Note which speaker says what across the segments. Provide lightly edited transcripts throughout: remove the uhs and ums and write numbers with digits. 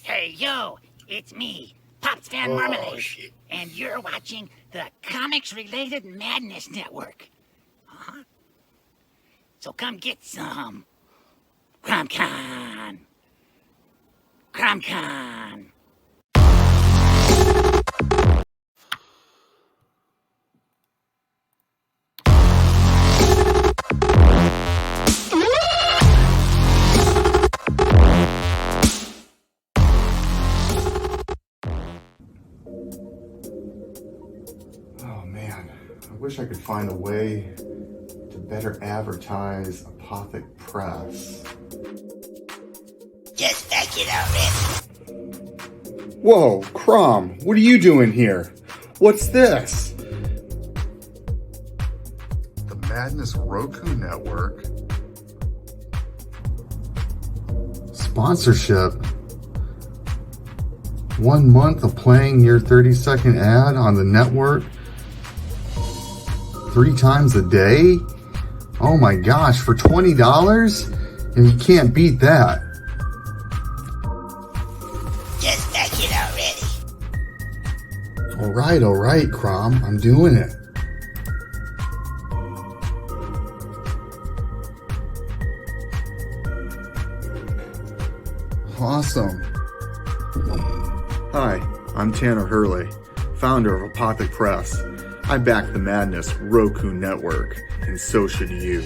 Speaker 1: Hey, yo, it's me, Pops Van Marmalade, and you're watching the Comics-Related Madness Network. Uh-huh. So come get some. CromCon. CromCon.
Speaker 2: Oh man, I wish I could find a way to better advertise Apothic Press.
Speaker 1: Just back it already.
Speaker 2: Whoa, Crom, what are you doing here? What's this? The Madness Roku Network? Sponsorship? 1 month of playing your 30-second ad on the network 3 times a day? Oh my gosh, for $20? And you can't beat that.
Speaker 1: Just back it already.
Speaker 2: All right, Crom, I'm doing it. Awesome. Hi, I'm Tanner Hurley, founder of Apothic Press. I back the Madness Roku Network, and so should you.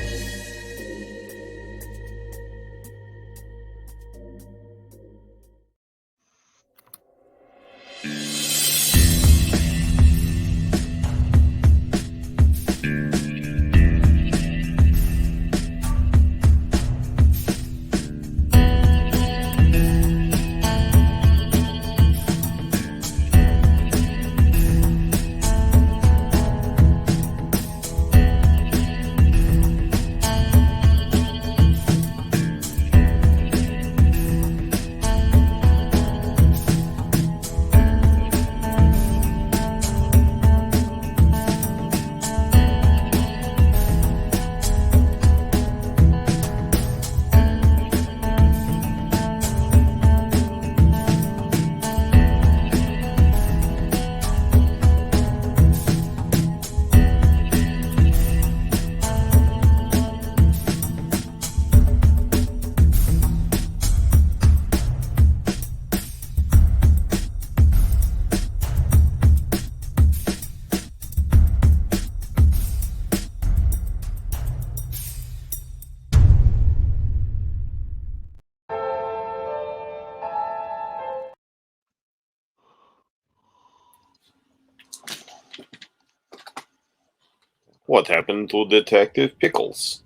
Speaker 3: What happened to Detective Pickles?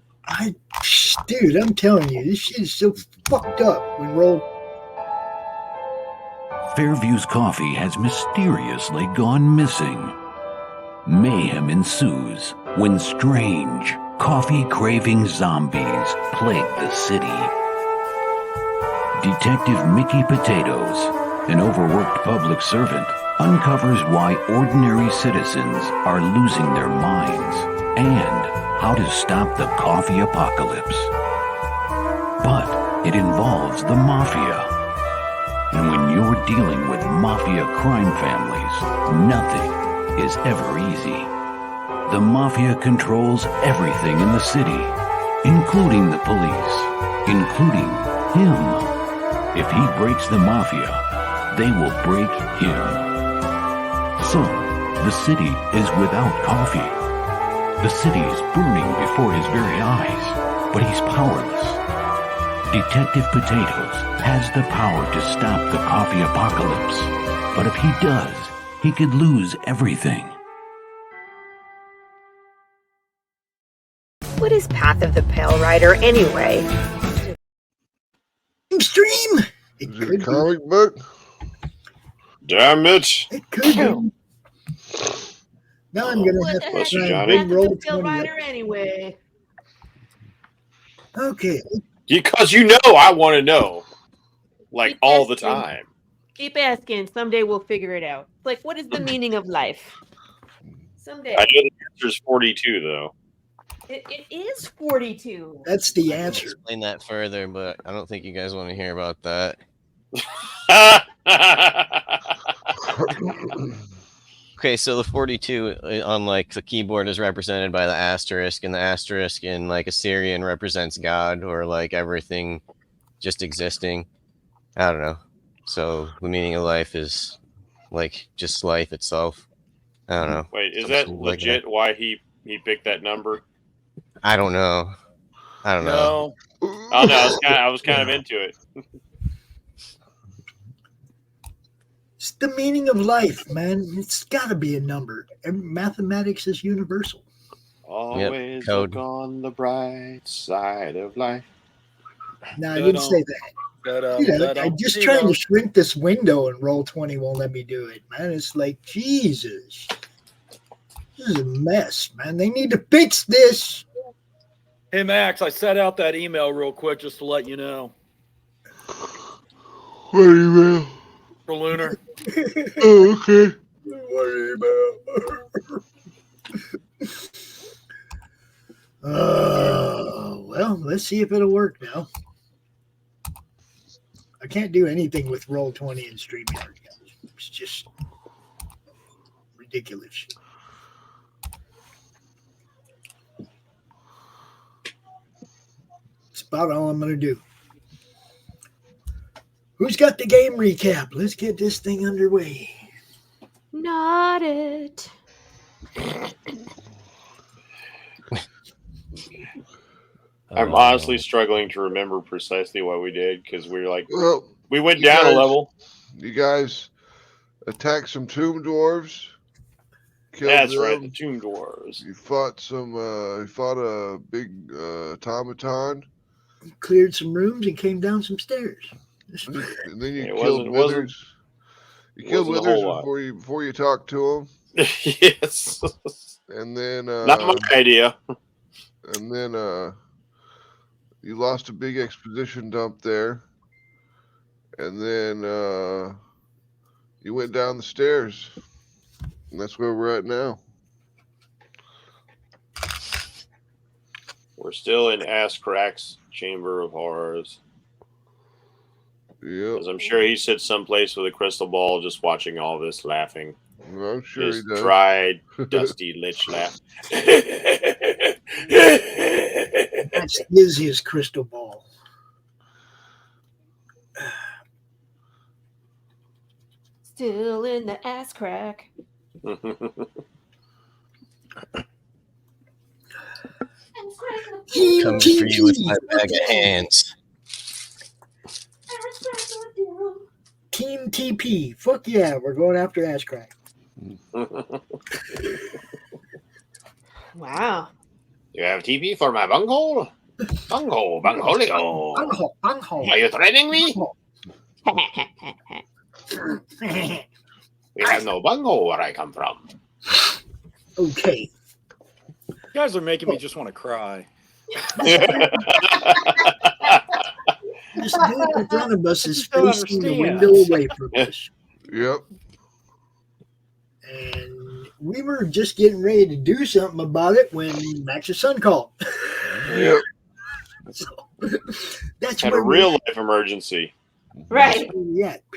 Speaker 4: Dude, I'm telling you, this shit is so fucked up when rolled.
Speaker 5: Fairview's coffee has mysteriously gone missing. Mayhem ensues when strange, coffee-craving zombies plague the city. Detective Mickey Potatoes, an overworked public servant, uncovers why ordinary citizens are losing their minds and how to stop the coffee apocalypse. But it involves the mafia. And when you're dealing with mafia crime families, nothing is ever easy. The mafia controls everything in the city, including the police, including him. If he breaks the mafia, they will break him. So, the city is without coffee. The city is burning before his very eyes, but he's powerless. Detective Potatoes has the power to stop the coffee apocalypse, but if he does, he could lose everything.
Speaker 6: What is Path of the Pale Rider anyway?
Speaker 4: Stream! It
Speaker 7: Is it a
Speaker 4: could
Speaker 7: comic book?
Speaker 3: Damn it!
Speaker 4: be. It could be. Now I'm gonna have to
Speaker 3: Bless you,
Speaker 4: try
Speaker 3: Johnny.
Speaker 4: and roll
Speaker 8: Pale
Speaker 4: 20.
Speaker 8: Rider anyway.
Speaker 4: Okay.
Speaker 3: Because you know I want to know. Like,
Speaker 8: Keep
Speaker 3: all the
Speaker 8: asking.
Speaker 3: time.
Speaker 8: Keep asking. Someday we'll figure it out. It's like, what is the meaning of life? Someday.
Speaker 3: I know the answer is 42, though.
Speaker 8: It is 42.
Speaker 4: That's the
Speaker 9: I can
Speaker 4: answer.
Speaker 9: explain that further, but I don't think you guys want to hear about that.
Speaker 7: Okay, so the 42 on like the keyboard is represented by the asterisk, and the asterisk in like Assyrian represents God or like everything just existing. I don't know. So the meaning of life is like just life itself. I don't know.
Speaker 3: Wait, is
Speaker 7: Some
Speaker 3: that
Speaker 7: shit like
Speaker 3: legit?
Speaker 7: that.
Speaker 3: Why he picked that number?
Speaker 7: I don't know. I don't know.
Speaker 3: No. Oh no, I was kind of into it.
Speaker 4: It's the meaning of life, man. It's got to be a number. Mathematics is universal.
Speaker 3: Always
Speaker 7: code.
Speaker 3: look on the bright side of life.
Speaker 4: No, I didn't say that. I'm just trying to shrink this window, and Roll20 won't let me do it, man. It's like, Jesus. This is a mess, man. They need to fix this.
Speaker 9: Hey, Max, I set out that email real quick just to let you know.
Speaker 10: What email?
Speaker 9: For Lunar.
Speaker 10: Oh, okay.
Speaker 4: What email? Well, let's see if it'll work now. I can't do anything with Roll20 and StreamYard. It's just ridiculous. It's about all I'm going to do. Who's got the game recap? Let's get this thing underway.
Speaker 8: Not it.
Speaker 3: I'm honestly struggling to remember precisely what we did because we were like,
Speaker 10: Well,
Speaker 3: we went down a level.
Speaker 10: You guys attacked some tomb dwarves.
Speaker 3: That's
Speaker 10: them.
Speaker 3: right, the tomb dwarves.
Speaker 10: You fought a big automaton.
Speaker 4: Cleared some rooms and came down some stairs.
Speaker 10: And then you killed Withers. You killed Withers before you talked to him.
Speaker 3: Yes.
Speaker 10: And then
Speaker 3: not my idea.
Speaker 10: And then you lost a big exposition dump there. And then you went down the stairs. And that's where we're at now.
Speaker 3: We're still in Ass Crack's Chamber of Horrors.
Speaker 10: Yeah.
Speaker 3: Because I'm sure he sits someplace with a crystal ball just watching all this laughing.
Speaker 10: Well, I'm sure
Speaker 3: this
Speaker 10: he does.
Speaker 3: Dry, dusty lich laugh.
Speaker 4: That is his crystal ball.
Speaker 8: Still in the ass crack.
Speaker 7: Coming for you with my bag of hands.
Speaker 4: Team TP. Fuck yeah, we're going after Ash Crack.
Speaker 8: Wow.
Speaker 3: You have TP for my bunghole? Bunghole, bungholio.
Speaker 4: Bunghole.
Speaker 3: Are you threatening me? We have no bunghole where I come from.
Speaker 4: Okay.
Speaker 9: You guys are making me just want to cry.
Speaker 4: This dude in front of us is facing the window away from us.
Speaker 10: Yep.
Speaker 4: And we were just getting ready to do something about it when Max's son called.
Speaker 10: Yep.
Speaker 4: So, that's
Speaker 3: Had a
Speaker 4: where
Speaker 3: real life emergency.
Speaker 8: Right.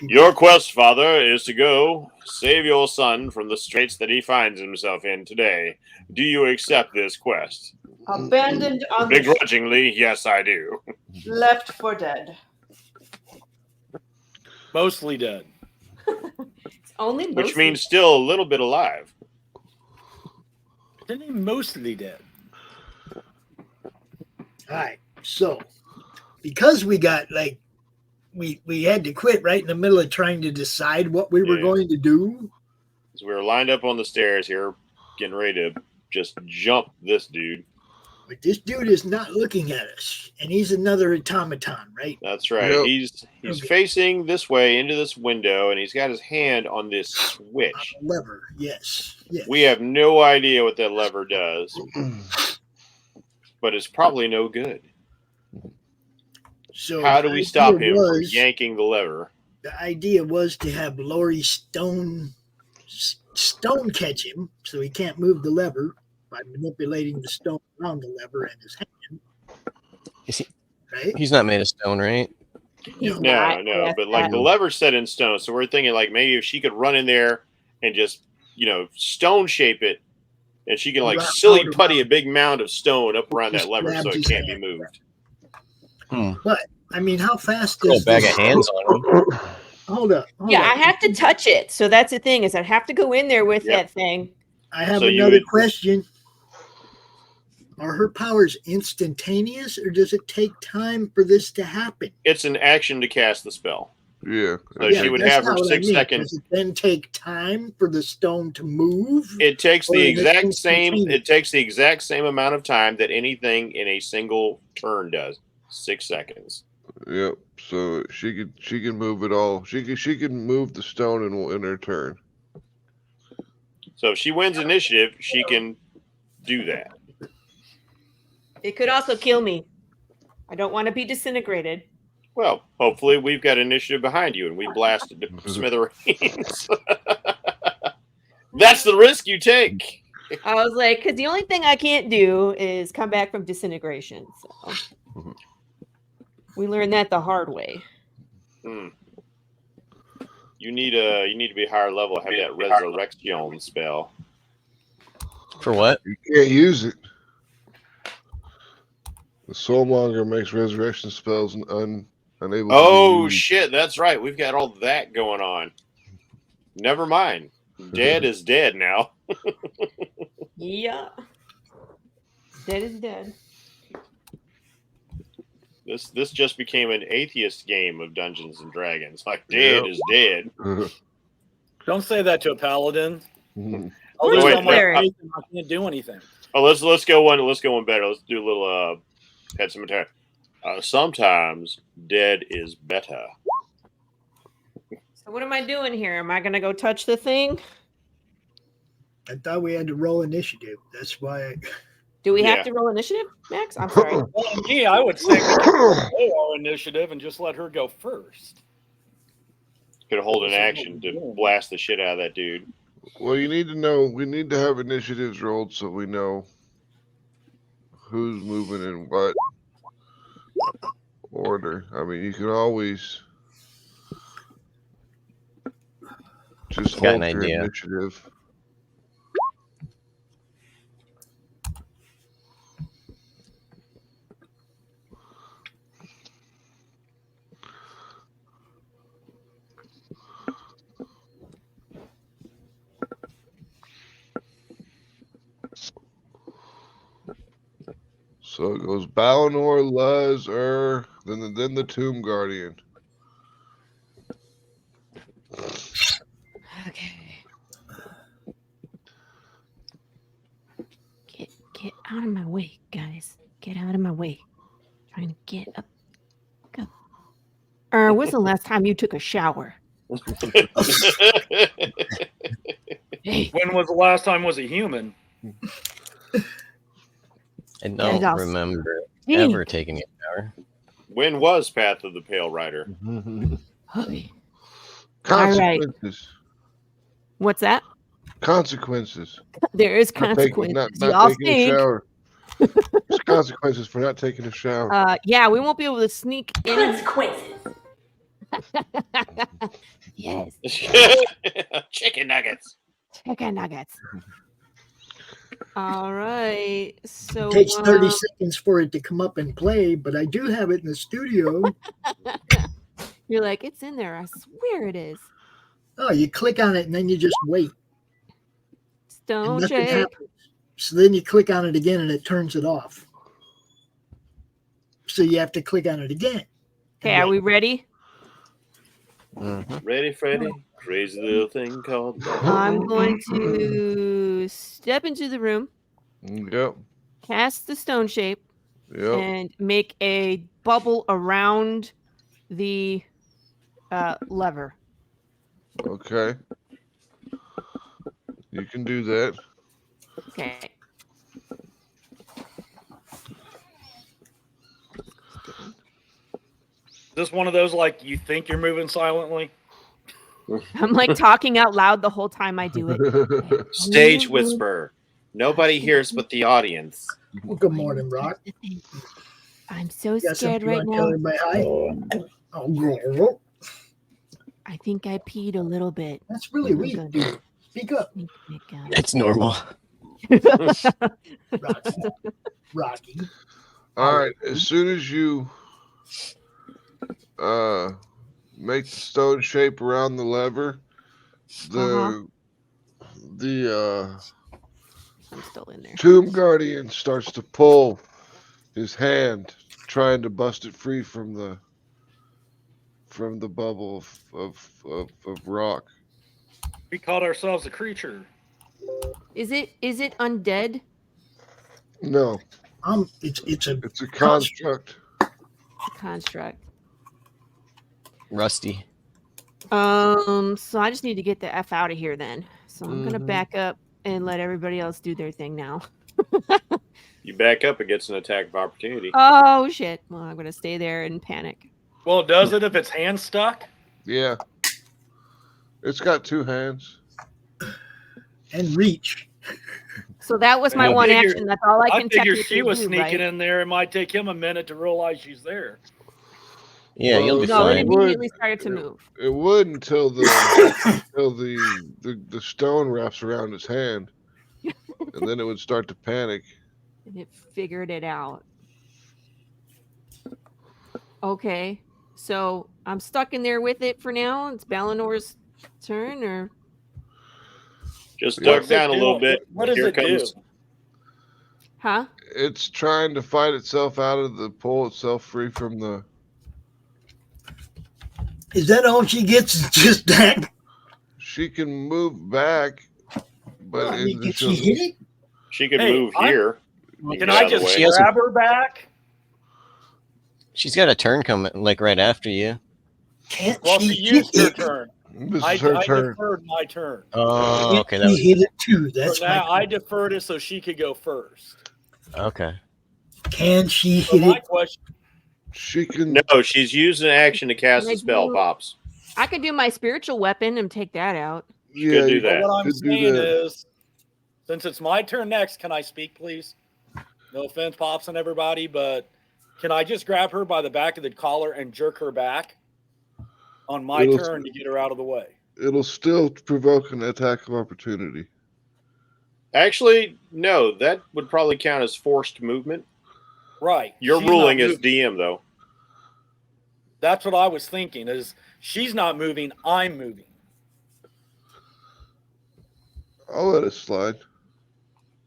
Speaker 3: Your quest, father, is to go save your son from the straits that he finds himself in today. Do you accept this quest?
Speaker 8: Abandoned on
Speaker 3: Begrudgingly, yes, I do.
Speaker 8: left for dead.
Speaker 9: Mostly dead.
Speaker 8: Only
Speaker 3: Which
Speaker 8: mostly.
Speaker 3: means still a little bit alive.
Speaker 9: Isn't he mostly dead?
Speaker 4: All right. So, because we got we had to quit right in the middle of trying to decide what we were going to do.
Speaker 3: So we were lined up on the stairs here, getting ready to just jump this dude.
Speaker 4: But this dude is not looking at us, and he's another automaton, right?
Speaker 3: That's right.
Speaker 10: Yep.
Speaker 3: He's facing this way into this window, and he's got his hand on this switch.
Speaker 4: Lever, yes.
Speaker 3: We have no idea what that lever does, but it's probably no good.
Speaker 4: So
Speaker 3: how do we stop him from
Speaker 4: was-
Speaker 3: yanking the lever?
Speaker 4: The idea was to have Laurie stone catch him so he can't move the lever by manipulating the stone around the lever in his hand.
Speaker 7: Is he,
Speaker 4: right?
Speaker 7: He's not made of stone, right?
Speaker 8: He's
Speaker 3: No,
Speaker 8: not.
Speaker 3: no,
Speaker 8: Yes,
Speaker 3: but like
Speaker 8: that-
Speaker 3: the lever's set in stone, so we're thinking like maybe if she could run in there and just stone shape it, and she can like
Speaker 4: Wrap
Speaker 3: silly
Speaker 4: out
Speaker 3: putty a
Speaker 4: around.
Speaker 3: big mound of stone up around
Speaker 4: Just
Speaker 3: that lever so
Speaker 4: grabs
Speaker 3: it
Speaker 4: his
Speaker 3: can't be
Speaker 4: hand.
Speaker 3: moved.
Speaker 4: But I mean, how fast
Speaker 7: Throw a
Speaker 4: is
Speaker 7: bag
Speaker 4: this?
Speaker 7: of hands on him.
Speaker 4: Hold up.
Speaker 8: Yeah, I have to touch it. So that's the thing, is I have to go in there with
Speaker 3: Yep.
Speaker 8: that thing.
Speaker 4: I have
Speaker 3: So you
Speaker 4: another
Speaker 3: would-
Speaker 4: question. Are her powers instantaneous, or does it take time for this to happen?
Speaker 3: It's an action to cast the spell.
Speaker 10: Yeah.
Speaker 3: So she would
Speaker 4: that's
Speaker 3: have her
Speaker 4: not what I
Speaker 3: 6
Speaker 4: mean.
Speaker 3: seconds.
Speaker 4: Does it then take time for the stone to move?
Speaker 3: It takes
Speaker 4: Or
Speaker 3: the
Speaker 4: is it
Speaker 3: exact same.
Speaker 4: instantaneous?
Speaker 3: It takes the exact same amount of time that anything in a single turn does. 6 seconds.
Speaker 10: Yep. So she can move it all. She can move the stone in her turn.
Speaker 3: So if she wins initiative, she can do that.
Speaker 8: It could also kill me. I don't want to be disintegrated.
Speaker 3: Well, hopefully we've got initiative behind you and we blast it to smithereens. That's the risk you take.
Speaker 8: I was like, because the only thing I can't do is come back from disintegration. So we learned that the hard way.
Speaker 3: You need to be higher level. Have that resurrection spell.
Speaker 7: For what?
Speaker 10: You can't use it. The Soulmonger makes resurrection spells unable.
Speaker 3: Oh
Speaker 10: to be used.
Speaker 3: shit, that's right. We've got all that going on. Never mind. Dead is dead now.
Speaker 8: Yeah. Dead is dead.
Speaker 3: This just became an atheist game of Dungeons and Dragons. Like dead is dead.
Speaker 9: Don't say that to a paladin.
Speaker 3: Wait,
Speaker 9: I can't do anything.
Speaker 3: Oh, let's go one better. Let's do a little head cemetery. Sometimes dead is better.
Speaker 8: So what am I doing here? Am I gonna go touch the thing?
Speaker 4: I thought we had to roll initiative. That's why.
Speaker 8: Do we
Speaker 3: Yeah.
Speaker 8: have to roll initiative, Max? I'm sorry.
Speaker 9: Well, me, I would say we can roll our initiative and just let her go first.
Speaker 3: Could hold an action to blast the shit out of that dude.
Speaker 10: Well, you need to know. We need to have initiatives rolled so we know who's moving in what order. I mean, you can always just
Speaker 7: Got
Speaker 10: hold
Speaker 7: an
Speaker 10: your
Speaker 7: idea.
Speaker 10: initiative. So it goes Balinor, Luz, then the Tomb Guardian.
Speaker 8: Okay. Get out of my way, guys. Get out of my way. Trying to get up. Go. When's the last time you took a shower? Hey.
Speaker 9: When was the last time was a human?
Speaker 7: I don't
Speaker 8: I'll-
Speaker 7: remember
Speaker 8: Hey.
Speaker 7: ever taking a shower.
Speaker 3: When was Path of the Pale Rider?
Speaker 8: Hey.
Speaker 10: Consequences.
Speaker 8: What's that?
Speaker 10: Consequences.
Speaker 8: There is
Speaker 10: Not
Speaker 8: consequences.
Speaker 10: not
Speaker 8: Y'all
Speaker 10: taking a
Speaker 8: stink.
Speaker 10: shower. There's consequences for not taking a shower.
Speaker 8: Yeah, we won't be able to sneak in.
Speaker 6: Consequences.
Speaker 8: Yes.
Speaker 3: Chicken nuggets.
Speaker 8: Chicken nuggets. All right. So
Speaker 4: It takes 30 seconds for it to come up and play, but I do have it in the studio.
Speaker 8: you're like, it's in there. I swear it is.
Speaker 4: Oh, you click on it and then you just wait. And
Speaker 8: Stone
Speaker 4: nothing
Speaker 8: shape.
Speaker 4: happens. So then you click on it again and it turns it off. So you have to click on it again.
Speaker 8: Okay, are we ready?
Speaker 3: Ready, Freddy? Crazy little thing called.
Speaker 8: I'm going to step into the room,
Speaker 10: Yep.
Speaker 8: cast the stone shape,
Speaker 10: Yep.
Speaker 8: and make a bubble around the lever.
Speaker 10: Okay. You can do that.
Speaker 8: Okay.
Speaker 9: Is this one of those like you think you're moving silently?
Speaker 8: I'm like talking out loud the whole time I do it.
Speaker 3: Stage whisper. Nobody hears but the audience.
Speaker 4: Well, good morning, Rock.
Speaker 8: I'm so
Speaker 4: Got
Speaker 8: scared
Speaker 4: something
Speaker 8: right
Speaker 4: you want to tell
Speaker 8: now.
Speaker 4: everybody hi? Oh,
Speaker 8: I think I peed a little bit.
Speaker 4: that's really weak, dude. Speak up.
Speaker 7: It's normal.
Speaker 4: Rocky.
Speaker 10: All right. As soon as you make the stone shape around the lever, the
Speaker 8: I'm still in there.
Speaker 10: Tomb Guardian starts to pull his hand, trying to bust it free from the bubble of rock.
Speaker 9: We called ourselves a creature.
Speaker 8: Is it undead?
Speaker 10: No.
Speaker 4: It's
Speaker 10: a construct.
Speaker 8: A construct.
Speaker 7: Rusty.
Speaker 8: So I just need to get the F out of here then. So I'm gonna back up and let everybody else do their thing now.
Speaker 3: You back up, it gets an attack of opportunity.
Speaker 8: Oh shit. Well, I'm gonna stay there and panic.
Speaker 9: Well, does it if its hand stuck?
Speaker 10: Yeah. It's got two hands.
Speaker 4: And reach.
Speaker 8: So that was my one action. That's all I can
Speaker 9: figure
Speaker 8: technically
Speaker 9: she was
Speaker 8: do,
Speaker 9: sneaking
Speaker 8: right?
Speaker 9: in there. It might take him a minute to realize she's there.
Speaker 7: Yeah, you'll be
Speaker 8: No, it
Speaker 7: fine.
Speaker 8: immediately started to move.
Speaker 10: It would until the stone wraps around his hand, and then it would start to panic.
Speaker 8: And it figured it out. Okay, so I'm stuck in there with it for now. It's Ballinor's turn, or
Speaker 3: Just duck down a little bit.
Speaker 9: What does
Speaker 3: Here
Speaker 9: it
Speaker 3: comes.
Speaker 9: do?
Speaker 8: huh?
Speaker 10: It's trying to fight itself out of the pull itself free from the.
Speaker 4: Is that all she gets? Is just that?
Speaker 10: She can move back, but
Speaker 4: I mean, did she hit it?
Speaker 3: She could move here.
Speaker 9: Can I just grab her back?
Speaker 7: She's got a turn coming, like right after you.
Speaker 4: Can't
Speaker 9: Well, she used her turn.
Speaker 10: This
Speaker 9: I
Speaker 10: is her turn.
Speaker 9: deferred my turn.
Speaker 7: Oh, okay.
Speaker 4: She hit it too. That's
Speaker 9: So now I deferred it so she could go first.
Speaker 7: Okay.
Speaker 4: Can she
Speaker 9: So
Speaker 4: hit
Speaker 9: my
Speaker 4: it?
Speaker 9: question.
Speaker 10: She can.
Speaker 3: No, she's using an action to cast
Speaker 8: Can I
Speaker 3: a spell,
Speaker 8: do-
Speaker 3: Pops.
Speaker 8: I could do my spiritual weapon and take that out.
Speaker 10: Yeah,
Speaker 3: do
Speaker 10: you
Speaker 3: that.
Speaker 9: What I'm
Speaker 10: could do
Speaker 9: saying
Speaker 10: that.
Speaker 9: is, since it's my turn next, can I speak, please? No offense, Pops and everybody, but can I just grab her by the back of the collar and jerk her back on my
Speaker 10: It'll-
Speaker 9: turn to get her out of the way?
Speaker 10: It'll still provoke an attack of opportunity.
Speaker 3: Actually, no, that would probably count as forced movement.
Speaker 9: Right.
Speaker 3: You're
Speaker 9: She's
Speaker 3: ruling
Speaker 9: not
Speaker 3: as
Speaker 9: moving.
Speaker 3: DM, though.
Speaker 9: That's what I was thinking. Is she's not moving, I'm moving.
Speaker 10: I'll let it slide.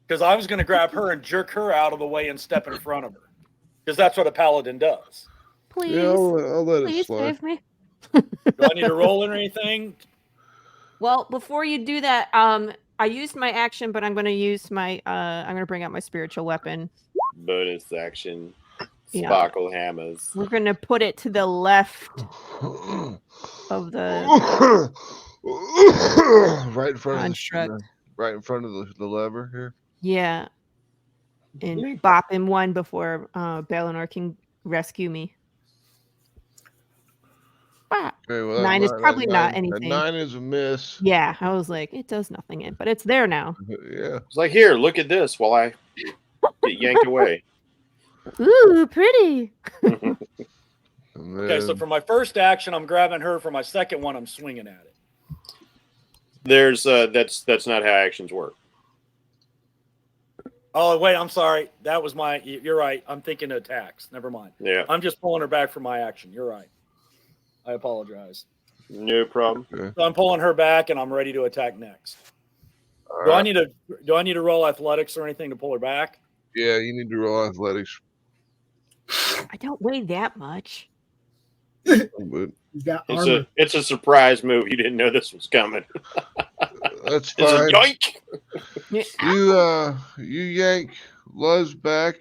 Speaker 9: Because I was going to grab her and jerk her out of the way and step in front of her. Because that's what a paladin does.
Speaker 8: Please,
Speaker 10: Yeah, I'll let it
Speaker 8: please
Speaker 10: slide.
Speaker 8: save me.
Speaker 9: Do I need to roll or anything?
Speaker 8: Well, before you do that, I used my action, but I'm going to use my. I'm going to bring out my spiritual weapon.
Speaker 3: Bonus action.
Speaker 8: Yeah.
Speaker 3: Sparkle hammers.
Speaker 8: We're going to put it to the left of the
Speaker 10: right in front
Speaker 8: construct.
Speaker 10: of the lever here.
Speaker 8: Yeah, and bop him one before Balinor can rescue me. Wow.
Speaker 10: Okay, well,
Speaker 8: 9 is probably not
Speaker 10: a
Speaker 8: anything.
Speaker 10: 9 is a miss.
Speaker 8: Yeah, I was like, it does nothing, but it's there now.
Speaker 10: Yeah.
Speaker 3: It's like, here, look at this while I get yanked away.
Speaker 8: Ooh, pretty.
Speaker 9: Okay, so for my first action, I'm grabbing her. For my second one, I'm swinging at it.
Speaker 3: There's that's not how actions work.
Speaker 9: Oh, wait, I'm sorry. That was my. You're right. I'm thinking attacks. Never mind.
Speaker 3: Yeah.
Speaker 9: I'm just pulling her back for my action. You're right. I apologize.
Speaker 3: No problem.
Speaker 10: Okay.
Speaker 9: So I'm pulling her back, and I'm ready to attack next. Do I need to roll athletics or anything to pull her back?
Speaker 10: Yeah, you need to roll athletics.
Speaker 8: I don't weigh that much.
Speaker 10: But
Speaker 3: It's a surprise move. You didn't know this was coming.
Speaker 10: that's
Speaker 3: It's a
Speaker 10: fine.
Speaker 3: yoink.
Speaker 10: You yank Luz back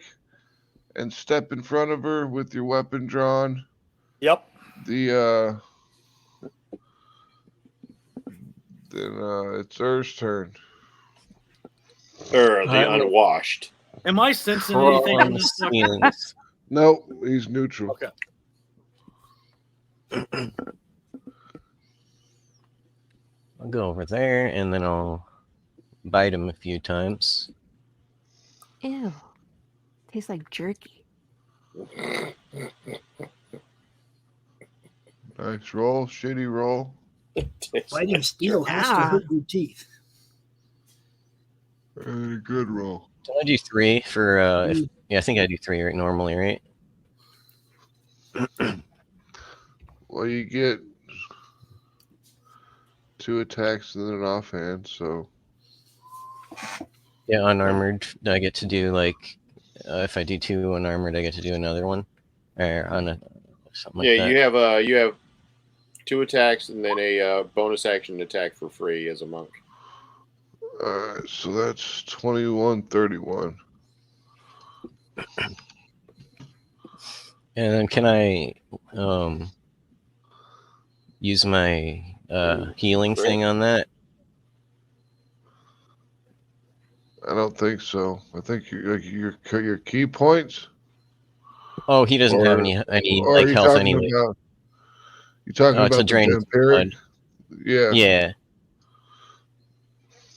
Speaker 10: and step in front of her with your weapon drawn.
Speaker 9: Yep.
Speaker 10: Then it's Ur's turn.
Speaker 3: The unwashed.
Speaker 9: Am I sensing anything in this?
Speaker 7: Feelings.
Speaker 10: No, he's neutral.
Speaker 9: Okay.
Speaker 7: I'll go over there and then I'll bite him a few times.
Speaker 8: Ew. Tastes like jerky.
Speaker 10: Nice roll, shitty roll.
Speaker 4: Fighting steel has to hurt your teeth.
Speaker 10: Good roll.
Speaker 7: Can I do 3 for? Yeah, I think I do 3 right normally, right?
Speaker 10: Well, you get 2 attacks and then an offhand, so.
Speaker 7: Yeah, unarmored. I get to do like, if I do 2 unarmored, I get to do another one, or on a something like that.
Speaker 3: Yeah, you have 2 attacks and then a bonus action attack for free as a monk.
Speaker 10: Alright, so that's 21, 31.
Speaker 7: And then can I use my healing thing on that?
Speaker 10: I don't think so. I think your key points.
Speaker 7: Oh, he doesn't have any
Speaker 10: or
Speaker 7: like
Speaker 10: are you
Speaker 7: health
Speaker 10: talking
Speaker 7: anyway.
Speaker 10: about? You talking
Speaker 7: It's a
Speaker 10: about the
Speaker 7: drain of
Speaker 10: vampiric?
Speaker 7: blood.
Speaker 10: Yeah.
Speaker 7: Yeah.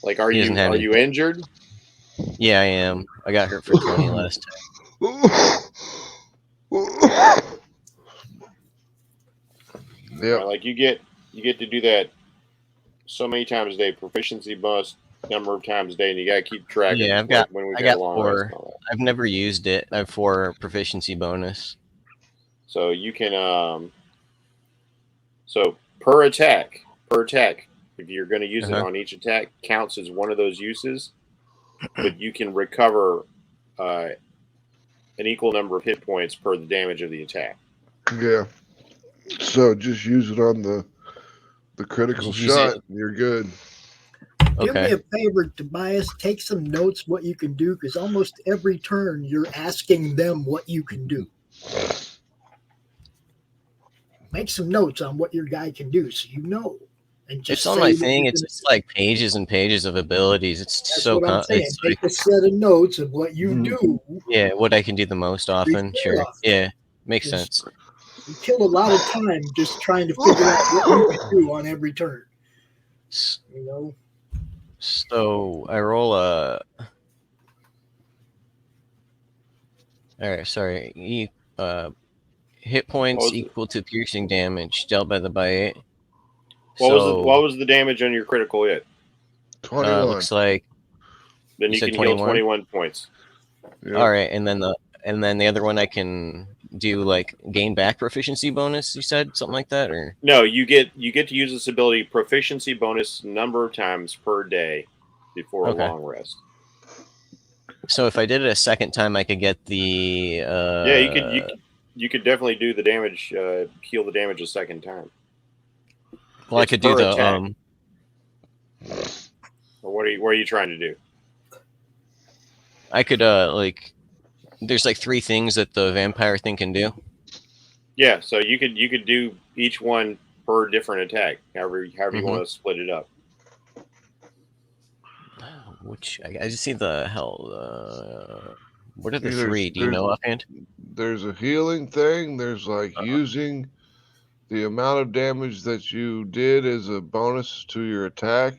Speaker 3: Like, are
Speaker 7: He doesn't have
Speaker 3: you injured?
Speaker 7: Yeah, I am. I got hurt for 20 last time.
Speaker 10: Yeah.
Speaker 3: Like you get to do that so many times a day, proficiency bonus number of times a day, and you got to keep track.
Speaker 7: Yeah,
Speaker 3: of when we
Speaker 7: I got
Speaker 3: long
Speaker 7: 4.
Speaker 3: rest and all that.
Speaker 7: I've never used it. I have 4 proficiency bonus.
Speaker 3: So you can so per attack, if you're going to use it on each attack, counts as one of those uses, but you can recover an equal number of hit points per the damage of the attack.
Speaker 10: Yeah. So just use it on the critical shot. You're good.
Speaker 4: Do me a favor, Tobias. Take some notes what you can do, because almost every turn you're asking them what you can do. Make some notes on what your guy can do, so you know. And just
Speaker 7: it's on my thing. It's just like pages and pages of abilities. It's
Speaker 4: That's
Speaker 7: so.
Speaker 4: what I'm saying.
Speaker 7: It's
Speaker 4: Take
Speaker 7: like,
Speaker 4: a set of notes of what you do.
Speaker 7: Yeah, what I can do the most often. Sure. Yeah, makes sense.
Speaker 4: You kill a lot of time just trying to figure out what you can do on every turn. You know.
Speaker 7: So I roll a. All right, sorry. Hit points equal to piercing damage dealt by the bite.
Speaker 3: What was the damage on your critical hit?
Speaker 10: 21.
Speaker 7: Looks like.
Speaker 3: Then you can heal 21 points.
Speaker 10: Yeah.
Speaker 7: All right, and then the other one I can do like gain back proficiency bonus. You said something like that, or
Speaker 3: no? You get to use this ability proficiency bonus number of times per day before a long rest.
Speaker 7: So if I did it a second time, I could get the.
Speaker 3: Yeah, you could definitely do the damage, heal the damage a second time.
Speaker 7: Well, I could do the
Speaker 3: attack. Or what are you trying to do?
Speaker 7: I could like. There's like 3 things that the vampire thing can do.
Speaker 3: Yeah, so you could do each one per different attack, however you want to split it up.
Speaker 7: Which I just see the hell. What are the 3? Do you know offhand?
Speaker 10: There's a healing thing. There's like using the amount of damage that you did as a bonus to your attack.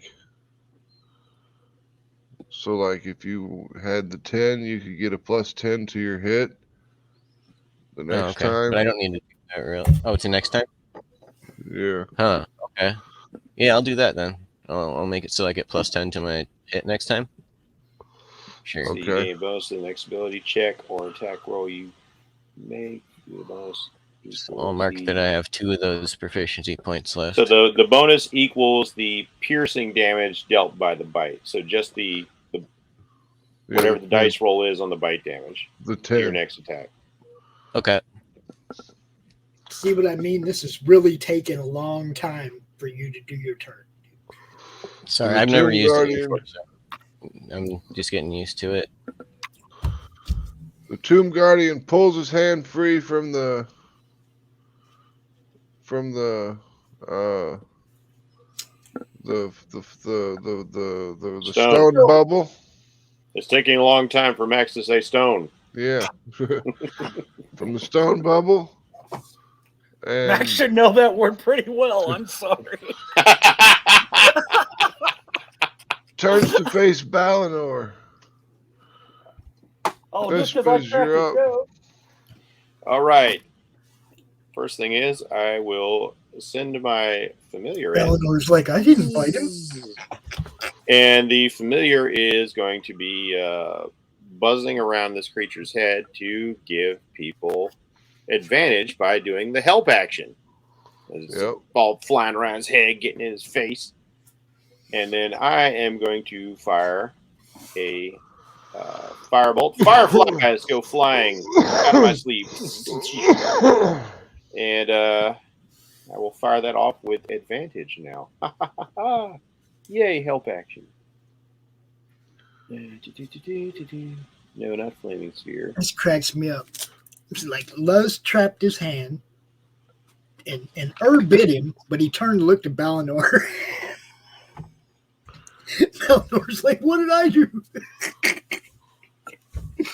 Speaker 10: So, like, if you had the 10, you could get a plus 10 to your hit the next time.
Speaker 7: But I don't need to do that, really. Oh, it's the next time?
Speaker 10: Yeah.
Speaker 7: Huh. Okay. Yeah, I'll do that then. I'll make it so I get plus 10 to my hit next time. Sure.
Speaker 3: So you gain a bonus to the next ability check or attack roll you make. The bonus.
Speaker 7: So I'll mark that I have 2 of those proficiency points left.
Speaker 3: So the bonus equals the piercing damage dealt by the bite. So just the whatever the dice roll is on the bite damage.
Speaker 10: The 10.
Speaker 3: Your next attack.
Speaker 7: Okay.
Speaker 4: See what I mean? This is really taking a long time for you to do your turn.
Speaker 7: Sorry, I've never used it before, so I'm just getting used to it.
Speaker 10: The Tomb Guardian pulls his hand free from the stone bubble.
Speaker 3: It's taking a long time for Max to say stone.
Speaker 10: Yeah. From the stone bubble. And
Speaker 9: Max should know that word pretty well. I'm sorry.
Speaker 10: turns to face Balinor.
Speaker 9: Oh, just because I
Speaker 10: you're up.
Speaker 3: All right. First thing is, I will send my familiar in.
Speaker 4: Eleanor's like, I didn't bite him.
Speaker 3: And the familiar is going to be buzzing around this creature's head to give people advantage by doing the help action. It's all flying around his head, getting in his face. And then I am going to fire a firebolt. Firefly guys go flying out of my sleeve. And I will fire that off with advantage now. Yay, help action. No, not flaming sphere.
Speaker 4: This cracks me up. It's like Luz trapped his hand, and bit him, but he turned and looked at Balinor. Balinor's like, what did I do?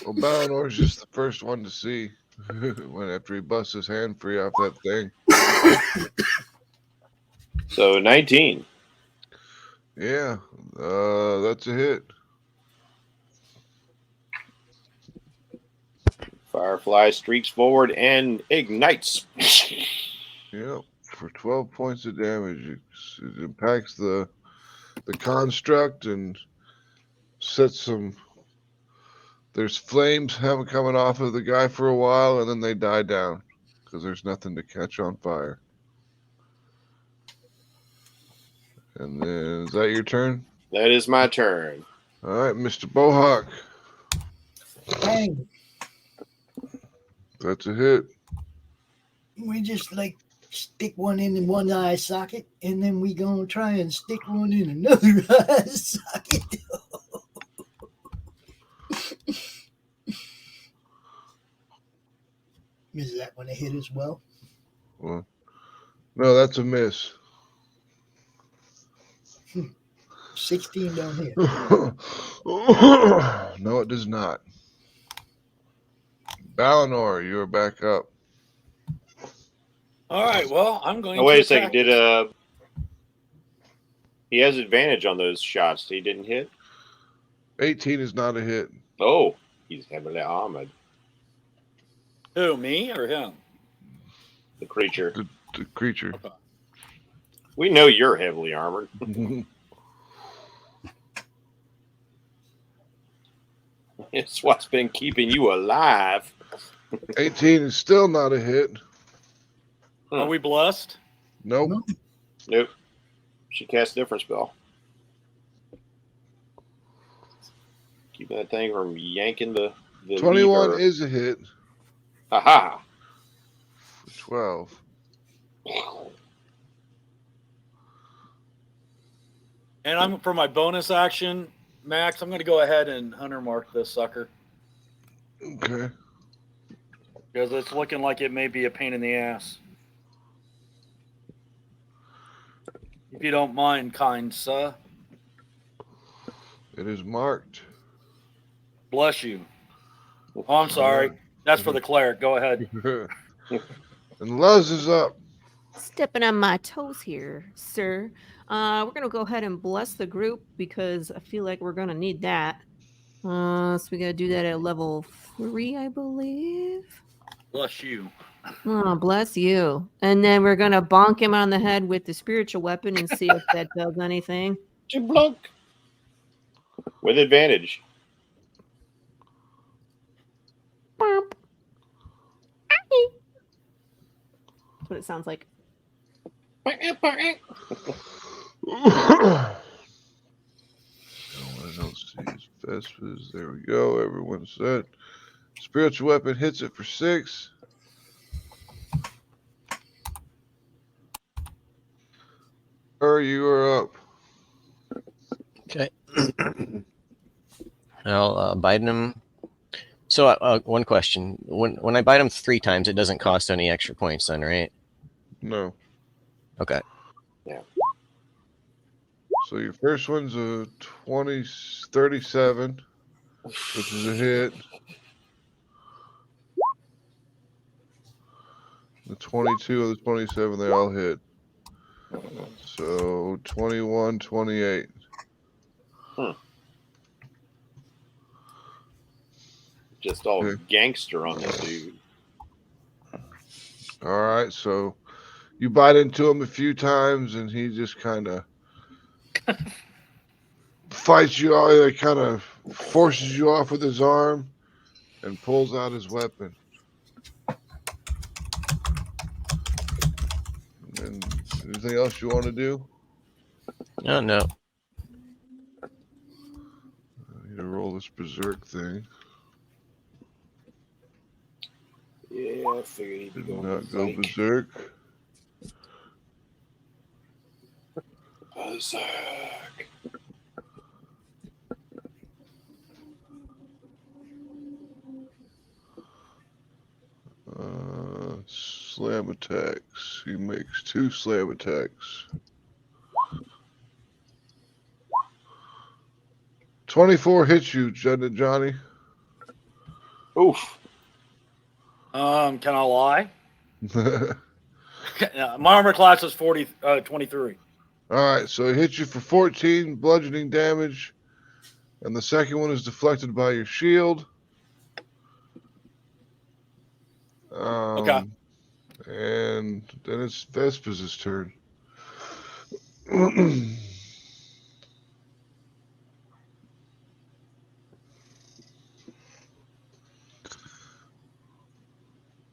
Speaker 10: Well, Balinor's just the first one to see when after he busts his hand free off that thing.
Speaker 3: So 19.
Speaker 10: Yeah, that's a hit.
Speaker 3: Firefly streaks forward and ignites.
Speaker 10: Yep, for 12 points of damage. It impacts the construct and sets some. There's flames coming off of the guy for a while, and then they die down because there's nothing to catch on fire. And then, is that your turn?
Speaker 3: That is my turn.
Speaker 10: All right, Mr. Bohawk.
Speaker 4: Bang.
Speaker 10: That's a hit.
Speaker 4: We just like stick one in one eye socket, and then we gonna try and stick one in another eye socket. Is that one a hit as well?
Speaker 10: Well, no, that's a miss.
Speaker 4: 16 don't hit.
Speaker 10: No, it does not. Balinor, you are back up.
Speaker 9: All right. Well, I'm going.
Speaker 3: Oh, wait a second. Did he has advantage on those shots? He didn't hit.
Speaker 10: 18 is not a hit.
Speaker 3: Oh, he's heavily armored.
Speaker 9: Who, me or him?
Speaker 3: The creature.
Speaker 10: The creature.
Speaker 9: Okay.
Speaker 3: We know you're heavily armored. It's what's been keeping you alive.
Speaker 10: 18 is still not a hit.
Speaker 9: Are we blessed?
Speaker 10: Nope.
Speaker 3: Nope. She cast a different spell. Keeping that thing from yanking the
Speaker 10: 21
Speaker 3: lever.
Speaker 10: is a hit.
Speaker 3: Aha.
Speaker 10: 12.
Speaker 9: And I'm for my bonus action, Max. I'm going to go ahead and hunter mark this sucker.
Speaker 10: Okay.
Speaker 9: Because it's looking like it may be a pain in the ass. If you don't mind, kind sir.
Speaker 10: It is marked.
Speaker 9: Bless you. Oh, I'm sorry. That's for the cleric. Go ahead.
Speaker 10: And Luz is up.
Speaker 8: Stepping on my toes here, sir. We're going to go ahead and bless the group because I feel like we're going to need that. So we got to do that at level 3, I believe.
Speaker 9: Bless you.
Speaker 8: Oh, bless you. And then we're going to bonk him on the head with the spiritual weapon and see if that does anything.
Speaker 3: Blunk. With advantage.
Speaker 8: That's what it sounds like.
Speaker 10: I don't see his Vespers. There we go. Everyone's set. Spiritual weapon hits it for 6. You are up.
Speaker 7: Okay. I'll bite him. So one question: when I bite him 3 times, it doesn't cost any extra points, then, right?
Speaker 10: No.
Speaker 7: Okay.
Speaker 3: Yeah.
Speaker 10: So your first one's a 37, which is a hit. The 22 and the 27, they all hit. So 21, 28.
Speaker 3: Just all gangster on this dude.
Speaker 10: All right, so You bite into him a few times, and he just kind of fights you all. He kind of forces you off with his arm and pulls out his weapon. And anything else you want to do?
Speaker 7: Oh, no.
Speaker 10: I need to roll this berserk thing.
Speaker 3: Yeah, I figured he'd be going
Speaker 10: Not go berserk.
Speaker 3: Berserk.
Speaker 10: Slam attacks. He makes 2 slam attacks. 24 hits you, Johnny.
Speaker 3: Oof.
Speaker 9: Can I lie? My armor class is 23.
Speaker 10: All right, so it hits you for 14 bludgeoning damage, and the second one is deflected by your shield.
Speaker 9: Okay.
Speaker 10: And then it's Vespa's turn.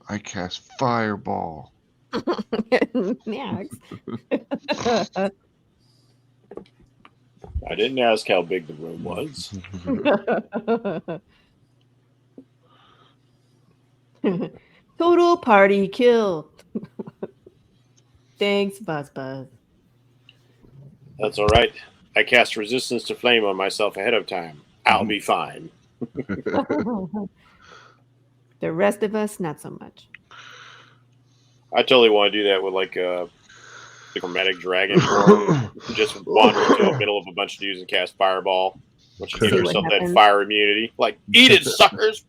Speaker 10: I cast Fireball.
Speaker 8: Max.
Speaker 3: I didn't ask how big the room was.
Speaker 8: Total party kill. Thanks, Buzz.
Speaker 3: That's all right. I cast resistance to flame on myself ahead of time. I'll be fine.
Speaker 8: The rest of us, not so much.
Speaker 3: I totally want to do that with like a chromatic dragon form. Just wander into the middle of a bunch of dudes and cast Fireball. Once you give yourself that fire immunity. Like, eat it, suckers!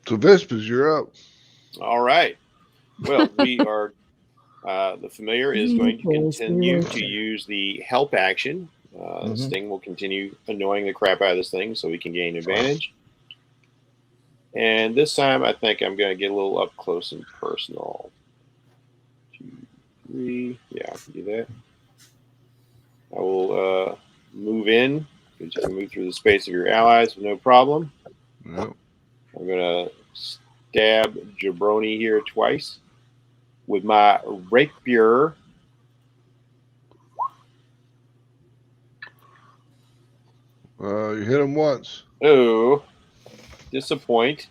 Speaker 10: So Vespas, you're up.
Speaker 3: All right. Well, we are. The familiar is going to continue to use the help action. This thing will continue annoying the crap out of this thing so we can gain advantage. And this time, I think I'm going to get a little up close and personal. 2, 3. Yeah, I can do that. I will move in. You can move through the space of your allies with no problem.
Speaker 10: Yep.
Speaker 3: I'm going to stab Jabroni here twice with my rapier.
Speaker 10: You hit him once.
Speaker 3: Oh, disappoint.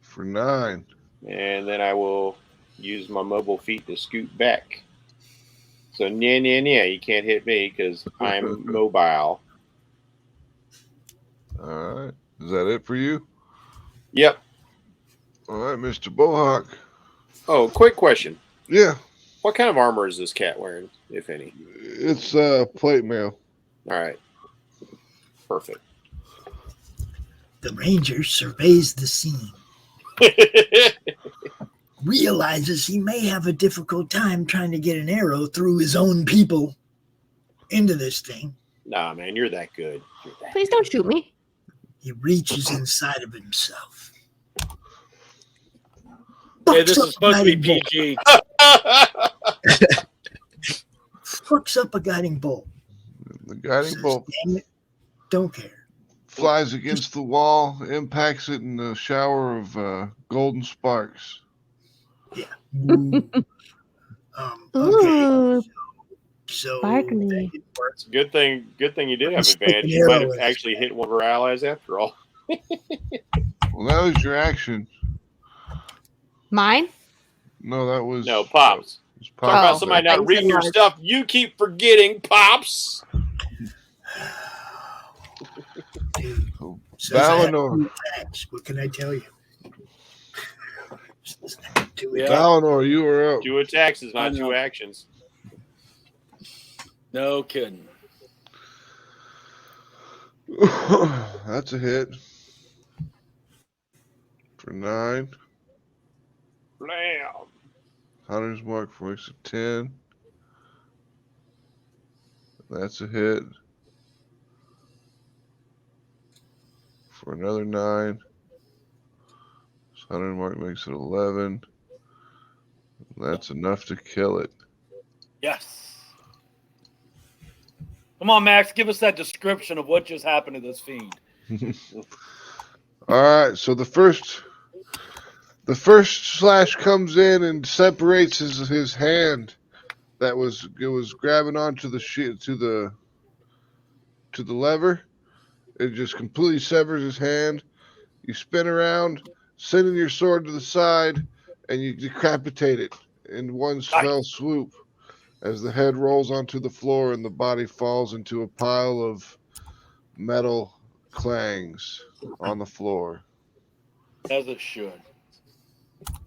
Speaker 10: For 9.
Speaker 3: And then I will use my mobile feet to scoot back. So, you can't hit me because I'm mobile.
Speaker 10: All right. Is that it for you?
Speaker 3: Yep.
Speaker 10: All right, Mr. Bohawk.
Speaker 3: Oh, quick question.
Speaker 10: Yeah.
Speaker 3: What kind of armor is this cat wearing, if any?
Speaker 10: It's plate mail.
Speaker 3: All right. Perfect.
Speaker 4: The ranger surveys the scene. Realizes he may have a difficult time trying to get an arrow through his own people into this thing.
Speaker 3: Nah, man, you're that good.
Speaker 8: Please don't shoot me.
Speaker 4: He reaches inside of himself.
Speaker 9: Hey, this is supposed to be PG.
Speaker 4: Fucks up a guiding bolt.
Speaker 10: The guiding bolt.
Speaker 4: Damn it, don't care.
Speaker 10: Flies against the wall, impacts it in a shower of golden sparks.
Speaker 4: Yeah. Okay. So
Speaker 8: sparkly.
Speaker 3: It's a good thing you did have advantage. You might have actually hit one of our allies after all.
Speaker 10: Well, that was your action.
Speaker 8: Mine?
Speaker 10: No, that was
Speaker 3: Pops.
Speaker 10: Talk
Speaker 3: about somebody not reading your stuff. You keep forgetting, Pops.
Speaker 4: Dude,
Speaker 10: Valinor.
Speaker 4: What can I tell you?
Speaker 10: Valinor, you are up.
Speaker 3: 2 attacks is not 2 actions.
Speaker 9: No kidding.
Speaker 10: That's a hit. For 9.
Speaker 3: Blam.
Speaker 10: Hunter's mark for makes it 10. That's a hit. For another 9. So Hunter's mark makes it 11. That's enough to kill it.
Speaker 9: Yes. Come on, Max, give us that description of what just happened to this fiend.
Speaker 10: All right, so the first slash comes in and separates his hand that was grabbing onto the to the lever. It just completely severs his hand. You spin around, sending your sword to the side, and you decapitate it in one fell swoop as the head rolls onto the floor and the body falls into a pile of metal clangs on the floor.
Speaker 9: As it should.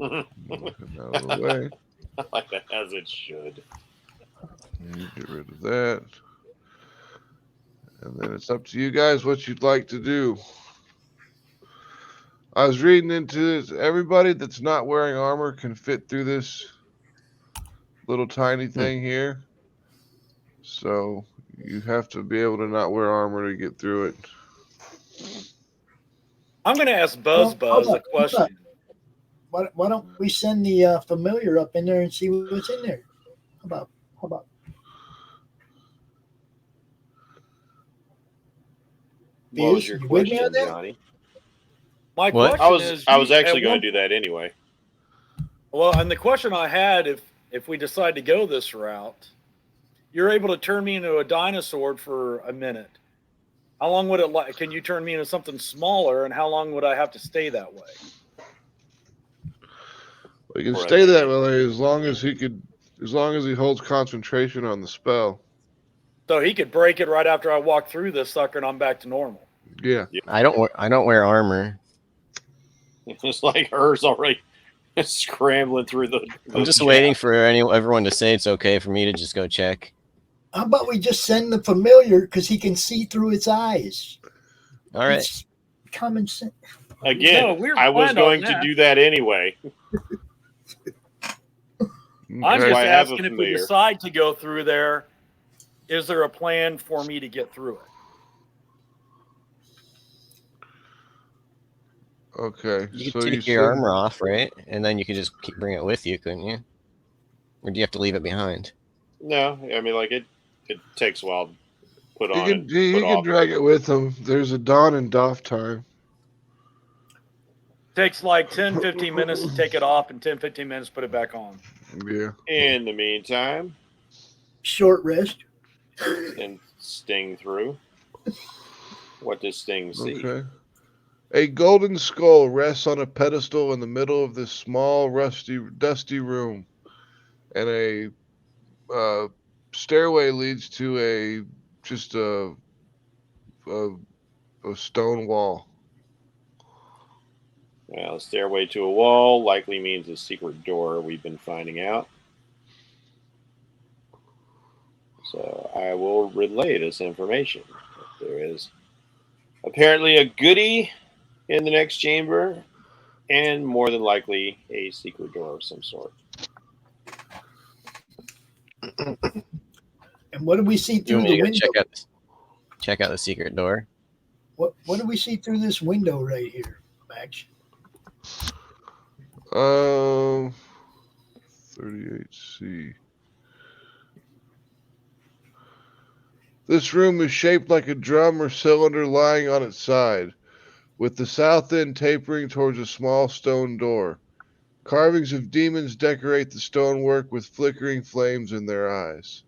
Speaker 10: Out of the way.
Speaker 3: I like that, as it should.
Speaker 10: You get rid of that. And then it's up to you guys what you'd like to do. I was reading into this. Everybody that's not wearing armor can fit through this little tiny thing here. So you have to be able to not wear armor to get through it.
Speaker 9: I'm going to ask Buzz a question.
Speaker 4: Why don't we send the familiar up in there and see what's in there? How about?
Speaker 3: What was your question, Johnny?
Speaker 9: My question is,
Speaker 3: I was actually going to do that anyway.
Speaker 9: Well, and the question I had, if we decide to go this route, you're able to turn me into a dinosaur for a minute. How long would it can you turn me into something smaller, and how long would I have to stay that way?
Speaker 10: Well, you can stay that way as long as he holds concentration on the spell.
Speaker 9: So he could break it right after I walk through this sucker, and I'm back to normal.
Speaker 10: Yeah.
Speaker 7: I don't wear armor.
Speaker 3: It's like hers already scrambling through the.
Speaker 7: I'm just waiting for everyone to say it's okay for me to just go check.
Speaker 4: How about we just send the familiar because he can see through its eyes?
Speaker 7: All right.
Speaker 4: It's common sense.
Speaker 3: Again, I was going to do that anyway.
Speaker 9: I'm just asking if we decide to go through there, is there a plan for me to get through it?
Speaker 10: Okay.
Speaker 7: You can take your armor off, right? And then you can just bring it with you, couldn't you? Or do you have to leave it behind?
Speaker 3: No, I mean, like it takes a while to put on.
Speaker 10: You can drag it with him. There's a don and doff time.
Speaker 9: Takes like 10, 15 minutes to take it off and 10, 15 minutes to put it back on.
Speaker 10: Yeah.
Speaker 3: In the meantime,
Speaker 4: short rest.
Speaker 3: And Sting through. What does Sting see?
Speaker 10: Okay. A golden skull rests on a pedestal in the middle of this small, dusty room, and a stairway leads to a stone wall.
Speaker 3: Well, a stairway to a wall likely means a secret door, we've been finding out. So I will relay this information. There is apparently a goodie in the next chamber, and more than likely a secret door of some sort.
Speaker 4: And what do we see through the window?
Speaker 7: Check out the secret door.
Speaker 4: What do we see through this window right here, Max?
Speaker 10: 38C. This room is shaped like a drum or cylinder lying on its side, with the south end tapering towards a small stone door. Carvings of demons decorate the stonework with flickering flames in their eyes.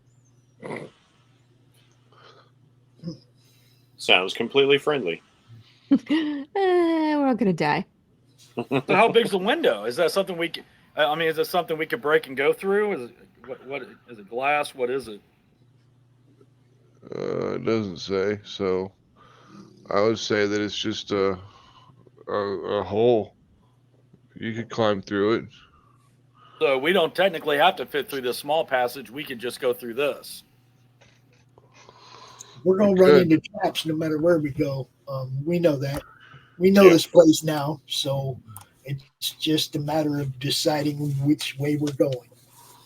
Speaker 3: Sounds completely friendly.
Speaker 8: We're all gonna die.
Speaker 9: So how big's the window? Is that something we? Is it something we could break and go through? Is it what is it? Glass? What is it?
Speaker 10: It doesn't say. So I would say that it's just a hole. You could climb through it.
Speaker 9: So we don't technically have to fit through this small passage. We could just go through this.
Speaker 4: We're going to run into traps no matter where we go. We know that. We know this place now. So It's just a matter of deciding which way we're going.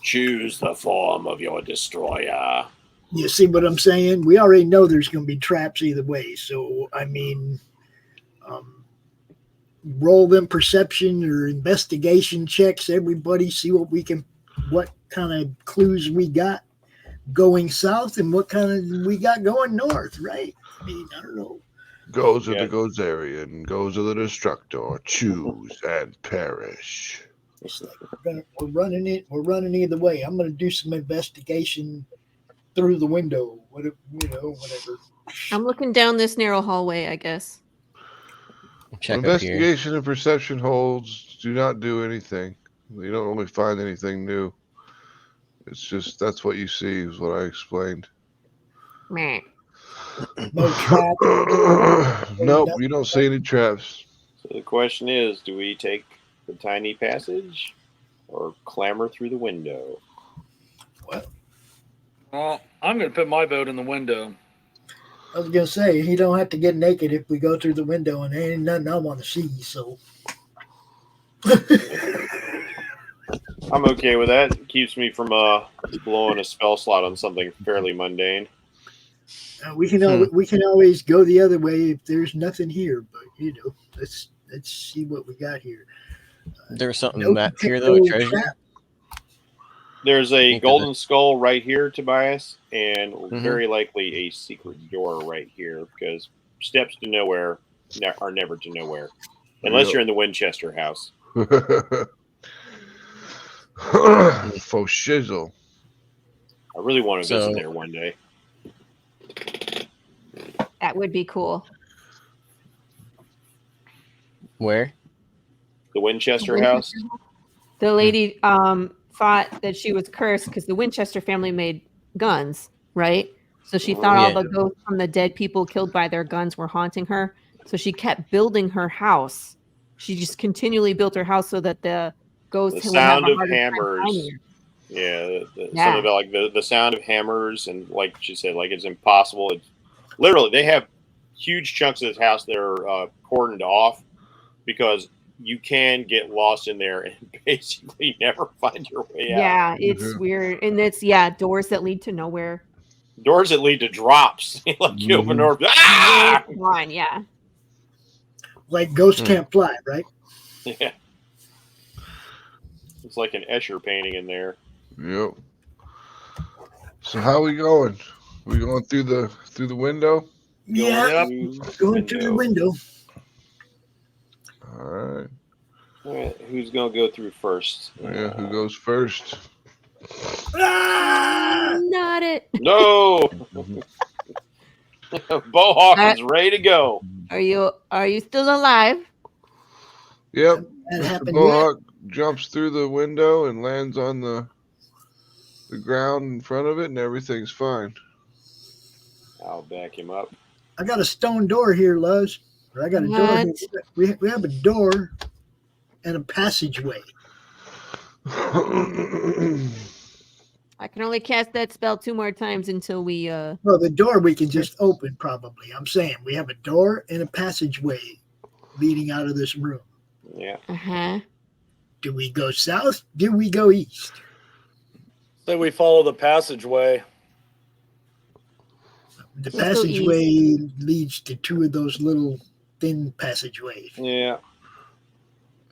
Speaker 3: Choose the form of your destroyer.
Speaker 4: You see what I'm saying? We already know there's going to be traps either way. So, I mean, roll them perception or investigation checks, everybody, see what kind of clues we got going south and what kind of we got going north, right? I mean, I don't know.
Speaker 10: Goes of the Gozerian, goes of the Destructor, choose and perish.
Speaker 4: It's like we're running either way. I'm gonna do some investigation through the window. Whatever.
Speaker 8: I'm looking down this narrow hallway, I guess.
Speaker 7: Check
Speaker 10: Investigation and perception holds. Do not do anything. You don't really find anything new. It's just that's what you see is what I explained.
Speaker 8: Meh.
Speaker 4: No trap.
Speaker 10: Nope, you don't see any traps.
Speaker 3: So the question is, do we take the tiny passage or clamber through the window?
Speaker 9: Well, I'm going to put my vote in the window.
Speaker 4: I was gonna say he don't have to get naked if we go through the window, and there ain't nothing I want to see. So
Speaker 3: I'm okay with that. It keeps me from blowing a spell slot on something fairly mundane.
Speaker 4: we can always go the other way if there's nothing here. But let's see what we got here.
Speaker 7: There's something back here though, a treasure.
Speaker 4: Trap.
Speaker 3: There's a golden skull right here, Tobias, and very likely a secret door right here because steps to nowhere are never to nowhere, unless you're in the Winchester house.
Speaker 10: Faux shizzle.
Speaker 3: I really want to visit there one day.
Speaker 8: That would be cool.
Speaker 7: Where?
Speaker 3: The Winchester house.
Speaker 8: The lady thought that she was cursed because the Winchester family made guns, right? So she thought all the ghosts from the dead people killed by their guns were haunting her. So she kept building her house. She just continually built her house so that the ghosts
Speaker 3: the
Speaker 8: would have
Speaker 3: sound
Speaker 8: a
Speaker 3: of
Speaker 8: harder time
Speaker 3: hammers.
Speaker 8: finding her.
Speaker 3: Something about like the sound of hammers, and like she said, like it's impossible. It's literally they have huge chunks of this house that are cordoned off because you can get lost in there and basically never find your way out.
Speaker 8: Yeah, it's weird. And it's, doors that lead to nowhere.
Speaker 3: Doors that lead to drops. Like you open door. Ah!
Speaker 8: Fine, yeah.
Speaker 4: Like ghosts can't fly, right?
Speaker 3: Yeah. It's like an Escher painting in there.
Speaker 10: Yep. So how we going? We going through the window?
Speaker 4: Yeah, going through the window.
Speaker 10: All right.
Speaker 3: Who's gonna go through first?
Speaker 10: Yeah, who goes first?
Speaker 8: Not it.
Speaker 3: No. Bohawk is ready to go.
Speaker 8: Are you still alive?
Speaker 10: Yep.
Speaker 4: That happened
Speaker 10: Bohawk jumps through the window and lands on the ground in front of it, and everything's fine.
Speaker 3: I'll back him up.
Speaker 4: I got a stone door here, Luz. I got a door here. We have a door and a passageway.
Speaker 8: I can only cast that spell 2 more times until we
Speaker 4: Well, the door we can just open probably. I'm saying we have a door and a passageway leading out of this room.
Speaker 3: Yeah.
Speaker 4: Do we go south? Do we go east?
Speaker 9: Say we follow the passageway.
Speaker 4: The passageway leads to 2 of those little thin passageways.
Speaker 3: Yeah.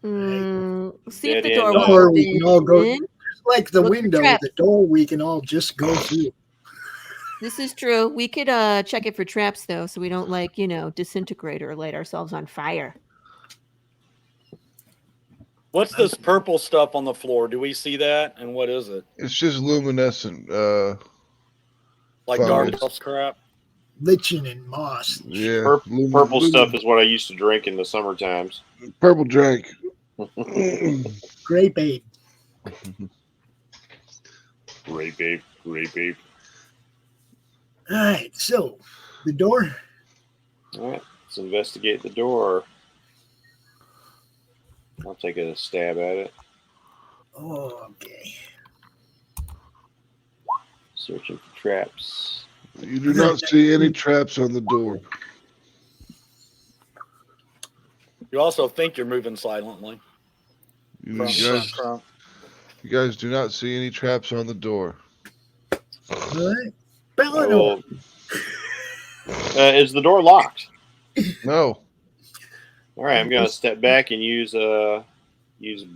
Speaker 8: See if the
Speaker 3: Dead
Speaker 8: door
Speaker 3: end.
Speaker 8: will
Speaker 4: Or we can all go
Speaker 8: open.
Speaker 4: just like the
Speaker 8: Look for
Speaker 4: window,
Speaker 8: traps.
Speaker 4: the door we can all just go through.
Speaker 8: This is true. We could check it for traps though, so we don't disintegrate or light ourselves on fire.
Speaker 9: What's this purple stuff on the floor? Do we see that? And what is it?
Speaker 10: It's just luminescent.
Speaker 9: Like
Speaker 10: fungus.
Speaker 9: dark elf crap?
Speaker 4: Lichen and moss.
Speaker 10: Yeah.
Speaker 3: Purple stuff is what I used to drink in the summer times.
Speaker 10: Purple drink.
Speaker 4: Grape ape.
Speaker 3: Grape ape.
Speaker 4: All right, so the door.
Speaker 3: All right, let's investigate the door. I'll take a stab at it.
Speaker 4: Oh, okay.
Speaker 3: Searching for traps.
Speaker 10: You do not see any traps on the door.
Speaker 9: You also think you're moving silently.
Speaker 10: You guys do not see any traps on the door.
Speaker 4: All right. Ballador.
Speaker 3: Is the door locked?
Speaker 10: No.
Speaker 3: All right, I'm going to step back and use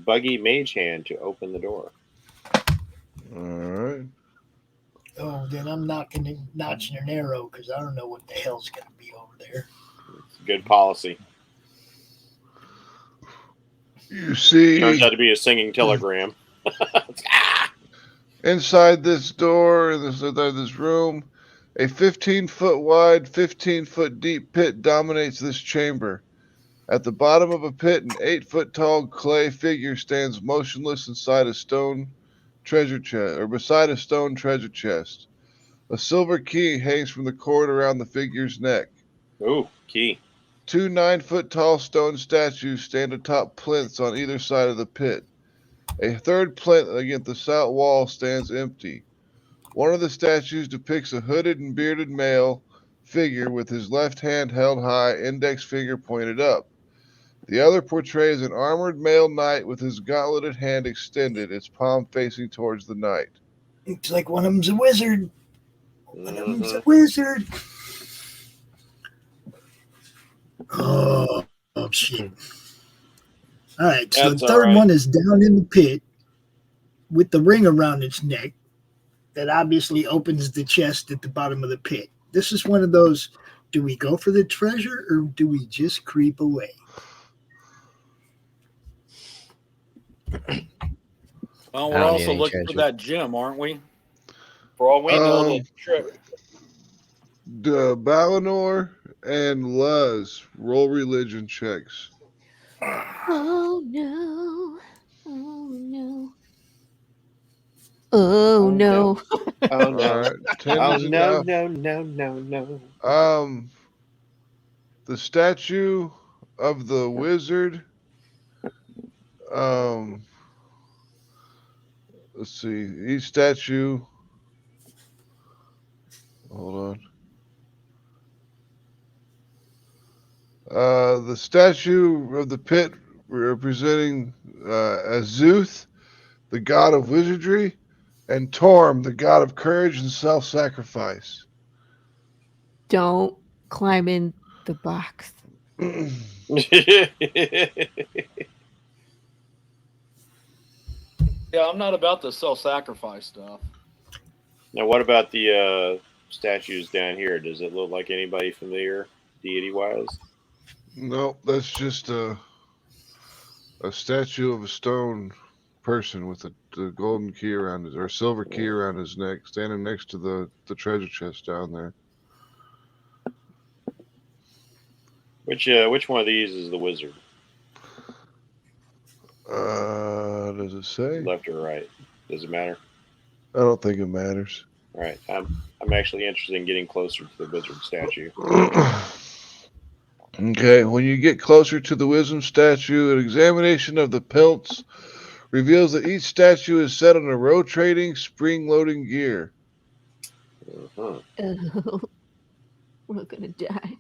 Speaker 3: Buggy Mage Hand to open the door.
Speaker 10: All right.
Speaker 4: Oh, then I'm notching an arrow because I don't know what the hell's going to be over there.
Speaker 3: Good policy.
Speaker 10: You see,
Speaker 3: turns out to be a singing telegram.
Speaker 10: Inside this door, in this room, a 15-foot wide, 15-foot deep pit dominates this chamber. At the bottom of a pit, an 8-foot tall clay figure stands motionless inside a stone treasure chest, or beside a stone treasure chest. A silver key hangs from the cord around the figure's neck.
Speaker 3: Ooh, key.
Speaker 10: 2 9-foot tall stone statues stand atop plinths on either side of the pit. A third plinth against the south wall stands empty. One of the statues depicts a hooded and bearded male figure with his left hand held high, index finger pointed up. The other portrays an armored male knight with his gauntleted hand extended, its palm facing towards the knight.
Speaker 4: Looks like one of them's a wizard. One of them's a wizard. Oh shit. All right, so the third one is down in the pit with the ring around its neck that obviously opens the chest at the bottom of the pit. This is one of those, do we go for the treasure or do we just creep away?
Speaker 9: Well, we're also looking for that gem, aren't we? For all we know, the trip.
Speaker 10: Balinor and Luz roll religion checks.
Speaker 8: Oh no! Oh no! Oh no!
Speaker 3: Oh no!
Speaker 10: Right.
Speaker 3: Oh no!
Speaker 10: The statue of the wizard. Let's see. Each statue. Hold on. The statue of the pit representing Azuth, the god of wizardry, and Torm, the god of courage and self-sacrifice.
Speaker 8: Don't climb in the box.
Speaker 9: Yeah, I'm not about the self-sacrifice stuff.
Speaker 3: Now, what about the statues down here? Does it look like anybody familiar, deity-wise?
Speaker 10: No, that's just a statue of a stone person with a golden key around his, or silver key around his neck, standing next to the treasure chest down there.
Speaker 3: Which one of these is the wizard?
Speaker 10: Does it say?
Speaker 3: Left or right? Does it matter?
Speaker 10: I don't think it matters.
Speaker 3: All right, I'm actually interested in getting closer to the wizard statue.
Speaker 10: Okay, when you get closer to the wisdom statue, an examination of the pelts reveals that each statue is set on a rotating spring-loading gear.
Speaker 8: Oh, we're gonna die.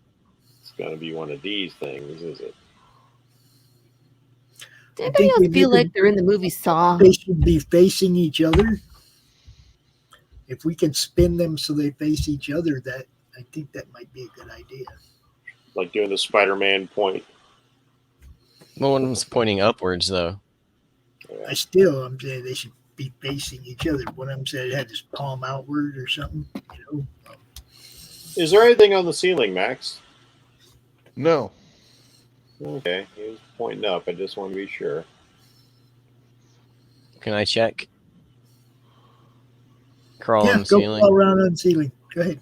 Speaker 3: It's gonna be one of these things, is it?
Speaker 8: Does anybody else feel like they're in the movie Saw?
Speaker 4: They should be facing each other. If we can spin them so they face each other, I think that might be a good idea.
Speaker 3: Like doing the Spider-Man point.
Speaker 7: Well, one of them's pointing upwards, though.
Speaker 4: I'm saying they should be facing each other. One of them said it had his palm outward or something. You know.
Speaker 3: Is there anything on the ceiling, Max?
Speaker 10: No.
Speaker 3: Okay, he was pointing up. I just want to be sure.
Speaker 7: Can I check? Crawl
Speaker 4: yeah,
Speaker 7: on the
Speaker 4: go
Speaker 7: ceiling.
Speaker 4: Crawl around on the ceiling. Go ahead.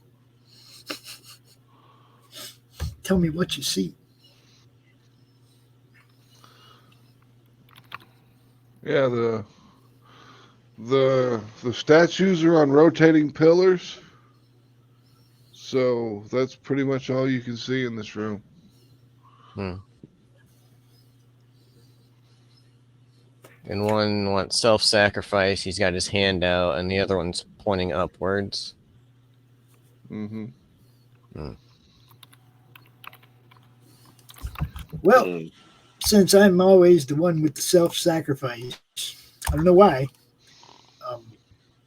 Speaker 4: Tell me what you see.
Speaker 10: Yeah, the statues are on rotating pillars. So that's pretty much all you can see in this room.
Speaker 7: And one wants self-sacrifice. He's got his hand out, and the other one's pointing upwards.
Speaker 4: Well, since I'm always the one with the self-sacrifice, I don't know why.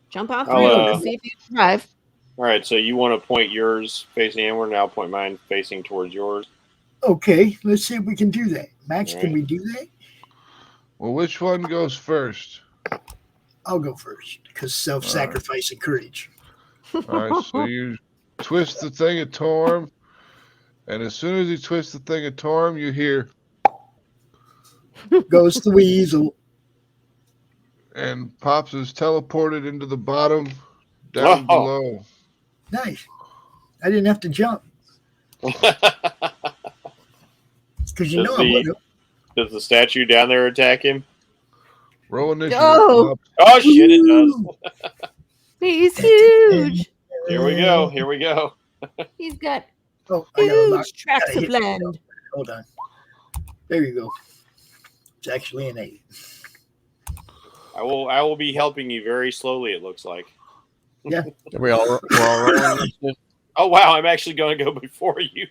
Speaker 8: Jump off the roof. See if you survive.
Speaker 3: All right, so you want to point yours facing inward, and I'll point mine facing towards yours.
Speaker 4: Okay, let's see if we can do that. Max,
Speaker 3: All
Speaker 4: can
Speaker 3: right.
Speaker 4: we do that?
Speaker 10: Well, which one goes first?
Speaker 4: I'll go first because self-sacrifice and courage.
Speaker 10: All right, so you twist the thing of Torm, and as soon as you twist the thing of Torm, you hear
Speaker 4: goes the weasel.
Speaker 10: And Pops is teleported into the bottom down below.
Speaker 4: Nice. I didn't have to jump. Because you know I would have.
Speaker 3: Does the statue down there attack him?
Speaker 10: Roll initiative.
Speaker 8: Oh,
Speaker 3: shit, it does.
Speaker 8: He's huge.
Speaker 3: Here we go. Here we go.
Speaker 8: He's got
Speaker 4: huge
Speaker 8: tracts of land.
Speaker 4: Hold on. There you go. It's actually an 8.
Speaker 3: I will be helping you very slowly, it looks like.
Speaker 4: Yeah.
Speaker 7: We're all rolling.
Speaker 3: Oh, wow. I'm actually going to go before you.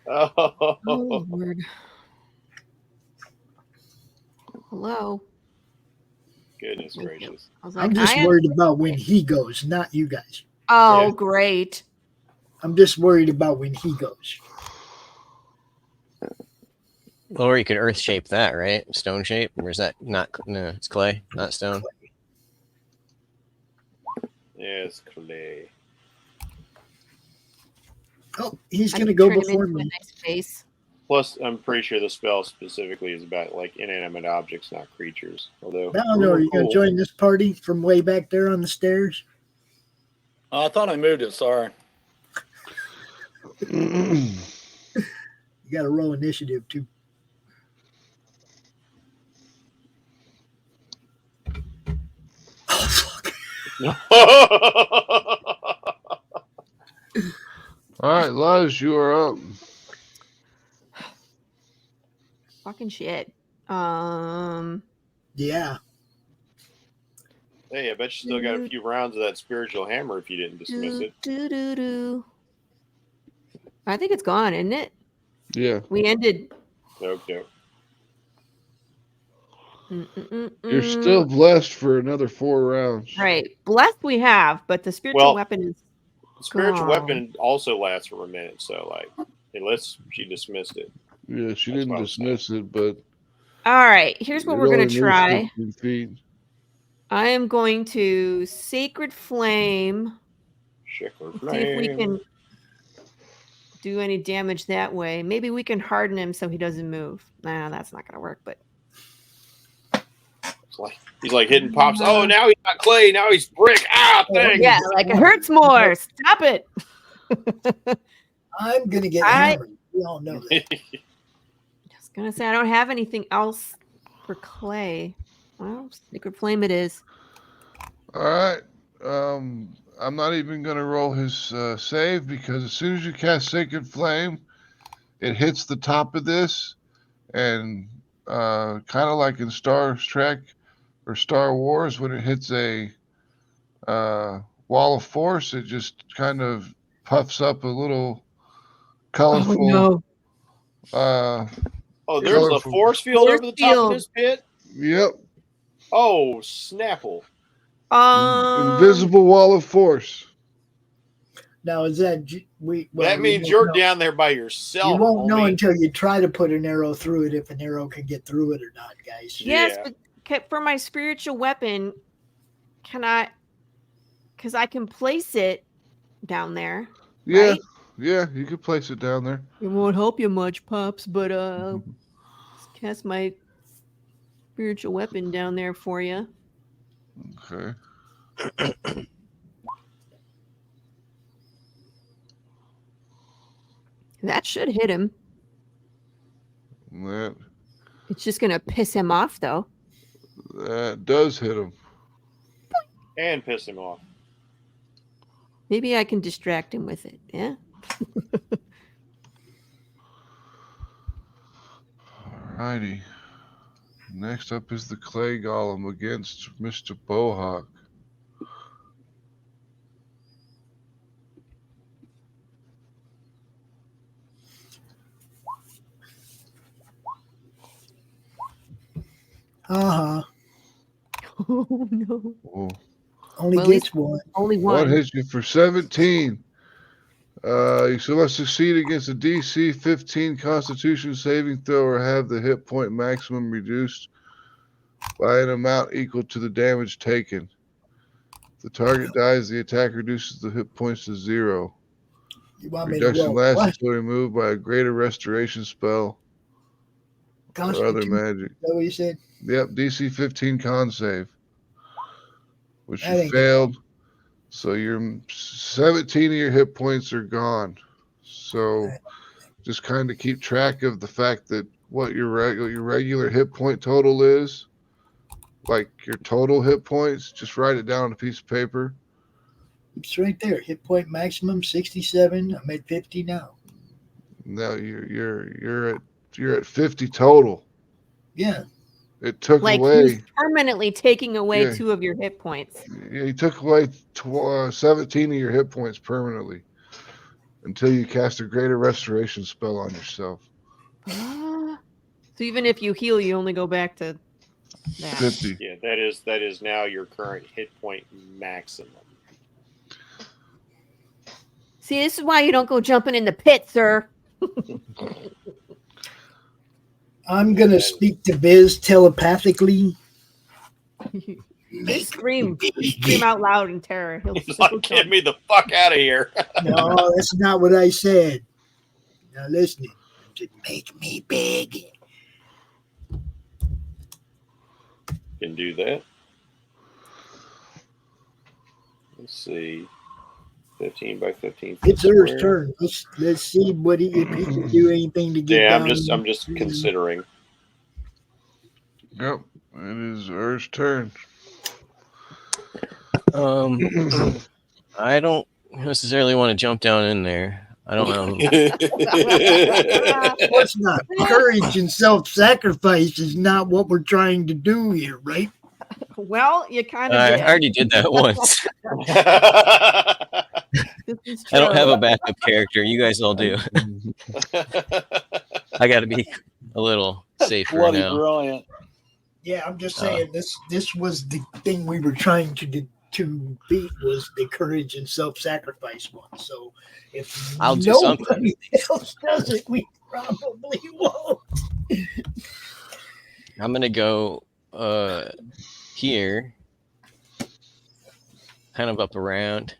Speaker 8: Oh, Lord. Hello.
Speaker 3: Goodness gracious.
Speaker 8: I was like,
Speaker 4: I'm just worried about when he goes, not you guys.
Speaker 8: Oh, great.
Speaker 4: I'm just worried about when he goes.
Speaker 7: Or you could earth shape that, right? Stone shape? Or is that not? No, it's clay, not stone.
Speaker 3: Yes, clay.
Speaker 4: Oh, he's going to go before me.
Speaker 8: Nice face.
Speaker 3: Plus, I'm pretty sure the spell specifically is about like inanimate objects, not creatures. Although,
Speaker 4: I don't know. Are you going to join this party from way back there on the stairs?
Speaker 9: I thought I moved it. Sorry.
Speaker 4: You got to roll initiative too.
Speaker 10: All right, Luz, you are up.
Speaker 8: Fucking shit.
Speaker 4: Yeah.
Speaker 3: Hey, I bet you still got a few rounds of that spiritual hammer if you didn't dismiss it.
Speaker 8: I think it's gone, isn't it?
Speaker 10: Yeah.
Speaker 8: We ended.
Speaker 3: Nope.
Speaker 10: You're still blessed for another 4 rounds.
Speaker 8: Right. Blessed we have, but the spiritual weapon is
Speaker 3: the spiritual
Speaker 8: gone.
Speaker 3: weapon also lasts for a minute, so like unless she dismissed it.
Speaker 10: Yeah, she didn't dismiss it, but
Speaker 8: all right, here's what we're gonna try.
Speaker 10: 15 feet.
Speaker 8: I am going to Sacred Flame.
Speaker 3: Sacred
Speaker 8: Flame. See if we can do any damage that way. Maybe we can harden him so he doesn't move. Nah, that's not gonna work, but
Speaker 3: he's like hitting Pops. Oh, now he's not clay. Now he's brick. Ah, thanks.
Speaker 8: Yeah, like it hurts more. Stop it.
Speaker 4: I'm going to get hammered. We all know that.
Speaker 8: Just going to say, I don't have anything else for clay. Well, Sacred Flame it is.
Speaker 10: All right. I'm not even going to roll his save because as soon as you cast Sacred Flame, it hits the top of this and kind of like in Star Trek or Star Wars, when it hits a wall of force, it just kind of puffs up a little colorful.
Speaker 3: Oh, there's a force field over the top of this pit?
Speaker 10: Yep.
Speaker 3: Oh, Snapple.
Speaker 10: Invisible wall of force.
Speaker 4: Now, is that...
Speaker 3: that means you're down there by yourself.
Speaker 4: You won't know until you try to put an arrow through it if an arrow can get through it or not, guys.
Speaker 8: Yes, but for my spiritual weapon, can I... Because I can place it down there.
Speaker 10: Yeah,
Speaker 8: right?
Speaker 10: Yeah, you could place it down there.
Speaker 8: It won't help you much, Pops, but cast my spiritual weapon down there for you.
Speaker 10: Okay.
Speaker 8: That should hit him. It's just going to piss him off, though.
Speaker 10: That does hit him.
Speaker 3: And piss him off.
Speaker 8: Maybe I can distract him with it, yeah?
Speaker 10: Alrighty. Next up is the clay golem against Mr. Bohawk.
Speaker 4: Uh-huh.
Speaker 8: Oh, no.
Speaker 10: Oh.
Speaker 4: Only gets one.
Speaker 8: Only
Speaker 10: One
Speaker 8: one.
Speaker 10: hits you for 17. You must succeed against a DC 15 Constitution saving throw or have the hit point maximum reduced by an amount equal to the damage taken. If the target dies, the attack reduces the hit points to 0.
Speaker 4: You want me to
Speaker 10: Reduction
Speaker 4: roll
Speaker 10: lasts
Speaker 4: what?
Speaker 10: until removed by a greater restoration spell or other magic.
Speaker 4: Is that what you said?
Speaker 10: Yep, DC 15 con save, which
Speaker 4: That
Speaker 10: you
Speaker 4: ain't
Speaker 10: failed. So your 17 of your hit points are gone. So just kind of keep track of the fact that what your regular hit point total is, like your total hit points. Just write it down on a piece of paper.
Speaker 4: It's right there. Hit point maximum 67. I'm at 50 now.
Speaker 10: Now you're at 50 total.
Speaker 4: Yeah.
Speaker 10: It took
Speaker 8: Like
Speaker 10: away.
Speaker 8: he's permanently taking away
Speaker 10: Yeah.
Speaker 8: 2 of your hit points.
Speaker 10: Yeah, he took away 17 of your hit points permanently until you cast a greater restoration spell on yourself.
Speaker 8: So even if you heal, you only go back to that.
Speaker 10: 50.
Speaker 3: Yeah, that is now your current hit point maximum.
Speaker 8: See, this is why you don't go jumping in the pit, sir.
Speaker 4: I'm going to speak to Biz telepathically.
Speaker 8: Scream out loud in terror.
Speaker 3: He's like, get me the fuck out of here.
Speaker 4: No, that's not what I said. Now listen, to make me big.
Speaker 3: Can do that. Let's see. 15 by 15.
Speaker 4: It's Earl's turn. Let's see what if he can do anything to get down.
Speaker 3: I'm just considering.
Speaker 10: Yep, it is Earl's turn.
Speaker 7: I don't necessarily want to jump down in there. I don't know.
Speaker 4: Of course not. Courage and self-sacrifice is not what we're trying to do here, right?
Speaker 8: Well, you kind of
Speaker 7: I already did that once. I don't have a backup character. You guys all do. I got to be a little safer
Speaker 9: Bloody
Speaker 7: now.
Speaker 9: brilliant.
Speaker 4: Yeah, I'm just saying this was the thing we were trying to beat was the courage and self-sacrifice one. So if
Speaker 7: I'll do
Speaker 4: nobody
Speaker 7: something.
Speaker 4: else does it, we probably won't.
Speaker 7: I'm gonna go here, kind of up around,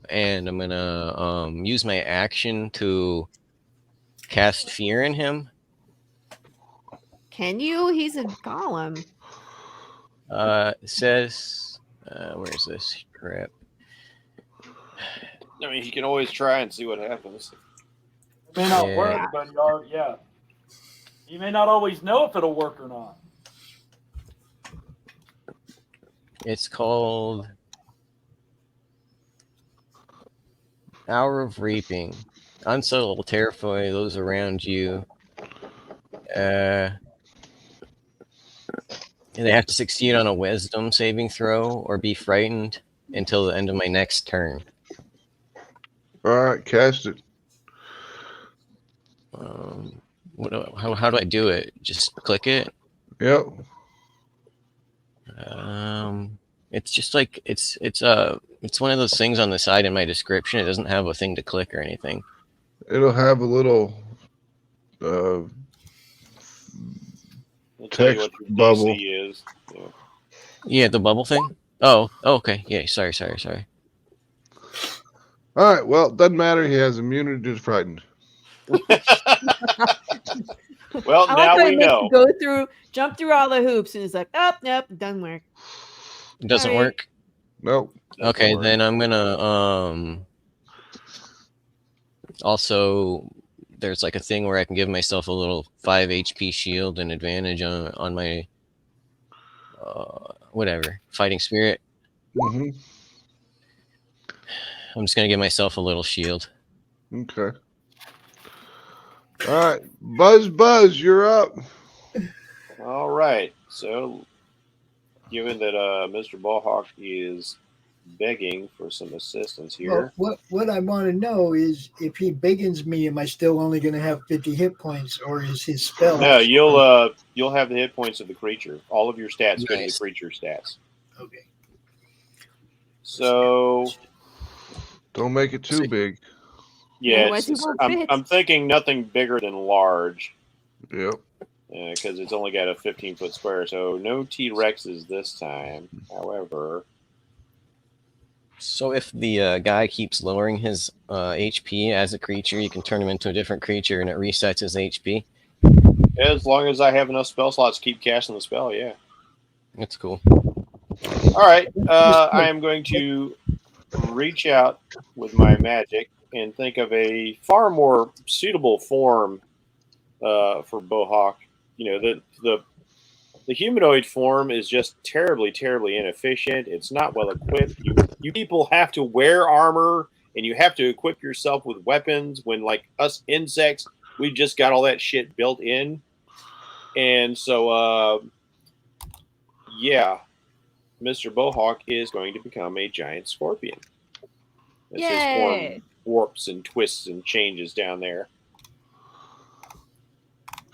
Speaker 7: and I'm gonna use my action to cast fear in him.
Speaker 8: Can you? He's a golem.
Speaker 7: It says, where's this crap?
Speaker 3: I mean, you can always try and see what happens.
Speaker 9: It may not work, but you may not always know if it'll work or not.
Speaker 7: It's called Hour of Reaping. Unsettle will terrify those around you. They have to succeed on a wisdom saving throw or be frightened until the end of my next turn.
Speaker 10: All right, cast it.
Speaker 7: How do I do it? Just click it?
Speaker 10: Yep.
Speaker 7: It's just like it's one of those things on the side in my description. It doesn't have a thing to click or anything.
Speaker 10: It'll have a little text bubble.
Speaker 3: Is.
Speaker 7: Yeah, the bubble thing. Oh, okay. Yeah, sorry.
Speaker 10: All right. Well, doesn't matter. He has immunity to frightened.
Speaker 3: Well, now we know.
Speaker 8: Jump through all the hoops, and it's like, oh, nope, it doesn't work.
Speaker 7: It doesn't work.
Speaker 10: Nope.
Speaker 7: Okay, then I'm gonna also, there's like a thing where I can give myself a little 5 HP shield and advantage on my whatever fighting spirit.
Speaker 10: Mm-hmm.
Speaker 7: I'm just gonna give myself a little shield.
Speaker 10: Okay. All right, Buzz, you're up.
Speaker 3: All right. So, given that Mr. Ballhawk is begging for some assistance
Speaker 4: Well,
Speaker 3: here.
Speaker 4: what I want to know is if he biggins me, am I still only going to have 50 hit points, or is his spell?
Speaker 3: No, you'll have the hit points of the creature. All of your stats go to the creature stats.
Speaker 4: Okay.
Speaker 3: So
Speaker 10: don't make it too big.
Speaker 3: Yeah, I'm thinking nothing bigger than large.
Speaker 10: Yep.
Speaker 3: Because it's only got a 15-foot square, so no T-Rexes this time. However,
Speaker 7: so if the guy keeps lowering his HP as a creature, you can turn him into a different creature and it resets his HP.
Speaker 3: As long as I have enough spell slots to keep casting the spell, yeah.
Speaker 7: That's cool.
Speaker 3: All right, I am going to reach out with my magic and think of a far more suitable form for Bohawk. You know, the humanoid form is just terribly, terribly inefficient. It's not well equipped. You people have to wear armor and you have to equip yourself with weapons when, like, us insects, we've just got all that shit built in. And so, yeah, Mr. Bohawk is going to become a giant scorpion. As his form warps and twists and changes down there.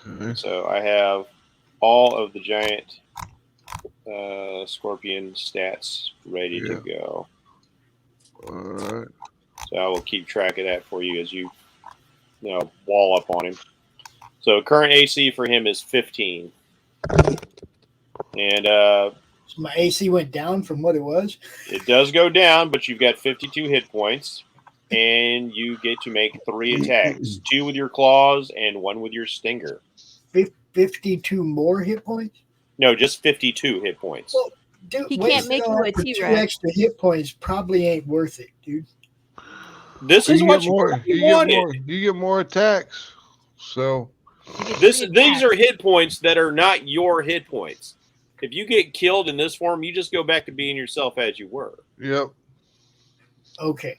Speaker 10: Okay.
Speaker 3: So I have all of the giant scorpion stats ready to go.
Speaker 10: All right.
Speaker 3: So I will keep track of that for you as you wall up on him. So current AC for him is 15. And
Speaker 4: so my AC went down from what it was?
Speaker 3: It does go down, but you've got 52 hit points. And you get to make 3 attacks. 2 with your claws and 1 with your stinger.
Speaker 4: 52 more hit points?
Speaker 3: No, just 52 hit points.
Speaker 4: Well, dude,
Speaker 8: he can't make you a T-Rex.
Speaker 4: 2 extra hit points probably ain't worth it, dude.
Speaker 3: This is what you wanted.
Speaker 10: You get more attacks. So
Speaker 3: these are hit points that are not your hit points. If you get killed in this form, you just go back to being yourself as you were.
Speaker 10: Yep.
Speaker 4: Okay.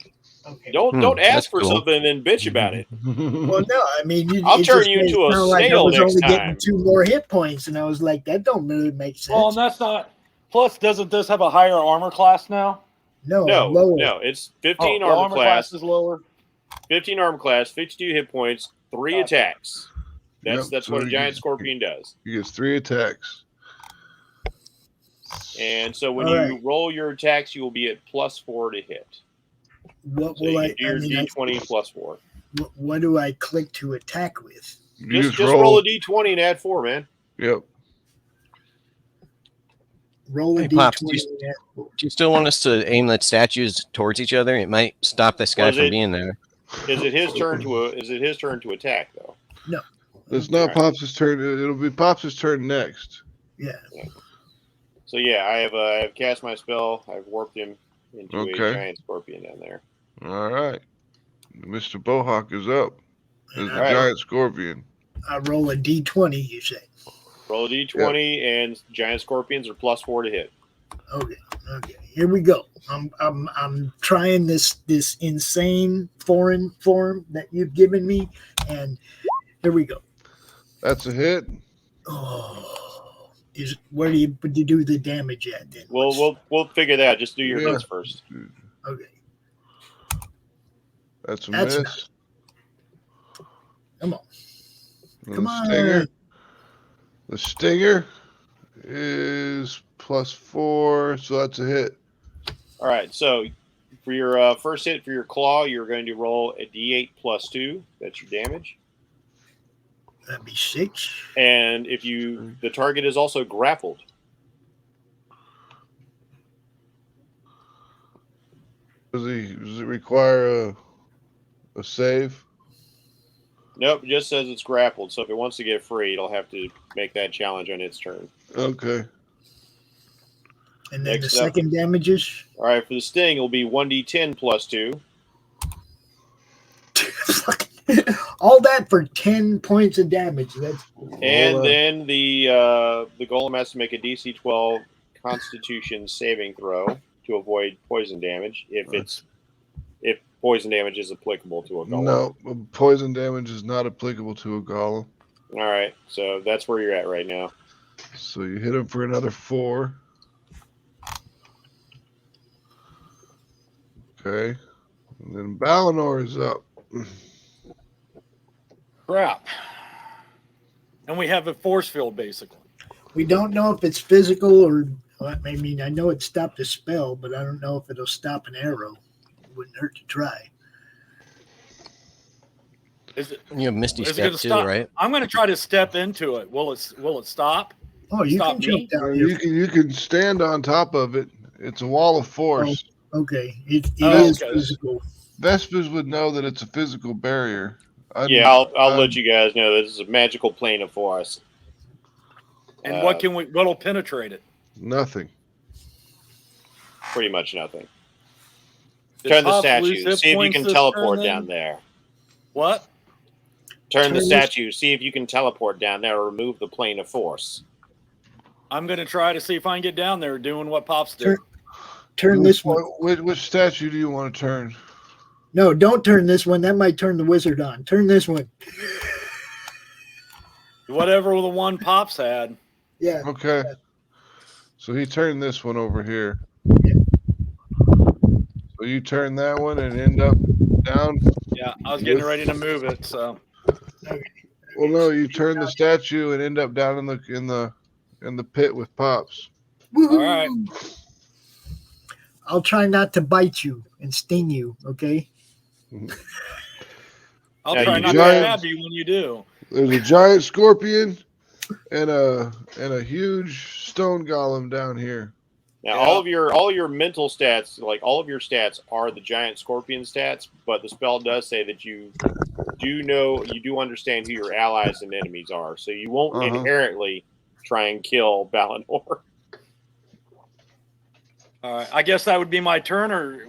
Speaker 3: Don't ask for something and then bitch about it.
Speaker 4: Well, no, I mean,
Speaker 3: I'll turn you into a snail next time.
Speaker 4: Getting 2 more hit points, and I was like, that don't really make sense.
Speaker 9: Well, and that's not. Plus, doesn't this have a higher armor class now?
Speaker 4: No,
Speaker 3: it's 15 armor class
Speaker 9: is lower.
Speaker 3: 15 armor class, 52 hit points, 3 attacks. That's what a giant scorpion does.
Speaker 10: He gets 3 attacks.
Speaker 3: And so when you roll your attacks, you will be at +4 to hit.
Speaker 4: What will I
Speaker 3: do? Your D20 +4.
Speaker 4: What do I click to attack with?
Speaker 3: Just roll a D20 and add 4, man.
Speaker 10: Yep.
Speaker 4: Roll a
Speaker 7: Hey,
Speaker 4: D20.
Speaker 7: Pops, do you still want us to aim the statues towards each other? It might stop this guy from being there.
Speaker 3: Is it his turn to attack though?
Speaker 4: No.
Speaker 10: It's not Pops' turn. It'll be Pops' turn next.
Speaker 4: Yeah.
Speaker 3: So yeah, I have cast my spell. I've warped him into a giant scorpion down there.
Speaker 10: All right. Mr. Bohawk is up. As the giant scorpion.
Speaker 4: I roll a D20, you say?
Speaker 3: Roll a D20, and giant scorpions are +4 to hit.
Speaker 4: Okay. Here we go. I'm trying this insane foreign form that you've given me, and here we go.
Speaker 10: That's a hit.
Speaker 4: Oh, where do you do the damage at then?
Speaker 3: We'll figure that out. Just do your hits first.
Speaker 4: Okay.
Speaker 10: That's a miss.
Speaker 4: Come on.
Speaker 10: Come on. The stinger is +4, so that's a hit.
Speaker 3: All right. So for your first hit for your claw, you're going to roll a D8 +2. That's your damage.
Speaker 4: That'd be 6.
Speaker 3: And if the target is also grappled.
Speaker 10: Does it require a save?
Speaker 3: Nope, it just says it's grappled. So if it wants to get free, it'll have to make that challenge on its turn.
Speaker 10: Okay.
Speaker 4: And then the second damages?
Speaker 3: All right, for the sting, it'll be 1d10 +2.
Speaker 4: All that for 10 points of damage.
Speaker 3: And then the golem has to make a DC 12 Constitution saving throw to avoid poison damage if poison damage is applicable to a golem.
Speaker 10: No, poison damage is not applicable to a golem.
Speaker 3: All right, so that's where you're at right now.
Speaker 10: So you hit him for another 4. Okay. And then Balinor is up.
Speaker 9: Crap. And we have a force field, basically.
Speaker 4: We don't know if it's physical or, I mean, I know it stopped a spell, but I don't know if it'll stop an arrow. It wouldn't hurt to try.
Speaker 9: Is it?
Speaker 7: You have Misty
Speaker 9: Is it
Speaker 7: Step
Speaker 9: gonna
Speaker 7: too,
Speaker 9: stop?
Speaker 7: right?
Speaker 9: I'm going to try to step into it. Will it stop?
Speaker 4: Oh, you
Speaker 9: Stop
Speaker 4: can jump
Speaker 9: me?
Speaker 4: down here.
Speaker 10: You can stand on top of it. It's a wall of force.
Speaker 4: Oh, okay. It
Speaker 9: Oh,
Speaker 4: is
Speaker 9: okay.
Speaker 4: physical.
Speaker 10: Vespers would know that it's a physical barrier.
Speaker 3: I'll let you guys know this is a magical plane of force.
Speaker 9: And what'll penetrate it?
Speaker 10: Nothing.
Speaker 3: Pretty much nothing.
Speaker 9: Did
Speaker 3: Turn the
Speaker 9: Pops lose
Speaker 3: statue.
Speaker 9: hit
Speaker 3: See if you
Speaker 9: points
Speaker 3: can
Speaker 9: this
Speaker 3: teleport
Speaker 9: turn
Speaker 3: down
Speaker 9: then?
Speaker 3: there.
Speaker 9: What?
Speaker 3: Turn the
Speaker 4: Turn
Speaker 3: statue. See if you can teleport down there or remove the plane of force.
Speaker 9: I'm going to try to see if I can get down there doing what Pops did.
Speaker 4: Turn this one.
Speaker 10: Which statue do you want to turn?
Speaker 4: No, don't turn this one. That might turn the wizard on. Turn this one.
Speaker 9: Whatever the one Pops had.
Speaker 4: Yeah.
Speaker 10: Okay. So he turned this one over here.
Speaker 4: Yeah.
Speaker 10: So you turn that one and end up down.
Speaker 9: Yeah, I was getting ready to move it, so.
Speaker 10: Well, no, you turn the statue and end up down in the pit with Pops.
Speaker 4: Woo-hoo.
Speaker 9: All right.
Speaker 4: I'll try not to bite you and sting you, okay?
Speaker 9: I'll
Speaker 3: Yeah,
Speaker 9: try
Speaker 3: you
Speaker 9: not to
Speaker 10: giant-
Speaker 9: stab you when you do.
Speaker 10: There's a giant scorpion and a huge stone golem down here.
Speaker 3: Now,
Speaker 9: Yeah.
Speaker 3: all your mental stats, like all of your stats, are the giant scorpion stats. But the spell does say that you do understand who your allies and enemies are, so you won't inherently try and kill Balinor.
Speaker 9: All right. I guess that would be my turn, or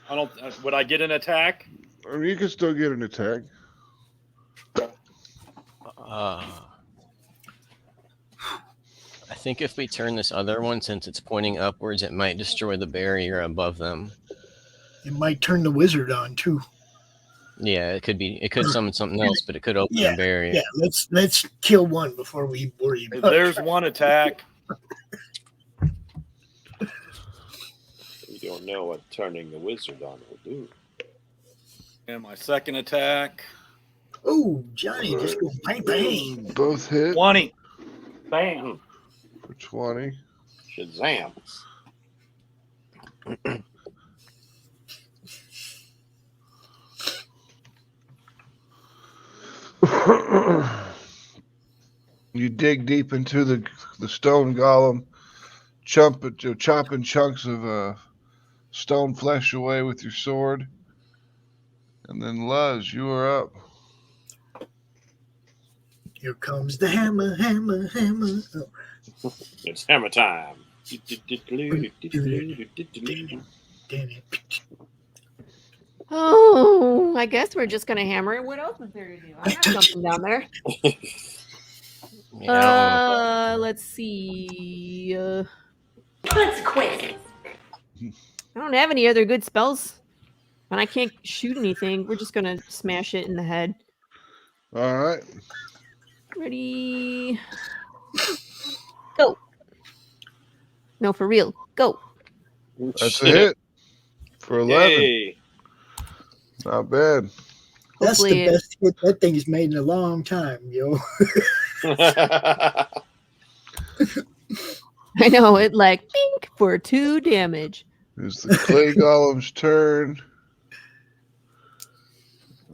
Speaker 9: I don't. Would I get an attack?
Speaker 10: I mean, you can still get an attack.
Speaker 7: I think if we turn this other one, since it's pointing upwards, it might destroy the barrier above them.
Speaker 4: It might turn the wizard on too.
Speaker 7: Yeah, it could be. It could summon something else, but it could open the barrier.
Speaker 4: Yeah, let's kill one before we worry about
Speaker 9: There's one attack.
Speaker 3: You don't know what turning the wizard on will do.
Speaker 9: And my second attack.
Speaker 4: Oh, Johnny, just go bang bang.
Speaker 10: Both hit
Speaker 9: 20. Bam.
Speaker 10: for 20.
Speaker 3: Shazam.
Speaker 10: You dig deep into the stone golem, chopping chunks of stone flesh away with your sword. And then Luz, you are up.
Speaker 4: Here comes the hammer, hammer, hammer. Oh.
Speaker 3: It's hammer time.
Speaker 4: Damn it.
Speaker 8: Oh, I guess we're just gonna hammer it. What else is there to do? I got something down there.
Speaker 7: Yeah,
Speaker 8: Let's see.
Speaker 6: Consequences.
Speaker 8: I don't have any other good spells, and I can't shoot anything. We're just gonna smash it in the head.
Speaker 10: All right.
Speaker 8: Ready? Go. No, for real. Go.
Speaker 10: That's a hit for 11.
Speaker 3: Yay.
Speaker 10: Not bad.
Speaker 4: That's
Speaker 8: Hopefully
Speaker 4: the best hit that thing's made in a long time, yo.
Speaker 8: I know it like pink for 2 damage.
Speaker 10: It's the clay golem's turn.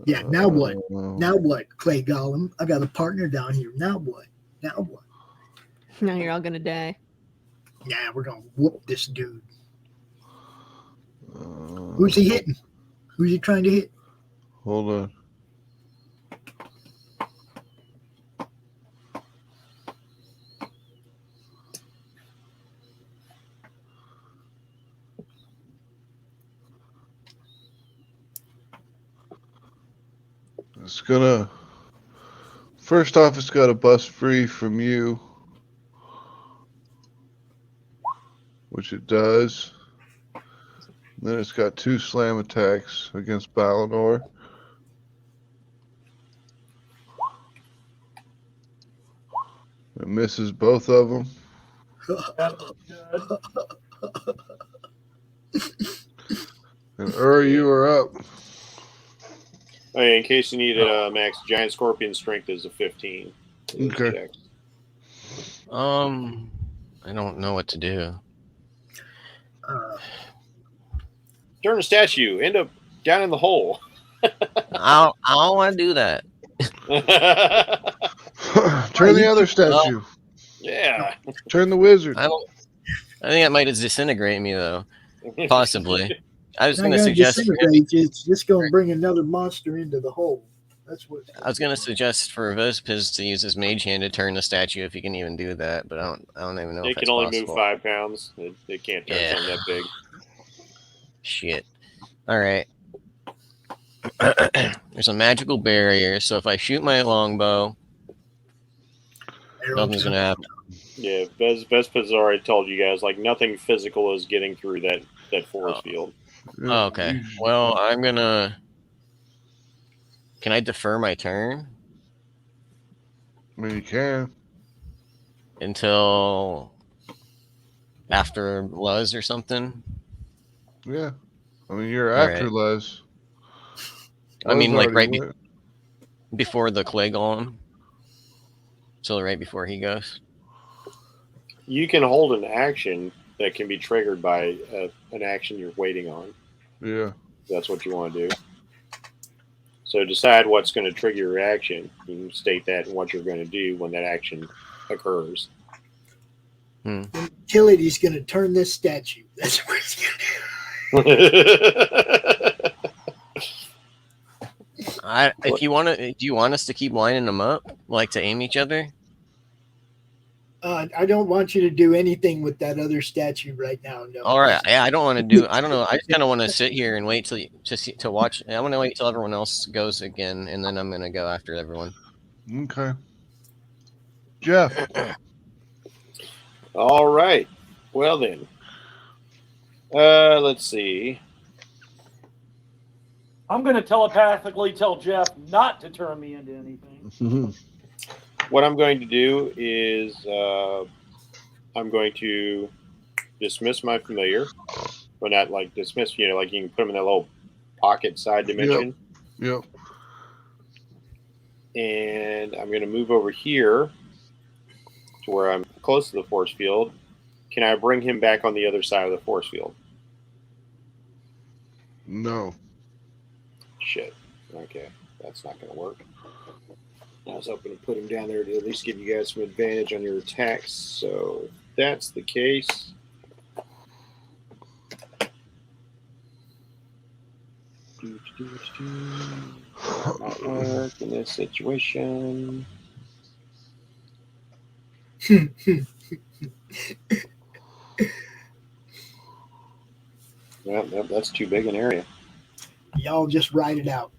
Speaker 4: Yeah, now what? Now what, Clay Golem? I got a partner down here. Now what? Now what?
Speaker 8: Now you're all gonna die.
Speaker 4: Yeah, we're gonna whoop this dude. Who's he hitting? Who's he trying to hit?
Speaker 10: Hold on. It's gonna. First off, it's got a bust free from you, which it does. Then it's got 2 slam attacks against Balinor. It misses both of them. And You are up.
Speaker 3: In case you need it, Max, Giant Scorpion strength is a 15.
Speaker 10: Okay.
Speaker 7: I don't know what to do.
Speaker 3: Turn the statue. End up down in the hole.
Speaker 7: I don't want to do that.
Speaker 10: Turn the other statue.
Speaker 3: Yeah.
Speaker 10: Turn the wizard.
Speaker 7: I think that might disintegrate me, though. Possibly. I was
Speaker 4: It's
Speaker 7: going
Speaker 4: not
Speaker 7: to
Speaker 4: gonna
Speaker 7: suggest.
Speaker 4: disintegrate you, it's just going to bring another monster into the hole. That's what.
Speaker 7: I was going to suggest for Vespis to use his mage hand to turn the statue if he can even do that, but I don't even know if
Speaker 3: It
Speaker 7: that's
Speaker 3: can only
Speaker 7: possible.
Speaker 3: move 5 pounds. It can't turn something that big.
Speaker 7: Shit. All right. There's a magical barrier, so if I shoot my longbow, nothing's going to happen.
Speaker 3: Yeah, Vespis already told you guys, like, nothing physical is getting through that force field.
Speaker 7: Oh, okay. Well, I'm going to... Can I defer my turn?
Speaker 10: I mean, you can.
Speaker 7: Until after Luz or something?
Speaker 10: Yeah. I mean, you're
Speaker 7: All
Speaker 10: after
Speaker 7: right.
Speaker 10: Luz.
Speaker 7: I mean, like, right
Speaker 10: went.
Speaker 7: before the clay golem? So right before he goes?
Speaker 3: You can hold an action that can be triggered by an action you're waiting on.
Speaker 10: Yeah.
Speaker 3: That's what you want to do. So decide what's going to trigger your action. You can state that and what you're going to do when that action occurs.
Speaker 4: Utility's going to turn this statue. That's what he's going to do.
Speaker 7: If you want to, do you want us to keep lining them up, like to aim each other?
Speaker 4: I don't want you to do anything with that other statue right now. No.
Speaker 7: All right. Yeah, I don't want to do. I don't know. I just kind of want to sit here and wait to watch. I want to wait till everyone else goes again, and then I'm gonna go after everyone.
Speaker 10: Okay. Jeff.
Speaker 3: All right. Well then. Let's see.
Speaker 9: I'm going to telepathically tell Jeff not to turn me into anything.
Speaker 3: What I'm going to do is I'm going to dismiss my familiar. Well, not like dismiss, like you can put them in that little pocket side dimension.
Speaker 10: Yep.
Speaker 3: And I'm going to move over here to where I'm close to the force field. Can I bring him back on the other side of the force field?
Speaker 10: No.
Speaker 3: Shit. Okay. That's not going to work. I was hoping to put him down there to at least give you guys some advantage on your attacks. So if that's the case, not work in this situation. Yep, that's too big an area.
Speaker 4: Y'all just ride it out.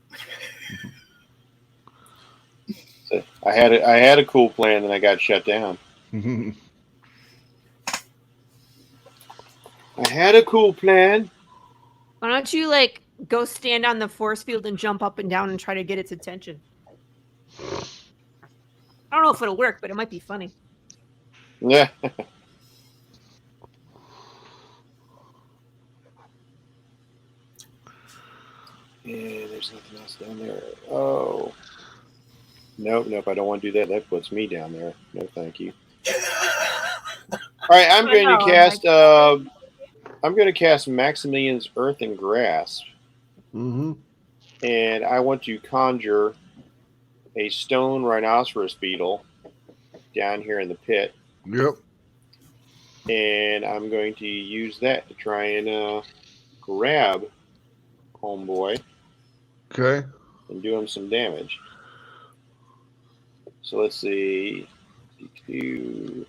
Speaker 3: I had a cool plan, and I got shut down. I had a cool plan.
Speaker 8: Why don't you go stand on the force field and jump up and down and try to get its attention? I don't know if it'll work, but it might be funny.
Speaker 3: Yeah. Yeah, there's nothing else down there. Oh. Nope, I don't want to do that. That puts me down there. No, thank you. All right, I'm going to cast Maximilian's Earth and Grass.
Speaker 10: Mm-hmm.
Speaker 3: And I want to conjure a stone rhinoceros beetle down here in the pit.
Speaker 10: Yep.
Speaker 3: And I'm going to use that to try and grab homeboy.
Speaker 10: Okay.
Speaker 3: And do him some damage. So let's see. D2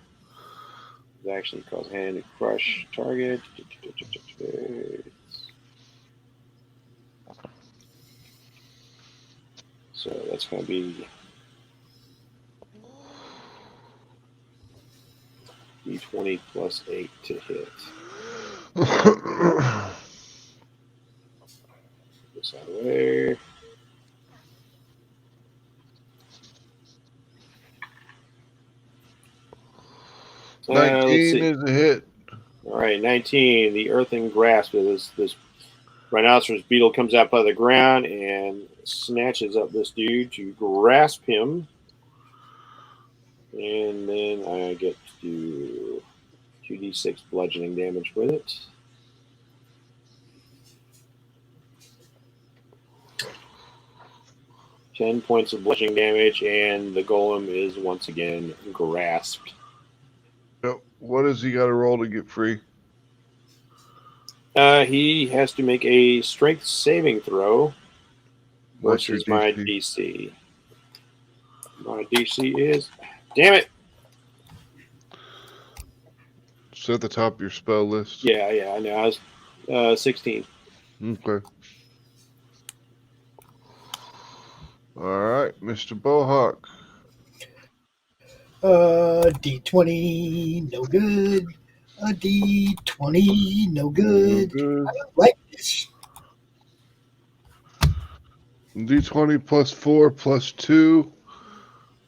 Speaker 3: actually cause hand to crush target. So that's going to be D20 plus 8 to hit. This out of the way.
Speaker 10: Let's see. 19 is a hit.
Speaker 3: All right, 19. The earthen grasp of this Rhinoceros beetle comes out by the ground and snatches up this dude to grasp him. And then I get to do 2d6 bludgeoning damage with it. $10 points of bludgeoning damage, and the golem is once again grasped.
Speaker 10: Yep. What does he got to roll to get free?
Speaker 3: He has to make a strength saving throw
Speaker 10: What's your
Speaker 3: versus my DC. My DC is... Damn it!
Speaker 10: It's at the top of your spell list.
Speaker 3: Yeah, I know. I was 16.
Speaker 10: Okay. All right, Mr. Bohawk.
Speaker 4: D20, no good. A D20, no good. I don't like this.
Speaker 10: D20 plus 4 plus 2,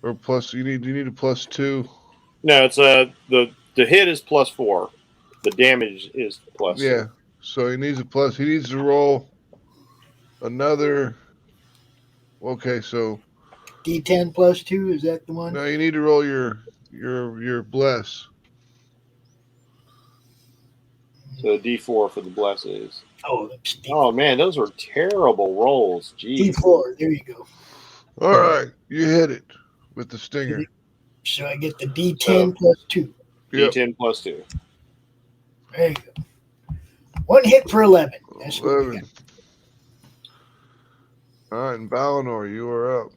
Speaker 10: or plus you need a plus 2.
Speaker 3: No, it's the hit is plus 4. The damage is plus.
Speaker 10: Yeah, so he needs a plus. He needs to roll another. Okay, so
Speaker 4: D10 plus 2, is that the one?
Speaker 10: no, you need to roll your bless.
Speaker 3: So D4 for the blesses.
Speaker 4: Oh,
Speaker 3: man, those were terrible rolls. Jeez.
Speaker 4: D4, there you go.
Speaker 10: All right, you hit it with the stinger.
Speaker 4: So I get the D10 plus 2.
Speaker 3: D10 plus 2.
Speaker 4: There you go. One hit for 11. That's what we got.
Speaker 10: All right, and Balinor, you are up.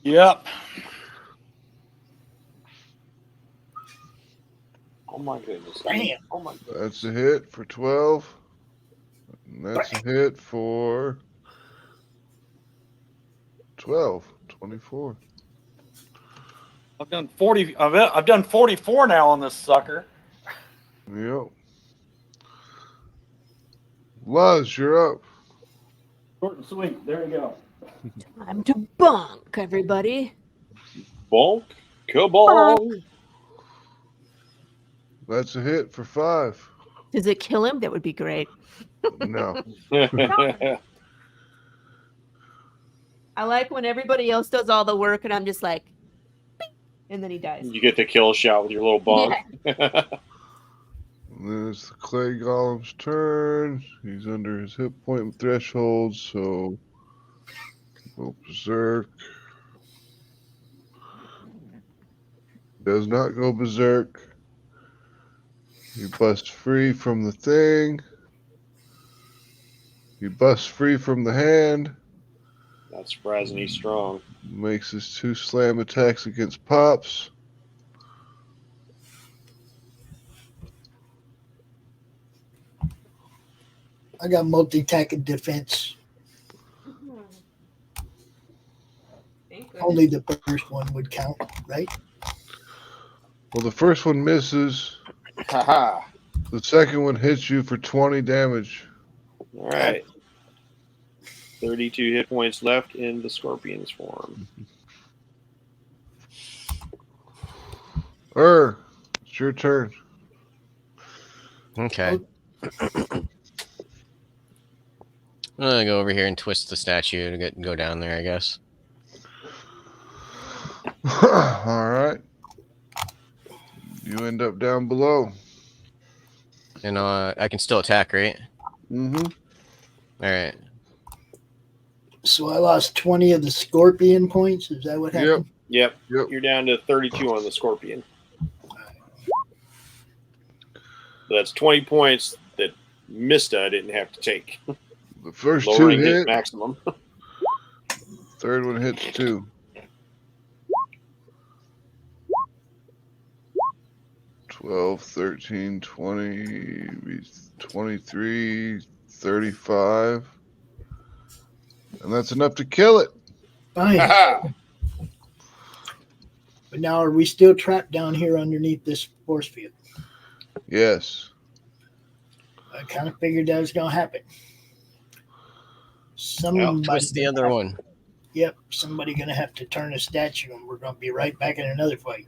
Speaker 9: Yep.
Speaker 3: Oh my goodness.
Speaker 4: Damn.
Speaker 3: Oh my goodness.
Speaker 10: That's a hit for 12. And that's a hit for 12, 24.
Speaker 9: I've done 40. I've done 44 now on this sucker.
Speaker 10: Yep. Luz, you're up.
Speaker 9: Short and sweet. There you go.
Speaker 8: Time to bonk, everybody.
Speaker 3: Bonk. Kabong.
Speaker 10: That's a hit for 5.
Speaker 8: Does it kill him? That would be great.
Speaker 10: No.
Speaker 8: I like when everybody else does all the work and I'm just like, beep, and then he dies.
Speaker 3: You get the kill shot with your little bonk.
Speaker 8: Yeah.
Speaker 10: Then it's the clay golem's turn. He's under his hit point threshold, so go berserk. Does not go berserk. He busts free from the thing. He busts free from the hand.
Speaker 3: Not surprising he's strong.
Speaker 10: Makes his 2 slam attacks against Pops.
Speaker 4: I got multi-attack and defense. Only the first one would count, right?
Speaker 10: Well, the first one misses.
Speaker 3: Haha.
Speaker 10: The second one hits you for 20 damage.
Speaker 3: All right. 32 hit points left in the scorpion's form.
Speaker 10: It's your turn.
Speaker 7: Okay. I'm gonna go over here and twist the statue to go down there, I guess.
Speaker 10: All right. You end up down below.
Speaker 7: And I can still attack, right?
Speaker 10: Mm-hmm.
Speaker 7: All right.
Speaker 4: So I lost 20 of the scorpion points. Is that what happened?
Speaker 3: Yep. You're down to 32 on the scorpion. That's 20 points that Mista didn't have to take.
Speaker 10: The first
Speaker 3: Lowering
Speaker 10: 2
Speaker 3: his
Speaker 10: hit.
Speaker 3: maximum.
Speaker 10: Third one hits 2. 12, 13, 20, 23, 35. And that's enough to kill it.
Speaker 4: Fine. But now are we still trapped down here underneath this force field?
Speaker 10: Yes.
Speaker 4: I kind of figured that was going to happen.
Speaker 7: Twist the other one.
Speaker 4: Yep, somebody going to have to turn a statue, and we're going to be right back in another fight.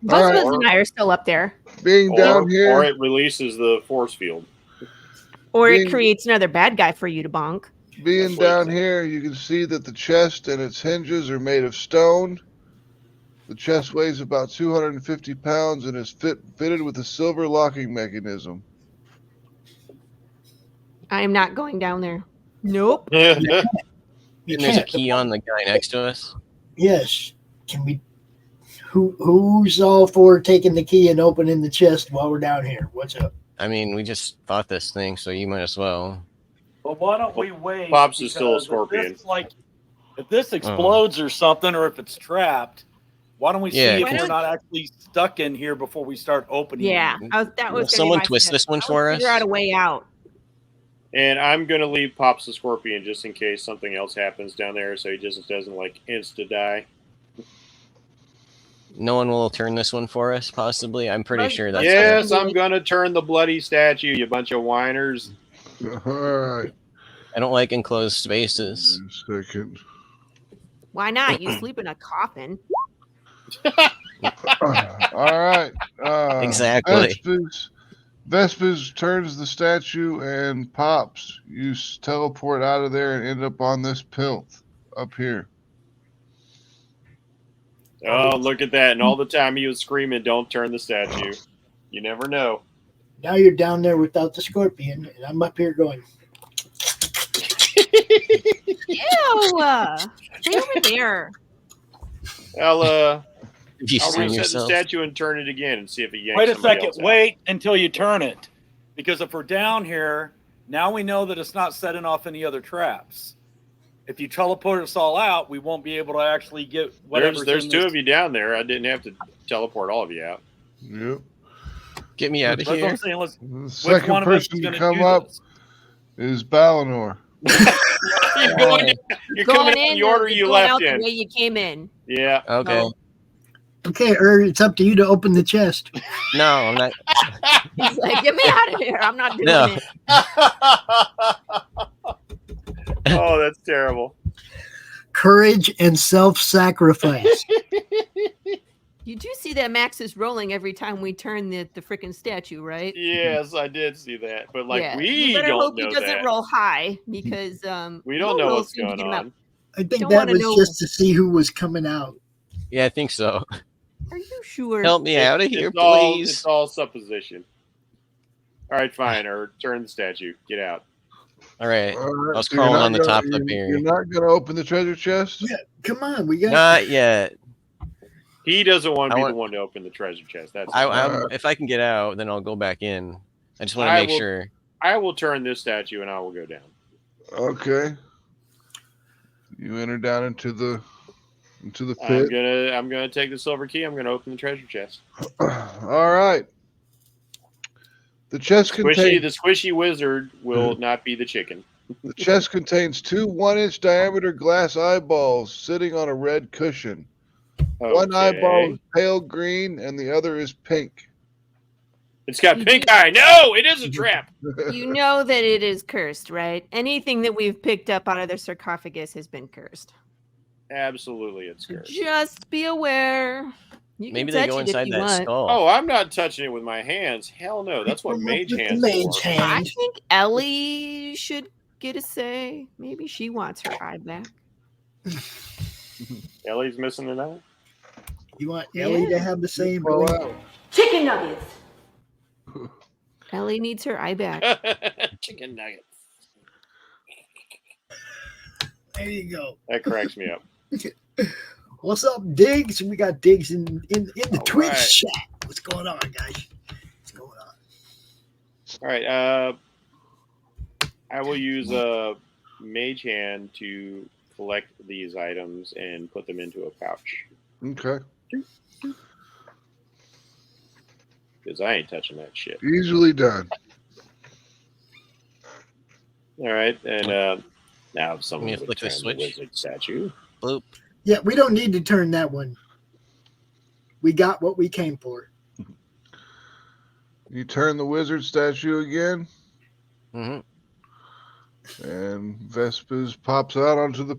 Speaker 8: Both of us and I are still up there.
Speaker 10: Being down here.
Speaker 3: Or it releases the force field.
Speaker 8: Or it creates another bad guy for you to bonk.
Speaker 10: Being down here, you can see that the chest and its hinges are made of stone. The chest weighs about 250 pounds and is fitted with a silver locking mechanism.
Speaker 8: I am not going down there. Nope.
Speaker 7: And there's a key on the guy next to us.
Speaker 4: Yes. Can we? Who's all for taking the key and opening the chest while we're down here? What's up?
Speaker 7: I mean, we just thought this thing, so you might as well.
Speaker 9: Well, why don't we wait?
Speaker 3: Pops is still a scorpion.
Speaker 9: If this explodes or something, or if it's trapped, why don't we see if we're not actually stuck in here before we start opening?
Speaker 8: Yeah, that was.
Speaker 7: Someone twist this one for us.
Speaker 8: Figure out a way out.
Speaker 3: And I'm gonna leave Pops the scorpion just in case something else happens down there, so he just doesn't like insta die.
Speaker 7: No one will turn this one for us, possibly. I'm pretty sure that's.
Speaker 3: Yes, I'm gonna turn the bloody statue. You bunch of whiners.
Speaker 10: All right.
Speaker 7: I don't like enclosed spaces.
Speaker 10: Second.
Speaker 8: Why not? You sleep in a coffin.
Speaker 10: All right.
Speaker 7: Exactly.
Speaker 10: Vespers turns the statue and Pops. You teleport out of there and end up on this plinth up here.
Speaker 3: Oh, look at that. And all the time he was screaming, don't turn the statue. You never know.
Speaker 4: Now you're down there without the scorpion, and I'm up here going.
Speaker 8: Ew! Stay over there.
Speaker 3: I'll reset the statue and turn it again and see if it yanks.
Speaker 9: Wait a second. Wait until you turn it. Because if we're down here, now we know that it's not setting off any other traps. If you teleport us all out, we won't be able to actually get whatever.
Speaker 3: There's two of you down there. I didn't have to teleport all of you out.
Speaker 10: Yep.
Speaker 7: Get me out of here.
Speaker 10: The second person to come up is Balinor.
Speaker 3: You're coming in the order you left in.
Speaker 8: The way you came in.
Speaker 3: Yeah.
Speaker 7: Okay.
Speaker 4: Okay, it's up to you to open the chest.
Speaker 7: No, I'm not.
Speaker 8: He's like, get me out of here. I'm not doing it.
Speaker 3: Oh, that's terrible.
Speaker 4: Courage and self-sacrifice.
Speaker 8: You do see that Max is rolling every time we turn the freaking statue, right?
Speaker 3: Yes, I did see that. But we
Speaker 8: better
Speaker 3: don't
Speaker 8: hope
Speaker 3: know
Speaker 8: he doesn't
Speaker 3: that.
Speaker 8: roll high because
Speaker 3: we don't know what's going on.
Speaker 4: I think that was just to see who was coming out.
Speaker 7: Yeah, I think so.
Speaker 8: Are you sure?
Speaker 7: Help me out of here, please.
Speaker 3: It's all supposition. All right, fine. Or turn the statue. Get out.
Speaker 7: All right. I was crawling on the top of the pier.
Speaker 10: You're not going to open the treasure chest?
Speaker 4: Yeah, come on. We got.
Speaker 7: Not yet.
Speaker 3: He doesn't want to be the one to open the treasure chest. That's
Speaker 7: if I can get out, then I'll go back in. I just want to make sure.
Speaker 3: I will turn this statue and I will go down.
Speaker 10: Okay. You enter down into the pit.
Speaker 3: I'm gonna take the silver key. I'm gonna open the treasure chest.
Speaker 10: All right. The chest
Speaker 3: the squishy wizard will not be the chicken.
Speaker 10: The chest contains 2 1-inch diameter glass eyeballs sitting on a red cushion.
Speaker 3: Okay.
Speaker 10: One eyeball is pale green and the other is pink.
Speaker 3: It's got pink eye. No, it is a trap.
Speaker 8: You know that it is cursed, right? Anything that we've picked up out of the sarcophagus has been cursed.
Speaker 3: Absolutely, it's cursed.
Speaker 8: Just be aware.
Speaker 7: Maybe they go inside that skull.
Speaker 3: Oh, I'm not touching it with my hands. Hell no. That's what mage hands are.
Speaker 8: I think Ellie should get a say. Maybe she wants her eye back.
Speaker 3: Ellie's missing an eye?
Speaker 4: You want Ellie to have the same?
Speaker 6: Chicken nuggets.
Speaker 8: Ellie needs her eye back.
Speaker 3: Chicken nuggets.
Speaker 4: There you go.
Speaker 3: That cracks me up.
Speaker 4: What's up, Diggs? We got Diggs in the Twitch chat. What's going on, guys? What's going on?
Speaker 3: All right. I will use a mage hand to collect these items and put them into a pouch.
Speaker 10: Okay.
Speaker 3: Because I ain't touching that shit.
Speaker 10: Easily done.
Speaker 3: All right. And now if someone
Speaker 7: flick the switch.
Speaker 3: Wizard statue.
Speaker 7: Bloop.
Speaker 4: Yeah, we don't need to turn that one. We got what we came for.
Speaker 10: You turn the wizard statue again.
Speaker 7: Mm-hmm.
Speaker 10: And Vespers pops out onto the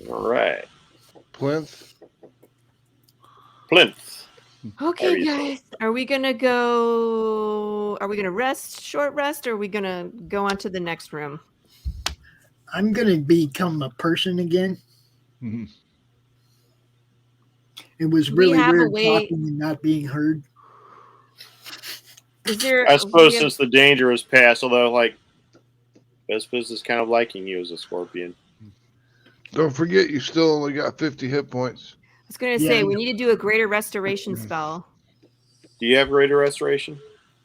Speaker 3: All right.
Speaker 10: Plinth.
Speaker 8: Okay, guys. Are we gonna go? Are we gonna rest, short rest, or are we gonna go on to the next room?
Speaker 4: I'm gonna become a person again.
Speaker 10: Mm-hmm.
Speaker 4: It was really weird talking and not being heard.
Speaker 8: Is there?
Speaker 3: I suppose since the danger is past, although like Vespers is kind of liking you as a scorpion.
Speaker 10: Don't forget, you still only got 50 hit points.
Speaker 8: I was gonna say we need to do a greater restoration spell.
Speaker 3: Do you have greater restoration?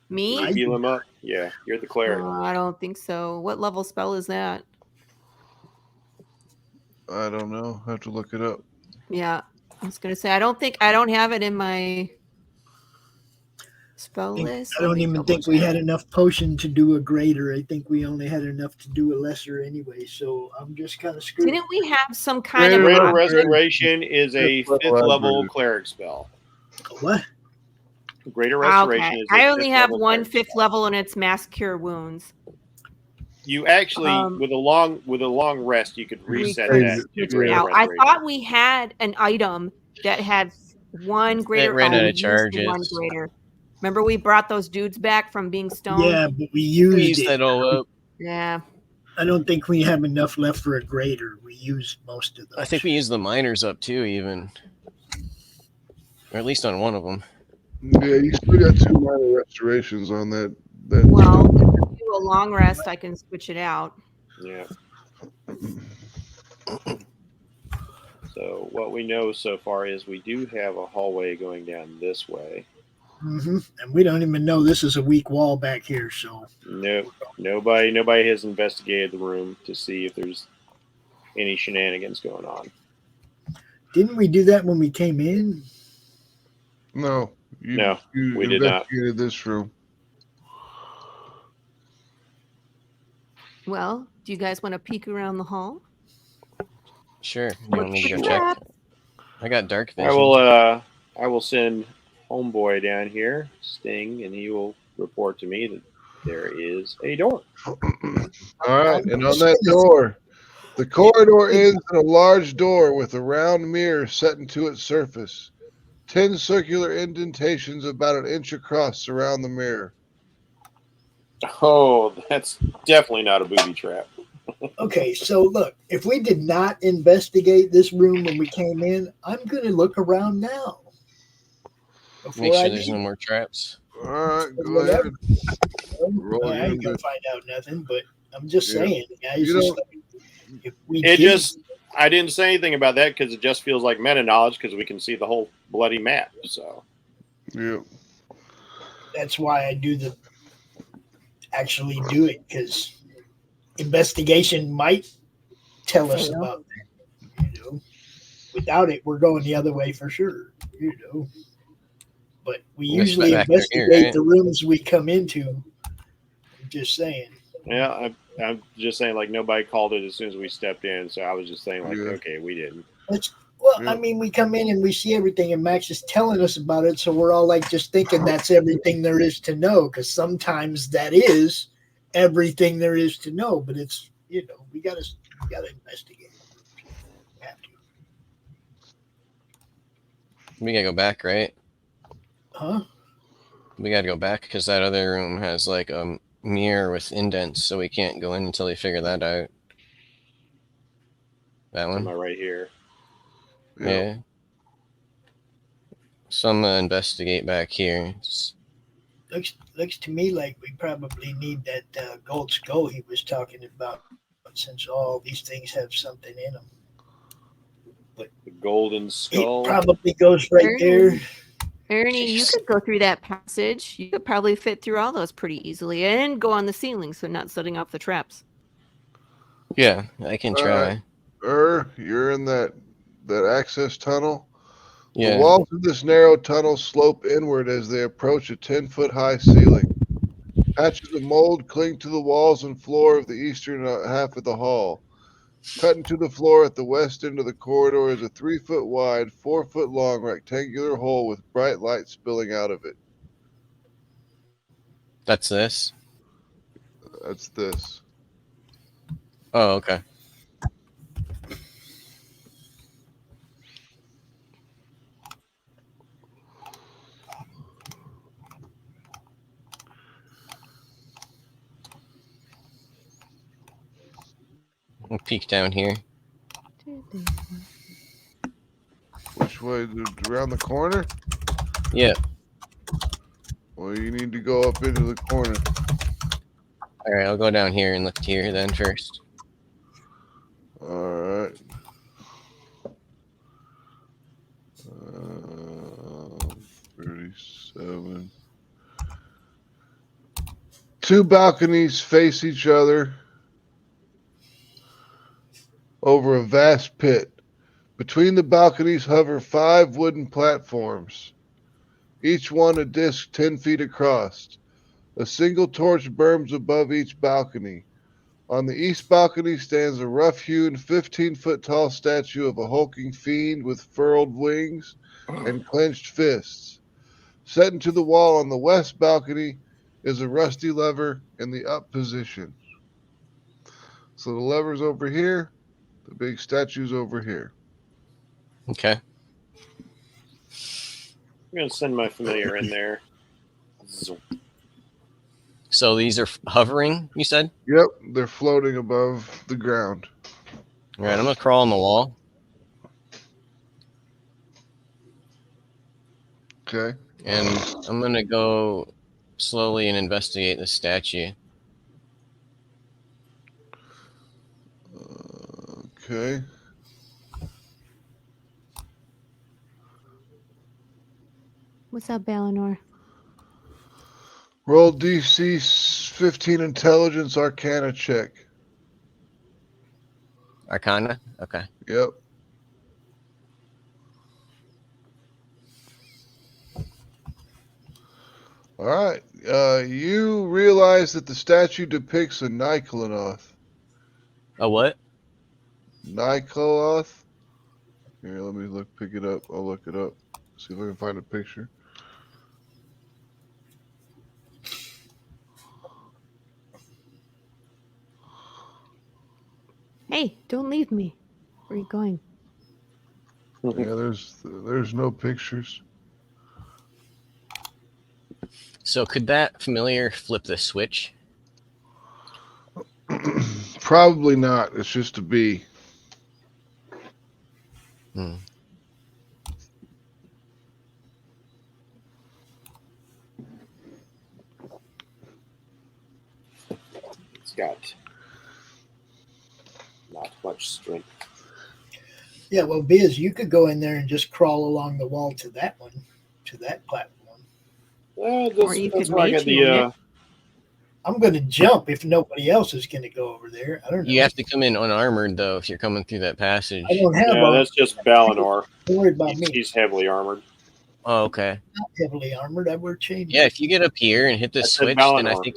Speaker 8: Me?
Speaker 3: Can you heal him up? Yeah, you're the cleric.
Speaker 8: I don't think so. What level spell is that?
Speaker 10: I don't know. I have to look it up.
Speaker 8: Yeah, I was gonna say I don't have it in my spell list.
Speaker 4: I don't even think we had enough potion to do a greater. I think we only had enough to do a lesser anyway. So I'm just kind of screwed.
Speaker 8: Didn't we have some kind of
Speaker 3: greater restoration is a 5th level cleric spell.
Speaker 4: What?
Speaker 3: Greater restoration is.
Speaker 8: I only have one 5th level, and it's mass cure wounds.
Speaker 3: You actually, with a long rest, you could reset that.
Speaker 8: I thought we had an item that had one greater.
Speaker 7: It ran out of charges.
Speaker 8: One greater. Remember, we brought those dudes back from being stoned.
Speaker 4: Yeah, but we used
Speaker 7: that all up.
Speaker 8: Yeah.
Speaker 4: I don't think we have enough left for a greater. We used most of those.
Speaker 7: I think we used the miners up too, even, or at least on one of them.
Speaker 10: Yeah, you still got 2 minor restorations on that.
Speaker 8: Well, if we do a long rest, I can switch it out.
Speaker 3: Yeah. So what we know so far is we do have a hallway going down this way.
Speaker 4: Mm-hmm. And we don't even know this is a weak wall back here. So
Speaker 3: nobody has investigated the room to see if there's any shenanigans going on.
Speaker 4: Didn't we do that when we came in?
Speaker 10: No.
Speaker 3: We did not.
Speaker 10: This room.
Speaker 8: Well, do you guys want to peek around the hall?
Speaker 7: Sure. You want me to go check? I got dark vision.
Speaker 3: I will send Homeboy down here, Sting, and he will report to me that there is a door.
Speaker 10: All right, and on that door, the corridor ends in a large door with a round mirror set into its surface. 10 circular indentations about an inch across surround the mirror.
Speaker 3: Oh, that's definitely not a booby trap.
Speaker 4: Okay, so look, if we did not investigate this room when we came in, I'm going to look around now.
Speaker 7: Make sure there's no more traps.
Speaker 10: All right, go ahead.
Speaker 4: I ain't going to find out nothing, but I'm just saying, guys.
Speaker 3: I didn't say anything about that because it just feels like meta knowledge because we can see the whole bloody map. So,
Speaker 10: yeah,
Speaker 4: that's why I actually do it, because investigation might tell us about that. Without it, we're going the other way for sure. But we usually investigate the rooms we come into. I'm just saying.
Speaker 3: Yeah, I'm just saying, like, nobody called it as soon as we stepped in, so I was just saying, like, okay, we didn't.
Speaker 4: I mean, we come in and we see everything, and Max is telling us about it, so we're all like just thinking that's everything there is to know, because sometimes that is everything there is to know, but it's we gotta investigate. We have to.
Speaker 7: We gotta go back, right?
Speaker 4: Huh?
Speaker 7: We gotta go back because that other room has like a mirror with indents, so we can't go in until they figure that out. That one?
Speaker 3: Am I right here?
Speaker 7: Yeah. So I'm gonna investigate back here.
Speaker 4: Looks to me like we probably need that gold skull he was talking about, since all these things have something in them. But
Speaker 3: the golden skull
Speaker 4: it probably goes right there.
Speaker 8: Ernie, you could go through that passage. You could probably fit through all those pretty easily and go on the ceiling, so not setting off the traps.
Speaker 7: Yeah, I can try.
Speaker 10: You're in that access tunnel.
Speaker 7: Yeah.
Speaker 10: The walls of this narrow tunnel slope inward as they approach a 10-foot-high ceiling. Patches of mold cling to the walls and floor of the eastern half of the hall. Cut into the floor at the west end of the corridor is a 3-foot-wide, 4-foot-long rectangular hole with bright light spilling out of it.
Speaker 7: That's this?
Speaker 10: That's this.
Speaker 7: Oh, okay. I'll peek down here.
Speaker 10: Which way? Around the corner?
Speaker 7: Yeah.
Speaker 10: Well, you need to go up into the corner.
Speaker 7: All right, I'll go down here and look here then first.
Speaker 10: All right. 37. Two balconies face each other over a vast pit. Between the balconies hover 5 wooden platforms, each one a disc 10 feet across. A single torch burns above each balcony. On the east balcony stands a rough-hewn 15-foot-tall statue of a hulking fiend with furled wings and clenched fists. Set into the wall on the west balcony is a rusty lever in the up position. So the lever's over here, the big statue's over here.
Speaker 7: Okay.
Speaker 3: I'm going to send my familiar in there.
Speaker 7: So these are hovering, you said?
Speaker 10: Yep, they're floating above the ground.
Speaker 7: All right, I'm going to crawl on the wall.
Speaker 10: Okay.
Speaker 7: And I'm going to go slowly and investigate the statue.
Speaker 10: Okay.
Speaker 8: What's up, Balinor?
Speaker 10: Roll DC 15 intelligence arcana check.
Speaker 7: Arcana? Okay.
Speaker 10: Yep. All right. You realize that the statue depicts a Nyclonoth.
Speaker 7: A what?
Speaker 10: Nyclonoth. Here, let me pick it up. I'll look it up. See if I can find a picture.
Speaker 8: Hey, don't leave me. Where are you going?
Speaker 10: Yeah, there's no pictures.
Speaker 7: So could that familiar flip the switch?
Speaker 10: Probably not. It's just a bee.
Speaker 7: Hmm.
Speaker 3: It's got not much strength.
Speaker 4: Yeah, well, Biz, you could go in there and just crawl along the wall to that one, to that platform.
Speaker 8: Or you could
Speaker 3: where I got the.
Speaker 4: I'm going to jump if nobody else is going to go over there. I don't know.
Speaker 7: You have to come in unarmored, though, if you're coming through that passage.
Speaker 4: I don't have.
Speaker 3: Yeah, that's just Balinor.
Speaker 4: Don't worry about me.
Speaker 3: He's heavily armored.
Speaker 7: Oh, okay.
Speaker 4: Not heavily armored. I wear chainmail.
Speaker 7: Yeah, if you get up here and hit the switch, then I think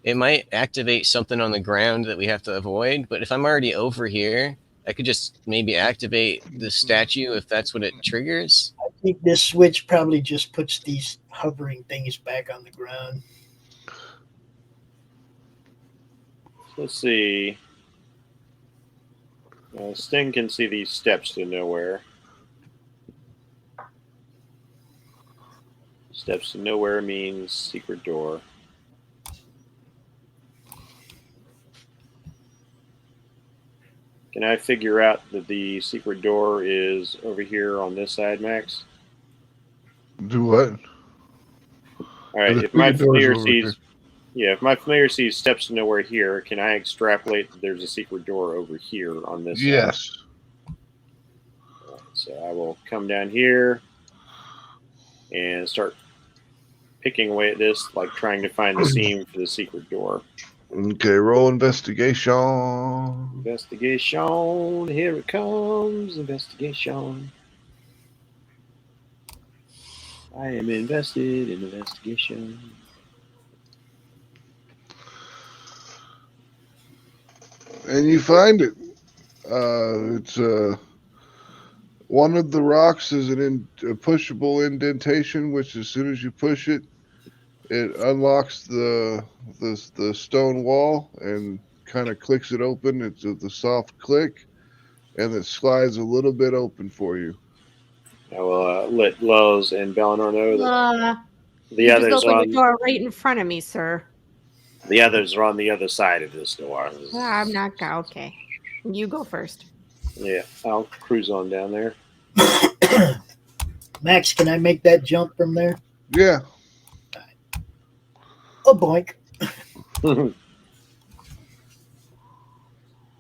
Speaker 7: it might activate something on the ground that we have to avoid. But if I'm already over here, I could just maybe activate the statue if that's what it triggers.
Speaker 4: I think this switch probably just puts these hovering things back on the ground.
Speaker 3: Let's see. Sting can see these steps to nowhere. Steps to nowhere means secret door. Can I figure out that the secret door is over here on this side, Max?
Speaker 10: Do what?
Speaker 3: All right. If my familiar sees, if my familiar sees steps to nowhere here, can I extrapolate that there's a secret door over here on this?
Speaker 10: Yes.
Speaker 3: Side? Right, so I will come down here and start picking away at this, like trying to find the seam for the secret door.
Speaker 10: Okay, roll investigation.
Speaker 3: Investigation. Here it comes. Investigation. I am invested in investigation.
Speaker 10: And you find it. It's one of the rocks is a pushable indentation, which as soon as you push it, it unlocks the stone wall and kind of clicks it open. It's the soft click, and it slides a little bit open for you.
Speaker 3: I will let Lowe's and Balinor know that the others
Speaker 8: just open the door right in front of me, sir.
Speaker 3: The others are on the other side of this door.
Speaker 8: I'm not okay. You go first.
Speaker 3: Yeah, I'll cruise on down there.
Speaker 4: Max, can I make that jump from there?
Speaker 10: Yeah.
Speaker 4: Oh, boink.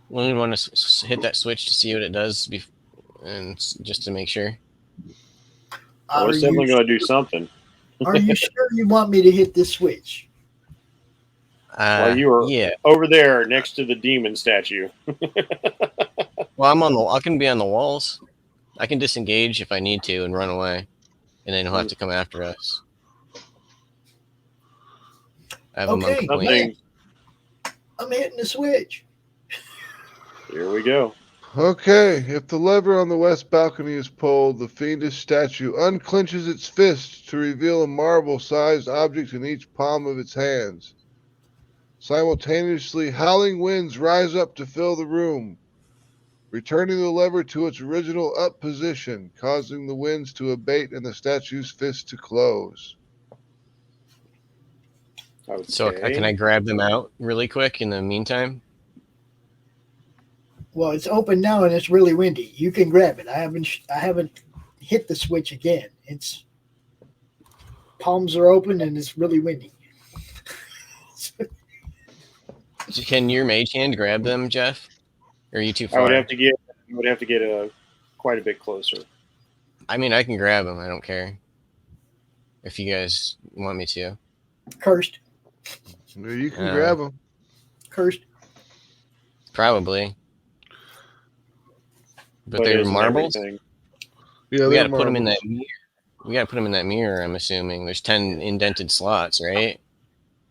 Speaker 7: Well, we want to hit that switch to see what it does, and just to make sure.
Speaker 3: Well, it's definitely going to do something.
Speaker 4: Are you sure you want me to hit this switch?
Speaker 3: Well, you are over there next to the demon statue.
Speaker 7: Well, I can be on the walls. I can disengage if I need to and run away, and then he'll have to come after us. I have a monk point.
Speaker 4: I'm hitting the switch.
Speaker 3: Here we go.
Speaker 10: Okay, if the lever on the west balcony is pulled, the fiendish statue unclenches its fist to reveal a marble-sized object in each palm of its hands. Simultaneously, howling winds rise up to fill the room, returning the lever to its original up position, causing the winds to abate and the statue's fist to close.
Speaker 3: Okay.
Speaker 7: So can I grab them out really quick in the meantime?
Speaker 4: Well, it's open now and it's really windy. You can grab it. I haven't hit the switch again. It's palms are open and it's really windy.
Speaker 7: Can your mage hand grab them, Jeff? Or are you too far?
Speaker 3: I would have to get quite a bit closer.
Speaker 7: I mean, I can grab them. I don't care. If you guys want me to.
Speaker 4: Cursed.
Speaker 10: Yeah, you can grab them.
Speaker 4: Cursed.
Speaker 7: Probably. But they're marbles.
Speaker 10: Yeah,
Speaker 7: we got to put them in that mirror. We got to put them in that mirror. I'm assuming there's 10 indented slots, right?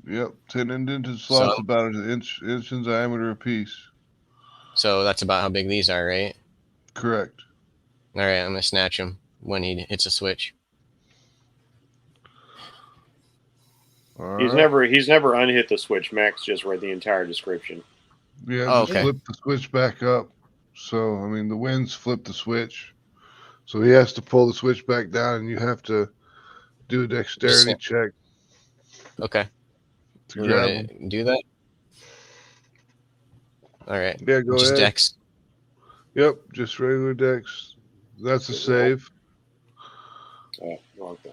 Speaker 10: Yep, 10 indented slots, about an inch in diameter apiece.
Speaker 7: So that's about how big these are, right?
Speaker 10: Correct.
Speaker 7: All right, I'm gonna snatch him when he hits a switch.
Speaker 3: He's never unhit the switch. Max just read the entire description.
Speaker 10: Yeah, flip the switch back up. So I mean, the winds flip the switch, so he has to pull the switch back down, and you have to do a dexterity check.
Speaker 7: Okay.
Speaker 10: To grab him.
Speaker 7: Do that. All right.
Speaker 10: Yeah, go
Speaker 7: just
Speaker 10: ahead.
Speaker 7: Dex.
Speaker 10: Yep, just regular Dex. That's a save.
Speaker 3: Oh, wrong thing.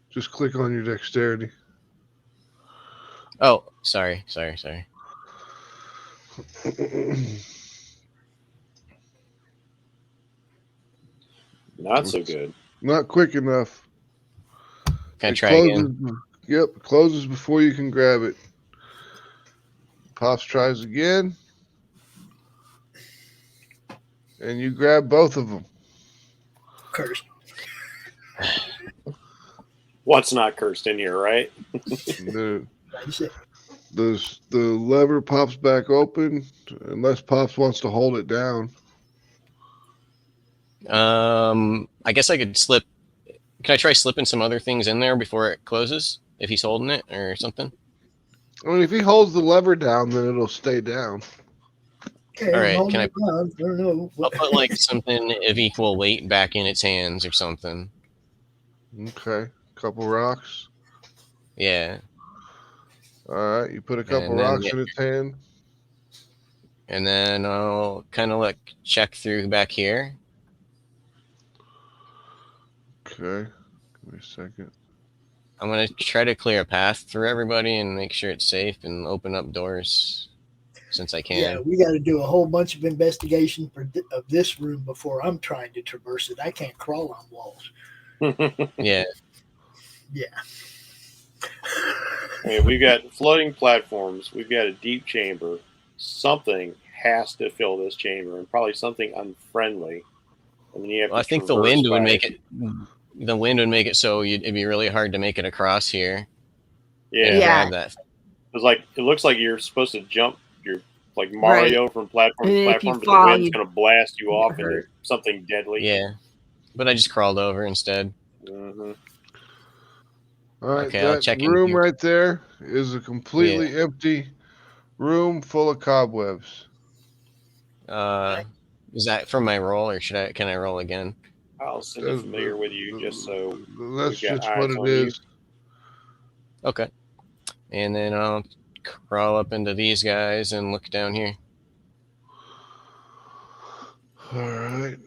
Speaker 10: Just click on your dexterity.
Speaker 7: Oh, sorry.
Speaker 3: Not so good.
Speaker 10: Not quick enough.
Speaker 7: Can I try again?
Speaker 10: Yep, it closes before you can grab it. Pops tries again. And you grab both of them.
Speaker 4: Cursed.
Speaker 3: What's not cursed in here, right?
Speaker 10: The lever pops back open unless Pops wants to hold it down.
Speaker 7: I guess I could slip. Can I try slipping some other things in there before it closes? If he's holding it or something?
Speaker 10: I mean, if he holds the lever down, then it'll stay down.
Speaker 4: Okay,
Speaker 7: all right, can I
Speaker 4: don't know.
Speaker 7: I'll put like something of equal weight back in its hands or something.
Speaker 10: Okay, couple rocks.
Speaker 7: Yeah.
Speaker 10: All right, you put a couple rocks in its hand.
Speaker 7: And then I'll kind of like check through back here.
Speaker 10: Okay, give me a second.
Speaker 7: I'm going to try to clear a path through everybody and make sure it's safe and open up doors since I can.
Speaker 4: Yeah, we got to do a whole bunch of investigation of this room before I'm trying to traverse it. I can't crawl on walls.
Speaker 7: Yeah.
Speaker 4: Yeah.
Speaker 3: I mean, we've got floating platforms. We've got a deep chamber. Something has to fill this chamber, and probably something unfriendly. And then you have
Speaker 7: I think the wind would make it. The wind would make it so it'd be really hard to make it across here.
Speaker 3: Yeah.
Speaker 7: That.
Speaker 3: It looks like you're supposed to jump. You're like Mario from platform to platform, but the wind's going to blast you off into something deadly.
Speaker 7: Yeah. But I just crawled over instead.
Speaker 3: Mm-hmm.
Speaker 10: All right,
Speaker 7: okay, I'll check
Speaker 10: room right there is a completely empty room full of cobwebs.
Speaker 7: Is that from my roll, or can I roll again?
Speaker 3: I'll send it familiar with you just so
Speaker 10: that's just what it is.
Speaker 7: Okay. And then I'll crawl up into these guys and look down here.
Speaker 10: All right.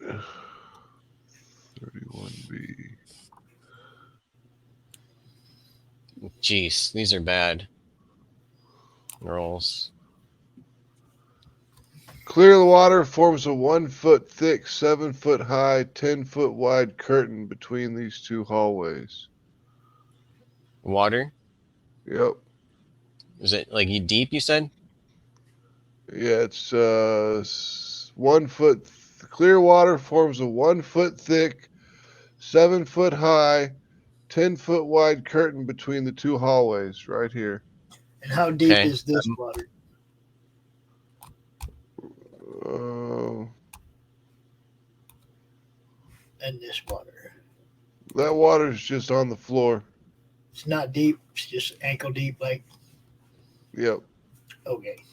Speaker 10: 31B.
Speaker 7: Jeez, these are bad rolls.
Speaker 10: Clear the water forms a 1 foot thick, 7 foot high, 10 foot wide curtain between these two hallways.
Speaker 7: Water?
Speaker 10: Yep.
Speaker 7: Is it like deep, you said?
Speaker 10: Yeah, it's 1 foot. Clear water forms a 1 foot thick, 7 foot high, 10 foot wide curtain between the two hallways right here.
Speaker 4: And how deep is this water? And this water.
Speaker 10: That water's just on the floor.
Speaker 4: It's not deep. It's just ankle deep, like.
Speaker 10: Yep.
Speaker 4: Okay.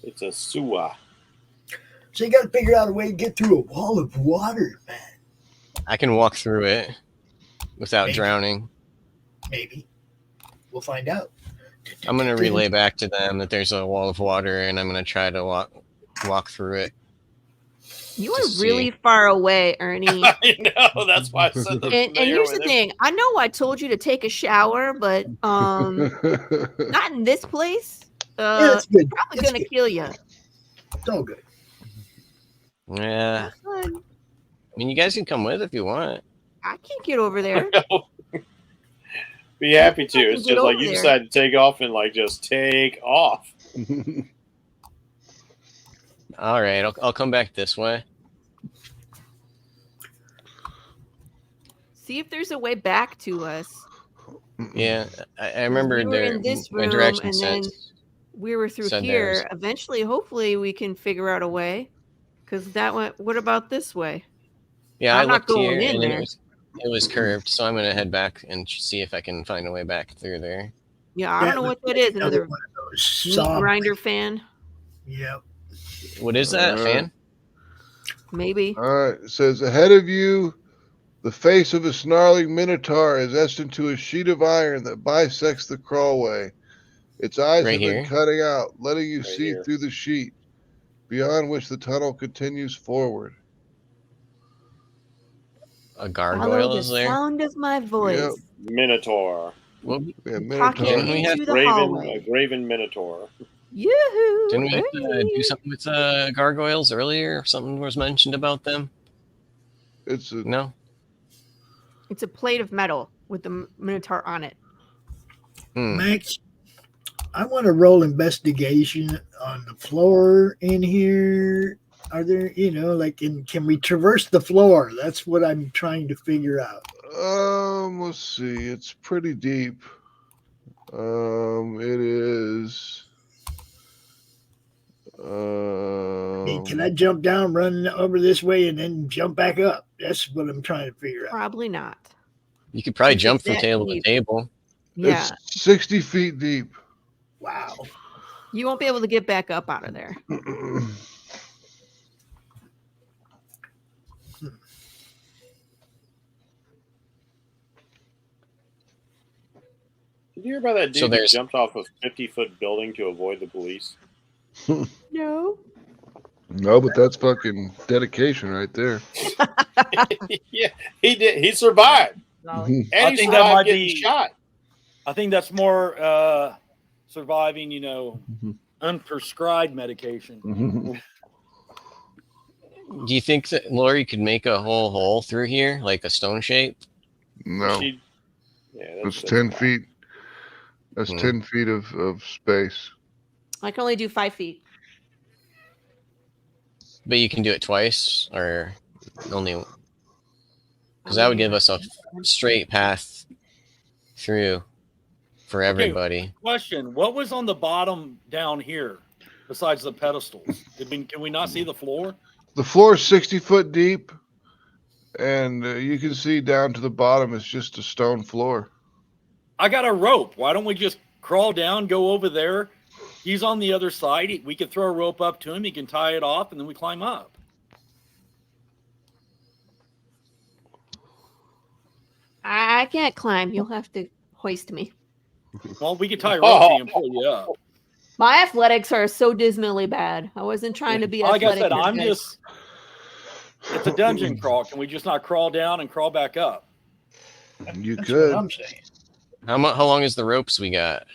Speaker 3: It's a sewer.
Speaker 4: So you got to figure out a way to get through a wall of water, man.
Speaker 7: I can walk through it without drowning.
Speaker 4: Maybe. We'll find out.
Speaker 7: I'm going to relay back to them that there's a wall of water, and I'm going to try to walk through it.
Speaker 8: You are really far away, Ernie.
Speaker 3: I know. That's why I said that.
Speaker 8: And here's the thing. I know I told you to take a shower, but not in this place.
Speaker 4: Yeah, it's good.
Speaker 8: Probably going to kill you.
Speaker 4: It's all good.
Speaker 7: Yeah. I mean, you guys can come with if you want.
Speaker 8: I can't get over there.
Speaker 3: Be happy to. It's just like you decide to take off and just take off.
Speaker 7: All right, I'll come back this way.
Speaker 8: See if there's a way back to us.
Speaker 7: Yeah, I remember
Speaker 8: we were in this room,
Speaker 7: my direction
Speaker 8: and
Speaker 7: said.
Speaker 8: then we were through here. Eventually, hopefully, we can figure out a way. Because that went. What about this way?
Speaker 7: Yeah,
Speaker 8: I'm
Speaker 7: I
Speaker 8: not
Speaker 7: looked
Speaker 8: going
Speaker 7: here,
Speaker 8: in
Speaker 7: and
Speaker 8: there.
Speaker 7: it was curved, so I'm gonna head back and see if I can find a way back through there.
Speaker 8: Yeah, I don't know what that is. Another
Speaker 4: one of those
Speaker 8: meat grinder fan.
Speaker 4: Yep.
Speaker 7: What is that, fan?
Speaker 8: Maybe.
Speaker 10: All right. It says, ahead of you, the face of a snarling minotaur is etched into a sheet of iron that bisects the crawlway. Its eyes have been cutting out, letting you see through the sheet, beyond which the tunnel continues forward.
Speaker 7: A gargoyle is there?
Speaker 8: Sound of my voice.
Speaker 10: Yep.
Speaker 3: Minotaur.
Speaker 7: Well,
Speaker 10: yeah, Minotaur.
Speaker 7: Didn't we have
Speaker 3: a graven Minotaur?
Speaker 8: Yoo-hoo!
Speaker 7: Didn't we have to do something with gargoyles earlier? Something was mentioned about them?
Speaker 10: No.
Speaker 8: It's a plate of metal with the Minotaur on it.
Speaker 4: Max, I want to roll investigation on the floor in here. Are there, can we traverse the floor? That's what I'm trying to figure out.
Speaker 10: Let's see. It's pretty deep. It is.
Speaker 4: Can I jump down, run over this way, and then jump back up? That's what I'm trying to figure out.
Speaker 8: Probably not.
Speaker 7: You could probably jump from table to table.
Speaker 8: Yeah.
Speaker 10: It's 60 feet deep.
Speaker 4: Wow.
Speaker 8: You won't be able to get back up out of there.
Speaker 3: Did you hear about that dude who jumped off a 50-foot building to avoid the police?
Speaker 8: No.
Speaker 10: No, but that's fucking dedication right there.
Speaker 3: Yeah, he did. He survived.
Speaker 9: And
Speaker 3: I think that might be shot.
Speaker 9: I think that's more surviving, unprescribed medication.
Speaker 7: Do you think that Laurie could make a whole hole through here, like a stone shape?
Speaker 10: No. That's 10 feet. That's 10 feet of space.
Speaker 8: I can only do 5 feet.
Speaker 7: But you can do it twice, or only... Because that would give us a straight path through for everybody.
Speaker 9: Okay, question. What was on the bottom down here besides the pedestals? Can we not see the floor?
Speaker 10: The floor is 60 foot deep, and you can see down to the bottom. It's just a stone floor.
Speaker 9: I got a rope. Why don't we just crawl down, go over there? He's on the other side. We could throw a rope up to him. He can tie it off, and then we climb up.
Speaker 8: I can't climb. You'll have to hoist me.
Speaker 9: Well, we could tie a rope to you and pull you up.
Speaker 8: My athletics are so dismally bad. I wasn't trying to be
Speaker 9: like
Speaker 8: athletic.
Speaker 9: I said, it's a dungeon crawl. Can we just not crawl down and crawl back up?
Speaker 10: You
Speaker 4: That's
Speaker 10: could.
Speaker 4: what I'm saying.
Speaker 7: How long is the ropes we got?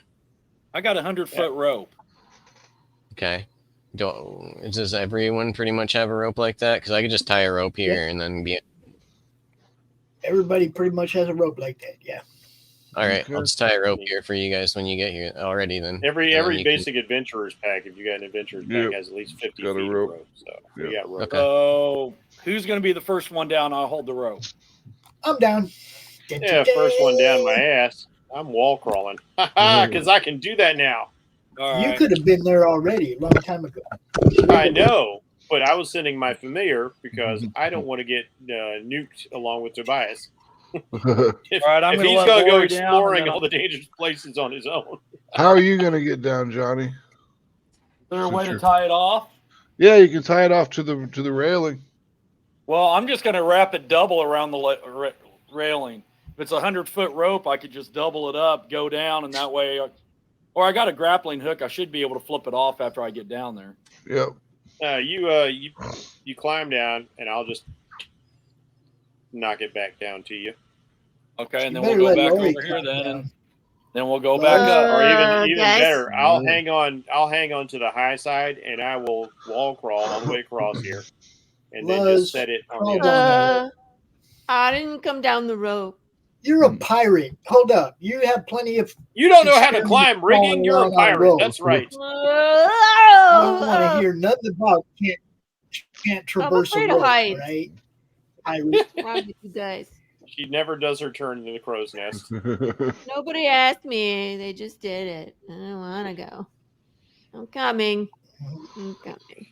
Speaker 9: I got 100-foot rope.
Speaker 7: Okay. Does everyone pretty much have a rope like that? Because I could just tie a rope here and then be.
Speaker 4: Everybody pretty much has a rope like that. Yeah.
Speaker 7: All right, I'll just tie a rope here for you guys when you get here already. Then
Speaker 3: every basic adventurer's pack, if you got an adventurer's pack, has at least 50 feet of rope. So we got rope.
Speaker 7: Okay.
Speaker 9: So who's going to be the first one down? I'll hold the rope.
Speaker 4: I'm down.
Speaker 3: Yeah, first one down my ass. I'm wall crawling because I can do that now.
Speaker 4: You could have been there already a long time ago.
Speaker 3: I know, but I was sending my familiar because I don't want to get nuked along with Tobias. If,
Speaker 9: all right,
Speaker 3: if he's going to go exploring all the dangerous places on his own.
Speaker 10: How are you going to get down, Johnny?
Speaker 9: Is there a way to tie it off?
Speaker 10: Yeah, you can tie it off to the railing.
Speaker 9: Well, I'm just going to wrap it double around the railing. If it's a 100-foot rope, I could just double it up, go down, and that way. Or I got a grappling hook. I should be able to flip it off after I get down there.
Speaker 10: Yep.
Speaker 3: You climb down, and I'll just knock it back down to you.
Speaker 9: Okay, and then we'll go back over here then, and then we'll go back up.
Speaker 3: Or even better, I'll hang on to the high side, and I will wall crawl all the way across here, and then just set it on the other side.
Speaker 8: I didn't come down the rope.
Speaker 4: You're a pirate. Hold up. You have plenty of.
Speaker 3: You don't know how to climb rigging. You're a pirate. That's right.
Speaker 4: I don't want to hear nothing about can't traverse a rope, right? Pirate.
Speaker 8: Wrong with you guys.
Speaker 3: She never does her turn in the crow's nest.
Speaker 8: Nobody asked me. They just did it. I don't want to go. I'm coming. I'm coming.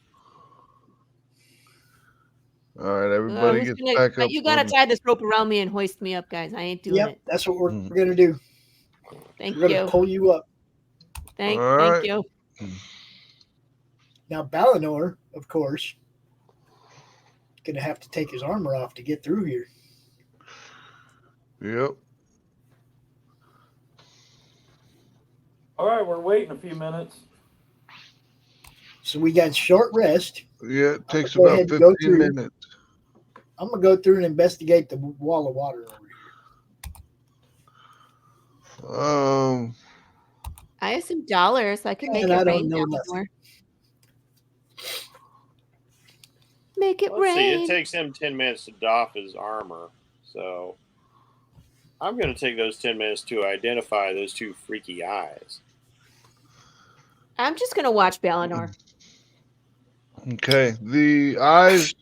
Speaker 10: All right, everybody gets back up.
Speaker 8: You got to tie this rope around me and hoist me up, guys. I ain't doing it.
Speaker 4: That's what we're going to do.
Speaker 8: Thank
Speaker 4: we're
Speaker 8: you.
Speaker 4: We're going to pull you up.
Speaker 8: Thank you.
Speaker 4: Now, Ballanor, of course, going to have to take his armor off to get through here.
Speaker 10: Yep.
Speaker 9: All right, we're waiting a few minutes.
Speaker 4: So we got short rest.
Speaker 10: Yeah, it takes about 15 minutes.
Speaker 4: I'm going to go through and investigate the wall of water over
Speaker 10: here.
Speaker 8: I have some dollars. I can make it rain down more. Make it rain.
Speaker 3: See, it takes him 10 minutes to doff his armor. So I'm going to take those 10 minutes to identify those two freaky eyes.
Speaker 8: I'm just going to watch Ballanor.
Speaker 10: Okay. The eyes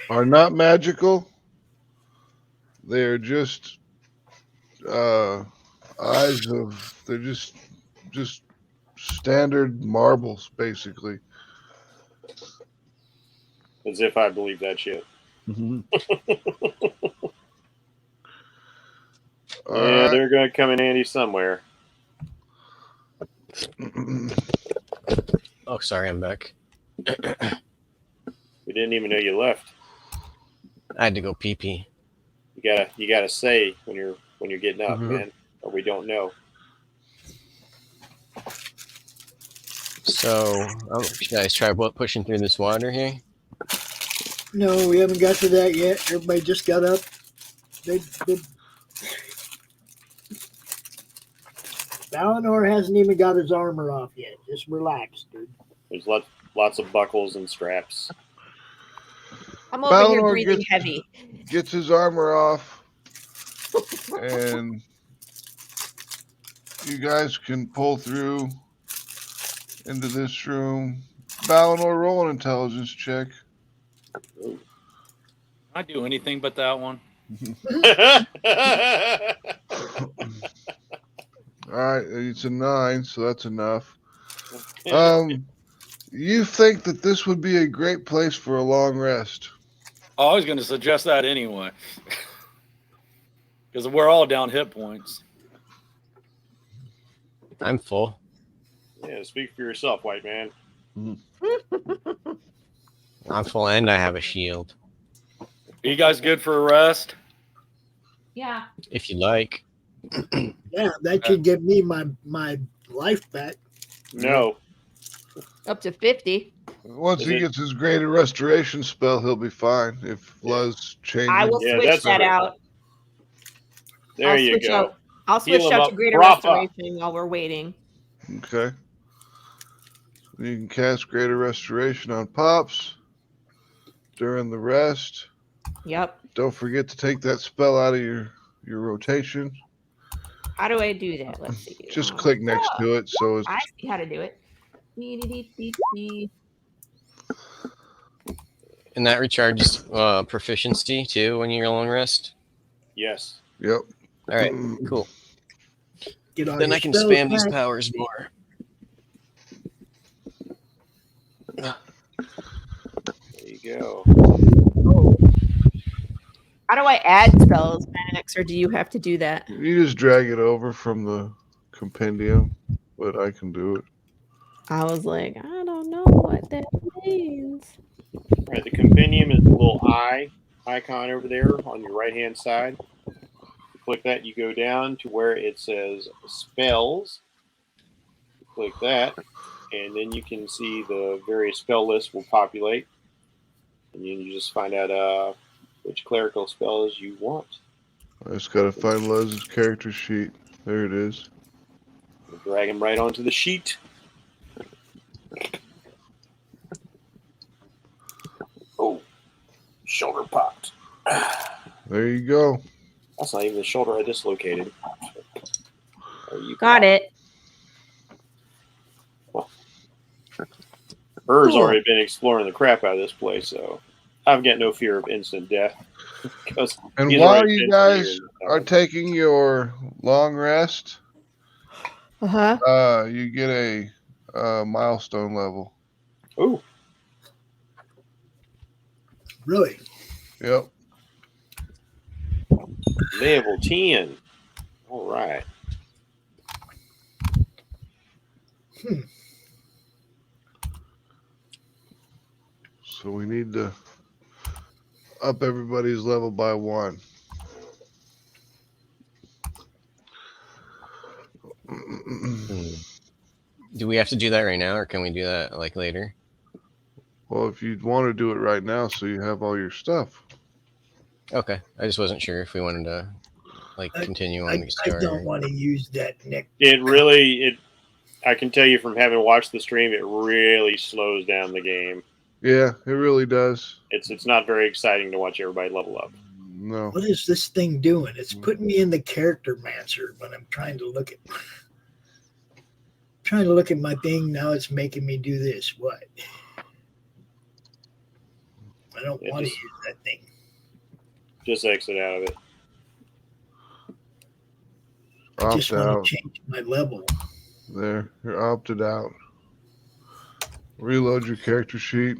Speaker 10: are not magical. They're just eyes of, they're just standard marbles, basically.
Speaker 3: As if I believe that shit.
Speaker 10: Mm-hmm.
Speaker 3: Yeah, they're going to come in handy somewhere.
Speaker 7: Oh, sorry, I'm back.
Speaker 3: We didn't even know you left.
Speaker 7: I had to go pee pee.
Speaker 3: You gotta say when you're getting up, man, or we don't know.
Speaker 7: So, you guys try pushing through this water here?
Speaker 4: No, we haven't got to that yet. Everybody just got up. Ballanor hasn't even got his armor off yet. Just relax, dude.
Speaker 3: There's lots of buckles and straps.
Speaker 8: I'm over here breathing heavy.
Speaker 10: Gets his armor off, and you guys can pull through into this room. Ballanor, roll an intelligence check.
Speaker 9: I do anything but that one.
Speaker 10: All right, it's a 9, so that's enough. You think that this would be a great place for a long rest?
Speaker 9: Oh, I was going to suggest that anyway. Because we're all down hit points.
Speaker 7: I'm full.
Speaker 3: Yeah, speak for yourself, white man.
Speaker 7: I'm full and I have a shield.
Speaker 9: Are you guys good for a rest?
Speaker 8: Yeah.
Speaker 7: If you like.
Speaker 4: Yeah, that should give me my life back.
Speaker 3: No.
Speaker 8: Up to 50.
Speaker 10: Once he gets his greater restoration spell, he'll be fine. If Luz changes,
Speaker 8: I will switch that out.
Speaker 3: There you go.
Speaker 8: I'll switch out to greater restoration while we're waiting.
Speaker 10: Okay. You can cast greater restoration on Pops during the rest.
Speaker 8: Yep.
Speaker 10: Don't forget to take that spell out of your rotation.
Speaker 8: How do I do that? Let's see.
Speaker 10: Just click next to it. So it's...
Speaker 8: I see how to do it.
Speaker 7: And that recharges proficiency too when you're long rest?
Speaker 3: Yes.
Speaker 10: Yep.
Speaker 7: All right, cool. Then I can
Speaker 4: spells
Speaker 7: spam these
Speaker 4: back.
Speaker 7: powers more.
Speaker 3: There you go.
Speaker 8: How do I add spells, Max, or do you have to do that?
Speaker 10: You just drag it over from the compendium, but I can do it.
Speaker 8: I was like, I don't know what that means.
Speaker 3: All right, the compendium is the little eye icon over there on your right-hand side. You click that, you go down to where it says spells. You click that, and then you can see the various spell lists will populate. And then you just find out which clerical spells you want.
Speaker 10: I just got to find Luz's character sheet. There it is.
Speaker 3: Drag him right onto the sheet. Oh, shoulder popped.
Speaker 10: There you go.
Speaker 3: That's not even the shoulder I dislocated.
Speaker 8: Got it.
Speaker 3: Her's already been exploring the crap out of this place, so I've got no fear of instant death.
Speaker 10: And while you guys are taking your long rest, you get a milestone level.
Speaker 3: Ooh.
Speaker 4: Really?
Speaker 10: Yep.
Speaker 3: Level 10. All right.
Speaker 10: So we need to up everybody's level by 1.
Speaker 7: Do we have to do that right now, or can we do that like later?
Speaker 10: Well, if you want to do it right now, so you have all your stuff.
Speaker 7: Okay, I just wasn't sure if we wanted to like continue on the story.
Speaker 4: I don't want to use that, Nick.
Speaker 3: I can tell you from having watched the stream, it really slows down the game.
Speaker 10: Yeah, it really does.
Speaker 3: It's not very exciting to watch everybody level up.
Speaker 10: No.
Speaker 4: What is this thing doing? It's putting me in the character mancer when I'm trying to look at my thing. Now it's making me do this. What? I don't want to use that thing.
Speaker 3: Just exit out of it.
Speaker 4: I just want to change my level.
Speaker 10: There, you're opted out. Reload your character sheet.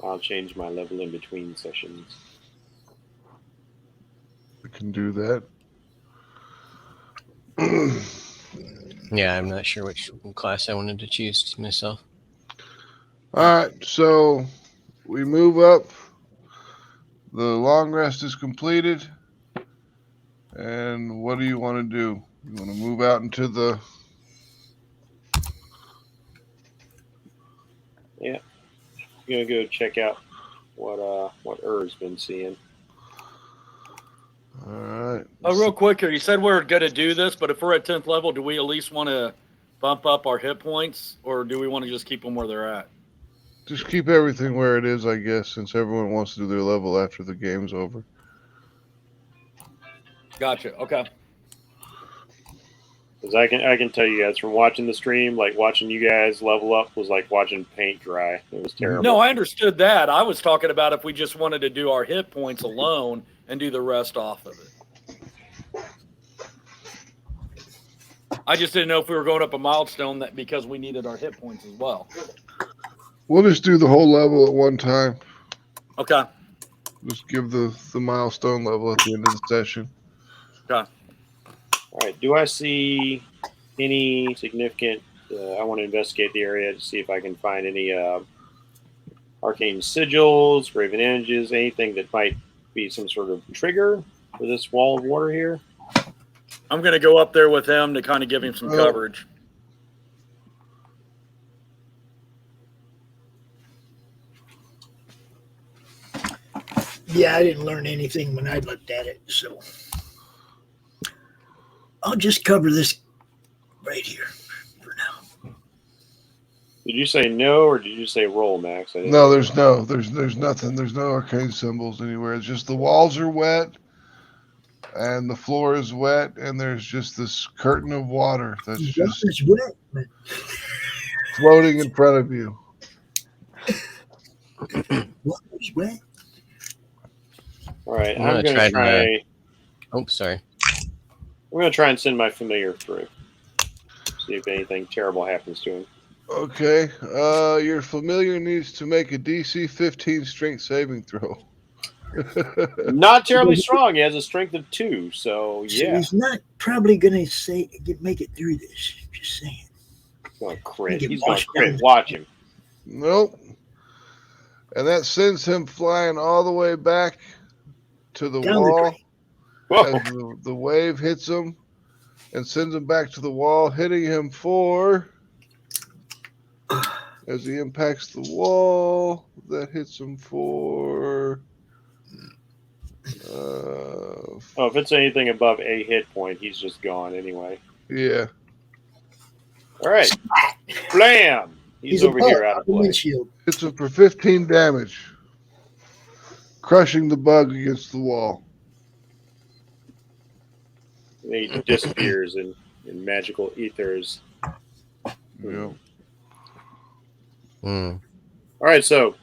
Speaker 3: I'll change my level in between sessions.
Speaker 10: We can do that.
Speaker 7: Yeah, I'm not sure which class I wanted to choose myself.
Speaker 10: All right, so we move up. The long rest is completed. And what do you want to do? You want to move out into the...
Speaker 3: Yeah. I'm going to go check out what Er's been seeing.
Speaker 10: All right.
Speaker 9: Oh, real quick here. You said we're going to do this, but if we're at 10th level, do we at least want to bump up our hit points, or do we want to just keep them where they're at?
Speaker 10: Just keep everything where it is, I guess, since everyone wants to do their level after the game's over.
Speaker 9: Gotcha. Okay.
Speaker 3: Because I can tell you guys from watching the stream, like watching you guys level up was like watching paint dry. It was terrible.
Speaker 9: No, I understood that. I was talking about if we just wanted to do our hit points alone and do the rest off of it. I just didn't know if we were going up a milestone that because we needed our hit points as well.
Speaker 10: We'll just do the whole level at one time.
Speaker 9: Okay.
Speaker 10: Just give the milestone level at the end of the session.
Speaker 9: Okay.
Speaker 3: All right. Do I see any significant? I want to investigate the area to see if I can find any arcane sigils, graven images, anything that might be some sort of trigger for this wall of water here.
Speaker 9: I'm going to go up there with him to kind of give him some coverage.
Speaker 4: Yeah, I didn't learn anything when I looked at it, so I'll just cover this right here for now.
Speaker 3: Did you say no, or did you say roll, Max?
Speaker 10: No, there's nothing. There's no arcane symbols anywhere. It's just the walls are wet, and the floor is wet, and there's just this curtain of water that's just
Speaker 4: wet,
Speaker 10: floating in front of you.
Speaker 4: Water's wet.
Speaker 3: All right, I'm going to try.
Speaker 7: Oh, sorry.
Speaker 3: I'm going to try and send my familiar through. See if anything terrible happens to him.
Speaker 10: Okay. Your familiar needs to make a DC 15 strength saving throw.
Speaker 3: Not terribly strong. He has a strength of 2, so yeah.
Speaker 4: So he's not probably going to make it through this. Just saying.
Speaker 3: He's going to crit. He's going to crit. Watch him.
Speaker 10: Nope. And that sends him flying all the way back to the wall. As the wave hits him and sends him back to the wall, hitting him for, as he impacts the wall, that hits him for.
Speaker 3: If it's anything above a hit point, he's just gone anyway.
Speaker 10: Yeah.
Speaker 3: All right. Blam! He's over here out of play.
Speaker 10: Hits him for 15 damage, crushing the bug against the wall.
Speaker 3: He disappears in magical ethers.
Speaker 10: Yeah.
Speaker 3: All right, so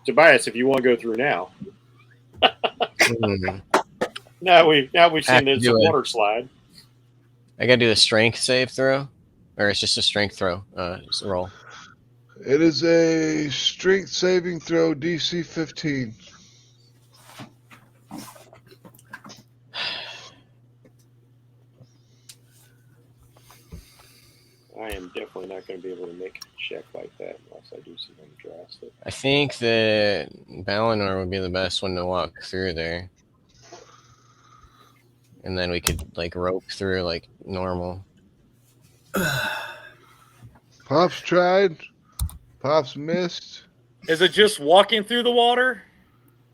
Speaker 3: Tobias, if you want to go through now. Now we've seen this water slide.
Speaker 7: I gotta do the strength save throw, or it's just a strength throw. It's a roll.
Speaker 10: It is a strength saving throw, DC 15.
Speaker 3: I am definitely not going to be able to make a check like that unless I do something drastic.
Speaker 7: I think that Balinor would be the best one to walk through there. And then we could, like, rope through like normal.
Speaker 10: Pops tried. Pops missed.
Speaker 9: Is it just walking through the water?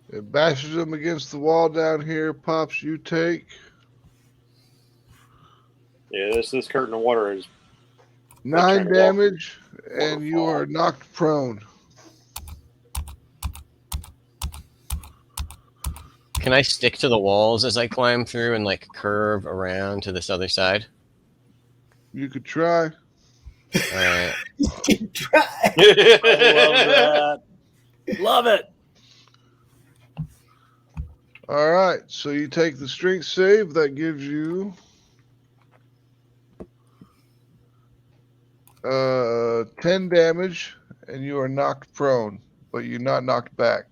Speaker 10: It bashes him against the wall down here. Pops, you take.
Speaker 3: Yeah, this curtain of water is
Speaker 10: 9 damage, and you are knocked prone.
Speaker 7: Can I stick to the walls as I climb through and like curve around to this other side?
Speaker 10: You could try.
Speaker 7: All right.
Speaker 4: You can try.
Speaker 9: I love that. Love it.
Speaker 10: All right, so you take the strength save. That gives you 10 damage, and you are knocked prone, but you're not knocked back.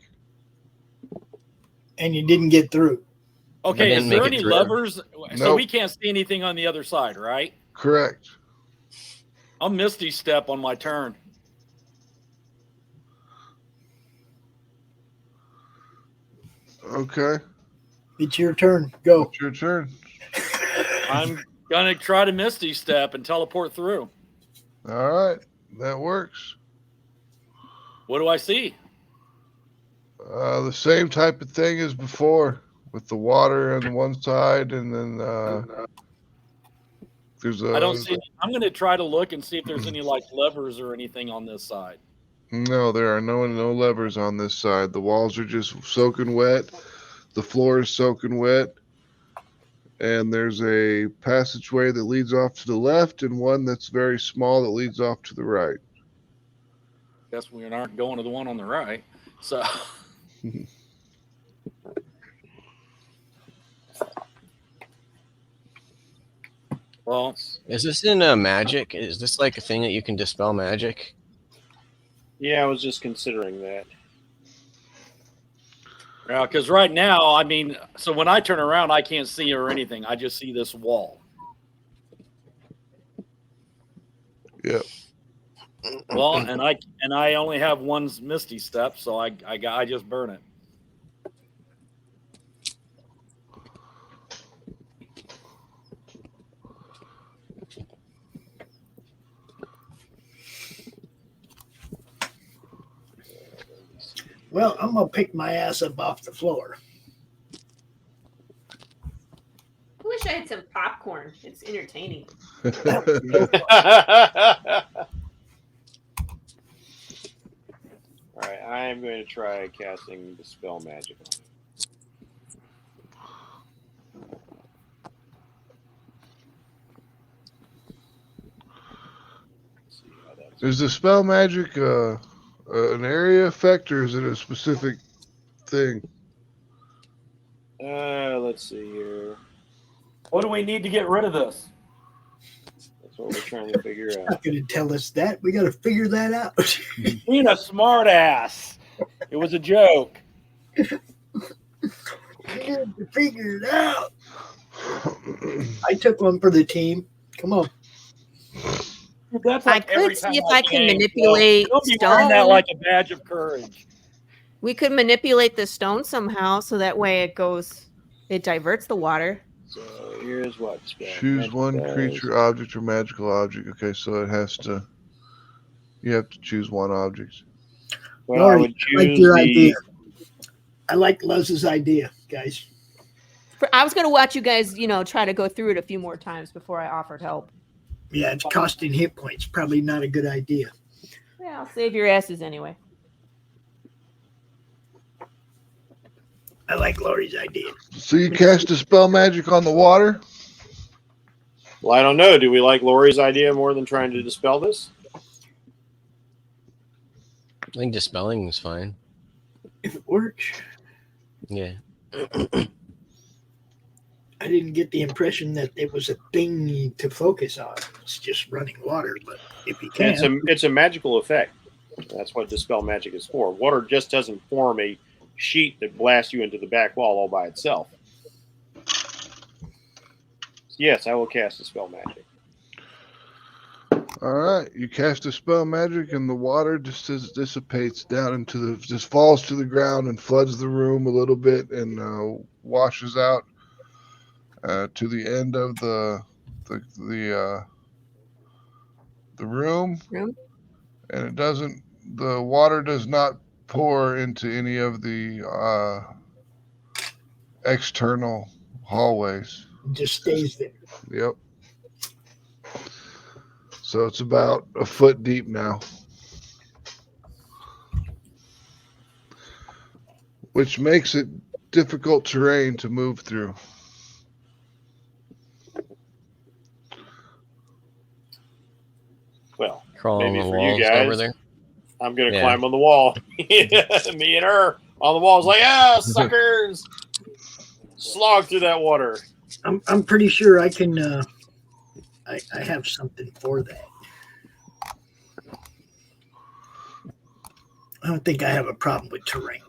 Speaker 4: And you didn't get through.
Speaker 9: Okay, is there any levers?
Speaker 10: Nope.
Speaker 9: So we can't see anything on the other side, right?
Speaker 10: Correct.
Speaker 9: I'll Misty Step on my turn.
Speaker 10: Okay.
Speaker 4: It's your turn. Go.
Speaker 10: It's your turn.
Speaker 9: I'm going to try to Misty Step and teleport through.
Speaker 10: All right. That works.
Speaker 9: What do I see?
Speaker 10: The same type of thing as before, with the water on one side, and then there's a.
Speaker 9: I don't see. I'm going to try to look and see if there's any like levers or anything on this side.
Speaker 10: No, there are no levers on this side. The walls are just soaking wet. The floor is soaking wet, and there's a passageway that leads off to the left, and one that's very small that leads off to the right.
Speaker 9: Guess we aren't going to the one on the right. So. Well,
Speaker 7: is this in magic? Is this like a thing that you can dispel magic?
Speaker 3: Yeah, I was just considering that.
Speaker 9: Yeah, because right now, I mean, so when I turn around, I can't see or anything. I just see this wall.
Speaker 10: Yep.
Speaker 9: Well, and I only have one Misty Step, so I just burn it.
Speaker 4: Well, I'm going to pick my ass up off the floor.
Speaker 8: I wish I had some popcorn. It's entertaining.
Speaker 3: All right, I am going to try casting Dispel Magic on it.
Speaker 10: Is the spell magic an area effect, or is it a specific thing?
Speaker 3: Let's see here.
Speaker 9: What do we need to get rid of this?
Speaker 3: That's what we're trying to figure out.
Speaker 4: Not going to tell us that. We got to figure that out.
Speaker 9: Being a smart ass. It was a joke.
Speaker 4: Figure it out. I took one for the team. Come on.
Speaker 9: That's like
Speaker 8: I could see if I can
Speaker 9: game,
Speaker 8: manipulate
Speaker 9: so don't be wearing that
Speaker 8: stone.
Speaker 9: like a badge of courage.
Speaker 8: We could manipulate the stone somehow, so that way it diverts the water.
Speaker 3: So here's what.
Speaker 10: Choose one creature, object, or magical object. Okay, so you have to choose one object.
Speaker 3: Well, I would choose
Speaker 4: like your idea. I like Luz's idea, guys.
Speaker 8: I was going to watch you guys, try to go through it a few more times before I offered help.
Speaker 4: Yeah, it's costing hit points. Probably not a good idea.
Speaker 8: Yeah, I'll save your asses anyway.
Speaker 4: I like Laurie's idea.
Speaker 10: So you cast a spell magic on the water?
Speaker 3: Well, I don't know. Do we like Laurie's idea more than trying to dispel this?
Speaker 7: I think dispelling is fine.
Speaker 4: If it works.
Speaker 7: Yeah.
Speaker 4: I didn't get the impression that it was a thing to focus on. It's just running water, but if you can.
Speaker 3: It's a magical effect. That's what Dispel Magic is for. Water just doesn't form a sheet that blasts you into the back wall all by itself. Yes, I will cast Dispel Magic.
Speaker 10: All right, you cast a spell magic, and the water just dissipates down just falls to the ground and floods the room a little bit and washes out to the end of the room, and the water does not pour into any of the external hallways.
Speaker 4: It just stays there.
Speaker 10: Yep. So it's about a foot deep now, which makes it difficult terrain to move through.
Speaker 3: Well,
Speaker 7: Crawl
Speaker 3: maybe
Speaker 7: on the
Speaker 3: for
Speaker 7: walls
Speaker 3: you guys,
Speaker 7: over there.
Speaker 3: I'm going to climb on the wall. Me and her on the walls like, suckers! Slog through that water.
Speaker 4: I'm pretty sure I can... I have something for that. I don't think I have a problem with terrain.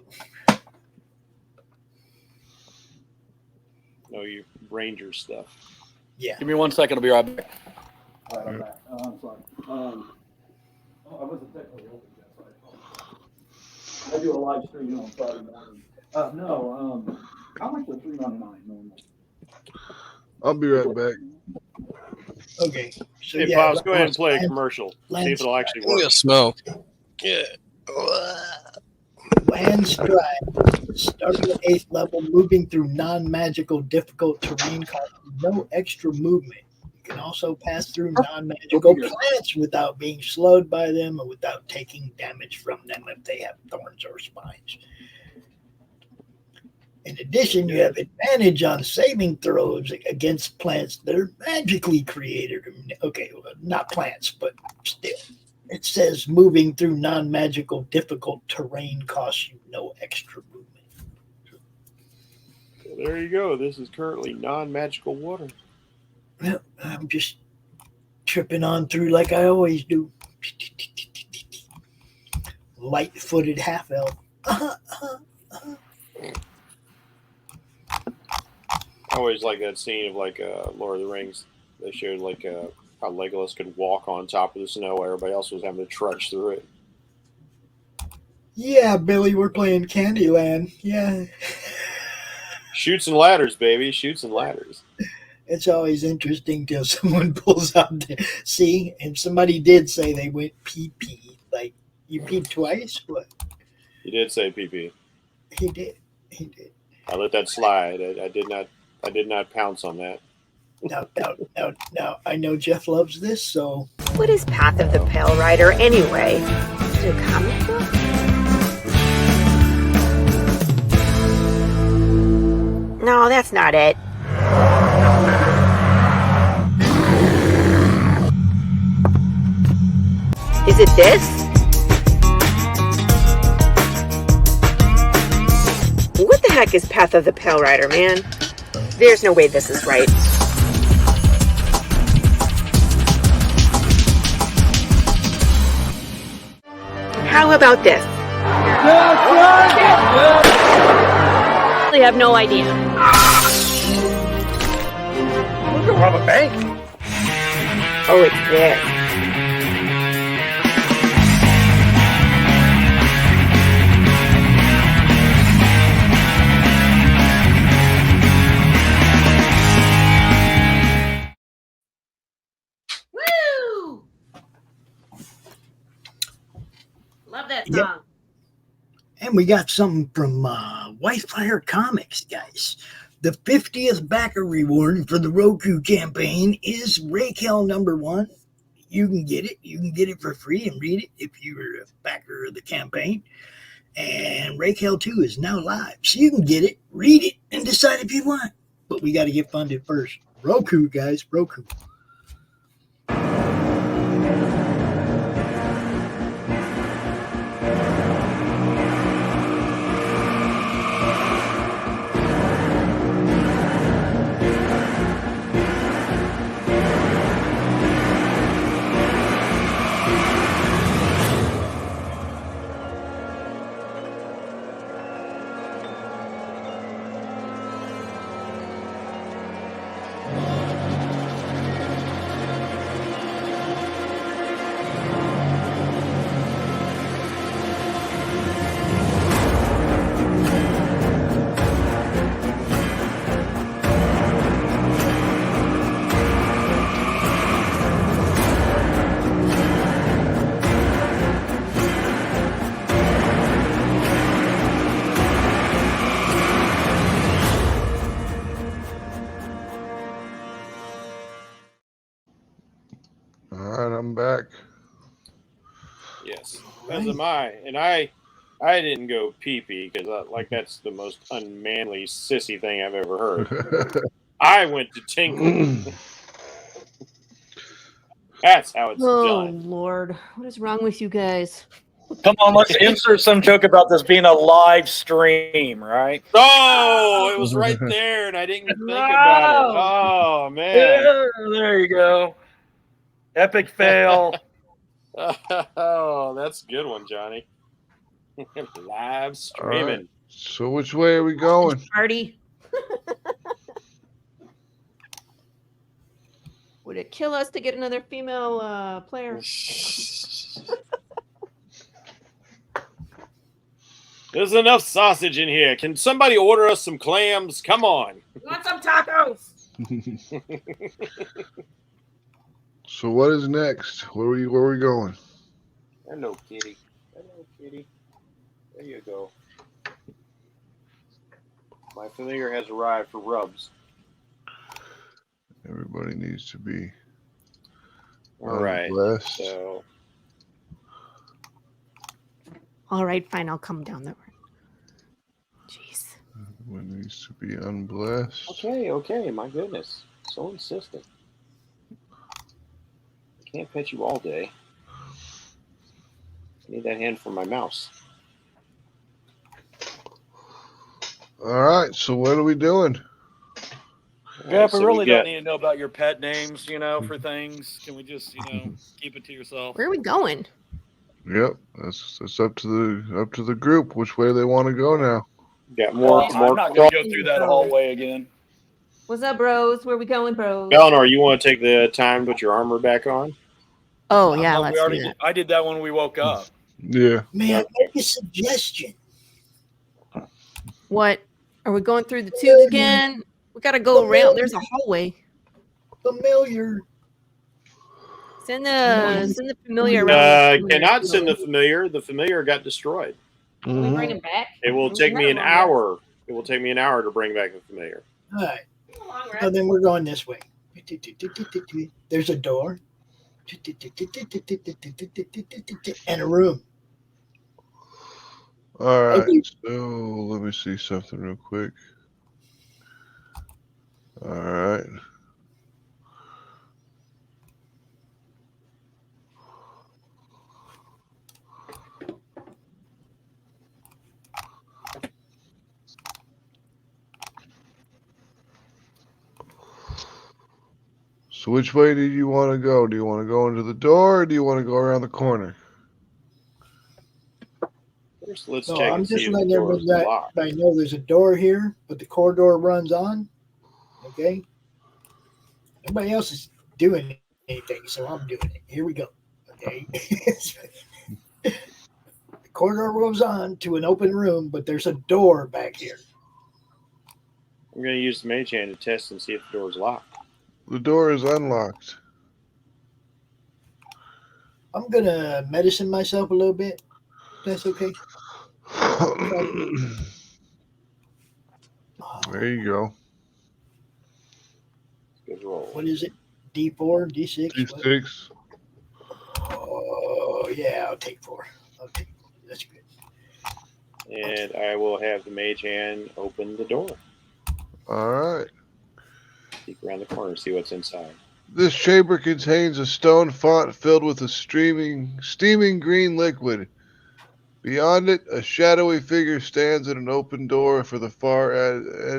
Speaker 3: No, you ranger stuff.
Speaker 4: Yeah.
Speaker 9: Give me 1 second. I'll be right back.
Speaker 11: All right, I'm back. I'm sorry. I wasn't technically open yet, so I do a live stream on Friday morning. How much is $3.99 normally?
Speaker 10: I'll be right back.
Speaker 4: Okay. So
Speaker 3: hey, Pops, go ahead and play a commercial. See if it'll actually work.
Speaker 7: We'll smoke. Yeah.
Speaker 4: Land stride. Starting at 8th level, moving through non-magical difficult terrain causes no extra movement. You can also pass through non-magical plants without being slowed by them or without taking damage from them if they have thorns or spines. In addition, you have advantage on saving throws against plants that are magically created. Okay, well, not plants, but still. It says moving through non-magical difficult terrain costs you no extra movement.
Speaker 3: So there you go. This is currently non-magical water.
Speaker 4: Well, I'm just tripping on through like I always do. Light-footed half-elf.
Speaker 3: I always like that scene of Lord of the Rings. They showed how Legolas could walk on top of the snow while everybody else was having to trudge through it.
Speaker 4: Yeah, Billy, we're playing Candyland. Yeah.
Speaker 3: Chutes and ladders, baby. Chutes and ladders.
Speaker 4: It's always interesting till someone pulls out the see, and somebody did say they went pee-pee. Like, you peed twice? What?
Speaker 3: You did say PP.
Speaker 4: He did. He did.
Speaker 3: I let that slide. I did not pounce on that.
Speaker 4: No. I know Jeff loves this, so.
Speaker 6: What is Path of the Pale Rider anyway? Is it a comic book? No, that's not it. Is it this? What the heck is Path of the Pale Rider, man? There's no way this is right. How about this?
Speaker 8: I have no idea.
Speaker 9: We don't rob a bank.
Speaker 6: Oh, it's this.
Speaker 8: Woo! Love that song.
Speaker 4: Yep. And we got something from Whitefire Comics, guys. The 50th backer reward for the Roku campaign is Raquel #1. You can get it. You can get it for free and read it if you're a backer of the campaign. And Raquel 2 is now live. So you can get it, read it, and decide if you want. But we got to get funded first. Roku, guys. Roku.
Speaker 10: I'm back.
Speaker 3: Yes, as am I. And I didn't go pee-pee because that's the most unmanly, sissy thing I've ever heard. I went to tinkle. That's how it's done.
Speaker 8: Oh, Lord. What is wrong with you guys?
Speaker 9: Come on, let's insert some joke about this being a live stream, right?
Speaker 3: Oh, it was right there, and I didn't think about it. Oh, man.
Speaker 9: Yeah, there you go. Epic fail.
Speaker 3: Oh, that's a good one, Johnny. Live streaming.
Speaker 10: Right. So which way are we going?
Speaker 8: Party. Would it kill us to get another female player?
Speaker 3: There's enough sausage in here. Can somebody order us some clams? Come on.
Speaker 8: We want some tacos.
Speaker 10: So what is next? Where are we going?
Speaker 3: Hello, kitty. Hello, kitty. There you go. My familiar has arrived for rubs.
Speaker 10: Everybody needs to be
Speaker 3: all right.
Speaker 10: Blessed.
Speaker 3: So.
Speaker 8: All right, fine. I'll come down the road. Jeez.
Speaker 10: Everyone needs to be unblessed.
Speaker 3: Okay. My goodness. So insistent. I can't pet you all day. I need that hand for my mouse.
Speaker 10: All right. So what are we doing?
Speaker 9: Yeah, we really don't need to know about your pet names, for things. Can we just, keep it to yourself?
Speaker 8: Where are we going?
Speaker 10: Yep, that's up to the group which way they want to go now.
Speaker 3: Got more.
Speaker 9: I'm not going to go through that hallway again.
Speaker 8: What's up, bros? Where we going, bros?
Speaker 3: Eleanor, you want to take the time to put your armor back on?
Speaker 8: Oh yeah, let's do that.
Speaker 9: I did that when we woke up.
Speaker 10: Yeah.
Speaker 4: May I make a suggestion?
Speaker 8: What? Are we going through the tubes again? We gotta go around. There's a hallway.
Speaker 4: Familiar.
Speaker 8: Send the familiar around.
Speaker 3: Cannot send the familiar. The familiar got destroyed.
Speaker 8: Can we bring him back?
Speaker 3: It will take me an hour. It will take me an hour to bring back the familiar.
Speaker 4: All right. Oh, then we're going this way. There's a door. And a room.
Speaker 10: All right. So let me see something real quick. All right. So which way do you want to go? Do you want to go into the door or do you want to go around the corner?
Speaker 3: First, let's
Speaker 4: No,
Speaker 3: check
Speaker 4: I'm
Speaker 3: and see
Speaker 4: just
Speaker 3: if the
Speaker 4: letting
Speaker 3: door is
Speaker 4: everybody
Speaker 3: locked.
Speaker 4: know there's a door here, but the corridor runs on. Okay. Nobody else is doing anything, so I'm doing it. Here we go. Okay. The corridor goes on to an open room, but there's a door back here.
Speaker 3: I'm going to use the mage hand to test and see if the door is locked.
Speaker 10: The door is unlocked.
Speaker 4: I'm gonna medicine myself a little bit. That's okay.
Speaker 10: There you go.
Speaker 3: Good roll.
Speaker 4: What is it? D4, D6?
Speaker 10: D6.
Speaker 4: Oh, yeah, I'll take 4. That's good.
Speaker 3: And I will have the mage hand open the door.
Speaker 10: All right.
Speaker 3: Peek around the corner and see what's inside.
Speaker 10: This chamber contains a stone font filled with a steaming green liquid. Beyond it, a shadowy figure stands at an open door for the far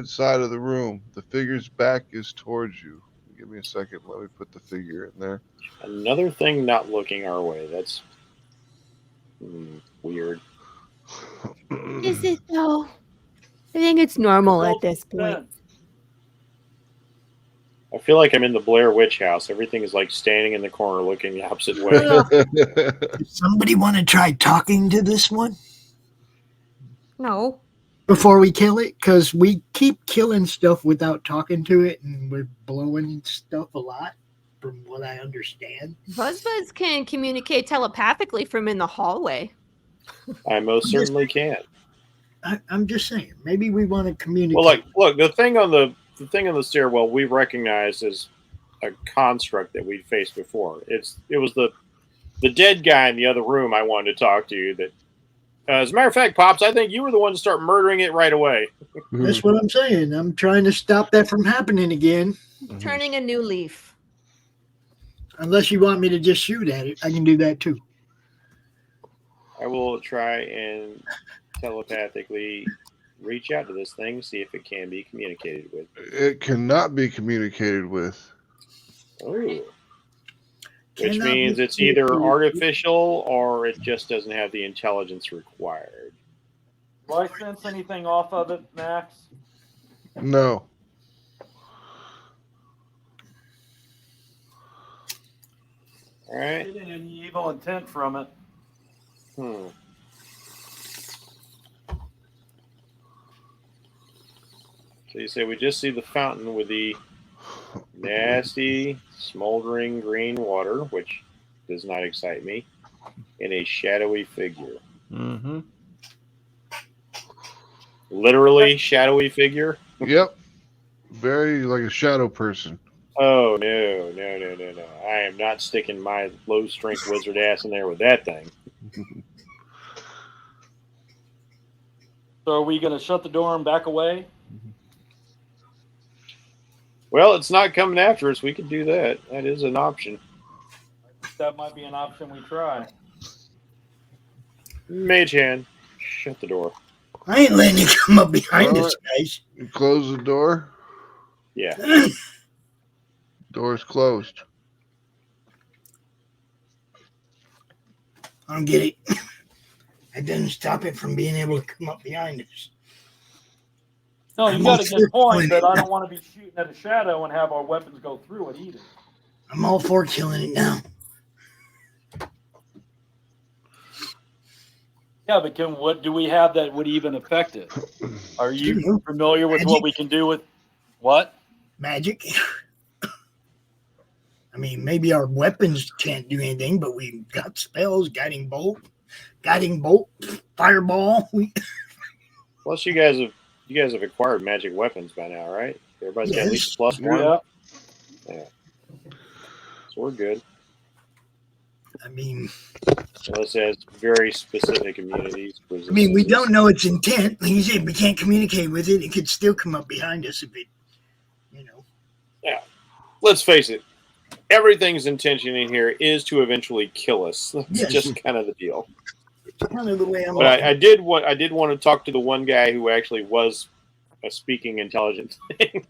Speaker 10: side of the room. The figure's back is towards you. Give me a second. Let me put the figure in there.
Speaker 3: Another thing not looking our way. That's weird.
Speaker 8: Is it though? I think it's normal at this point.
Speaker 3: I feel like I'm in the Blair Witch house. Everything is like standing in the corner looking the opposite way.
Speaker 4: Does somebody want to try talking to this one?
Speaker 8: No.
Speaker 4: Before we kill it? Because we keep killing stuff without talking to it, and we're blowing stuff a lot, from what I understand.
Speaker 8: Buzzbuzz can communicate telepathically from in the hallway.
Speaker 3: I most certainly can.
Speaker 4: I'm just saying, maybe we want to communicate.
Speaker 3: Well, like, look, the thing on the stairwell we recognize as a construct that we'd faced before. It was the dead guy in the other room I wanted to talk to. That, as a matter of fact, Pops, I think you were the one to start murdering it right away.
Speaker 4: That's what I'm saying. I'm trying to stop that from happening again.
Speaker 8: Turning a new leaf.
Speaker 4: Unless you want me to just shoot at it, I can do that too.
Speaker 3: I will try and telepathically reach out to this thing, see if it can be communicated with.
Speaker 10: It cannot be communicated with.
Speaker 3: Oh. Which means it's either artificial or it just doesn't have the intelligence required.
Speaker 9: Do I sense anything off of it, Max?
Speaker 10: No.
Speaker 3: All right.
Speaker 9: Getting any evil intent from it.
Speaker 3: So you say we just see the fountain with the nasty, smoldering green water, which does not excite me, and a shadowy figure.
Speaker 7: Mm-hmm.
Speaker 3: Literally shadowy figure?
Speaker 10: Yep. Very like a shadow person.
Speaker 3: Oh, no. I am not sticking my low-strength wizard ass in there with that thing.
Speaker 9: So are we going to shut the door and back away?
Speaker 3: Well, it's not coming after us. We could do that. That is an option.
Speaker 9: That might be an option we try.
Speaker 3: Mage hand, shut the door.
Speaker 4: I ain't letting you come up behind us, guys.
Speaker 10: You close the door.
Speaker 3: Yeah.
Speaker 10: Door's closed.
Speaker 4: I don't get it. That doesn't stop it from being able to come up behind us.
Speaker 9: No, you got a good point, but I don't want to be shooting at a shadow and have our weapons go through it either.
Speaker 4: I'm all for killing it now.
Speaker 9: Yeah, but what do we have that would even affect it? Are you familiar with what we can do with what?
Speaker 4: Magic. I mean, maybe our weapons can't do anything, but we've got spells, guiding bolt, fireball.
Speaker 3: Plus, you guys have acquired magic weapons by now, right? Everybody's got at least a +1. Yeah. So we're good.
Speaker 4: I mean,
Speaker 3: unless it has very specific immunities.
Speaker 4: I mean, we don't know its intent. Like you said, we can't communicate with it. It could still come up behind us if it, you know.
Speaker 3: Yeah. Let's face it. Everything's intention in here is to eventually kill us. That's just kind of the deal.
Speaker 4: It's kind of the way I'm.
Speaker 3: But I did want to talk to the one guy who actually was a speaking intelligent thing.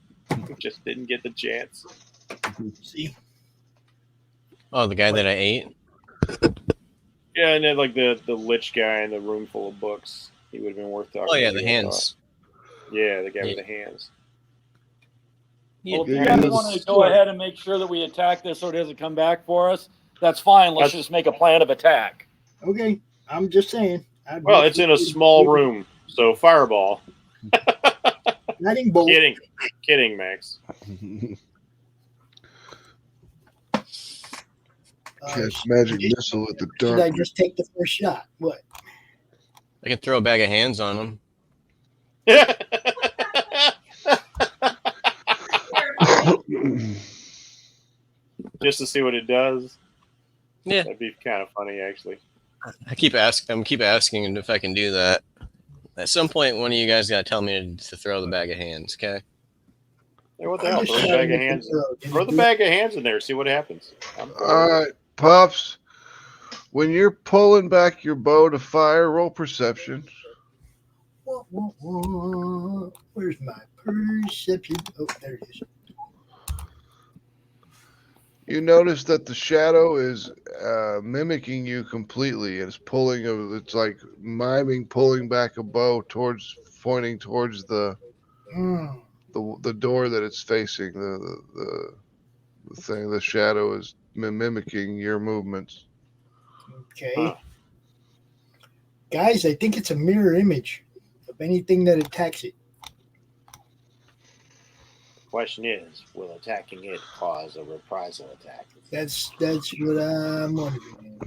Speaker 3: Just didn't get the chance.
Speaker 4: See.
Speaker 7: Oh, the guy that I ate.
Speaker 3: Yeah, and then like the lich guy in the room full of books. He would have been worth talking.
Speaker 7: Oh yeah,
Speaker 3: to.
Speaker 7: the hands.
Speaker 3: Yeah, the guy with the hands.
Speaker 9: Well, if you guys want to go ahead and make sure that we attack this so it doesn't come back for us, that's fine. Let's just make a plan of attack.
Speaker 4: Okay, I'm just saying.
Speaker 3: Well, it's in a small room, so fireball.
Speaker 4: Lightning bolt.
Speaker 3: Kidding, Max.
Speaker 10: Cast magic missile at the dark.
Speaker 4: Should I just take the first shot? What?
Speaker 7: I can throw a bag of hands on him.
Speaker 3: Just to see what it does.
Speaker 7: Yeah,
Speaker 3: that'd be kind of funny, actually.
Speaker 7: I keep asking if I can do that. At some point, one of you guys got to tell me to throw the bag of hands. Okay.
Speaker 3: Hey, what the hell? Throw the bag of hands. Throw the bag of hands in there. See what happens.
Speaker 10: All right, Puffs. When you're pulling back your bow to fire, roll perception.
Speaker 4: Where's my perception? Oh, there it is.
Speaker 10: You notice that the shadow is mimicking you completely. It's pulling. It's like miming pulling back a bow pointing towards the door that it's facing. The thing. The shadow is mimicking your movements.
Speaker 4: Okay. Guys, I think it's a mirror image of anything that attacks it.
Speaker 3: Question is, will attacking it cause a reprisal attack?
Speaker 4: That's what I'm wondering.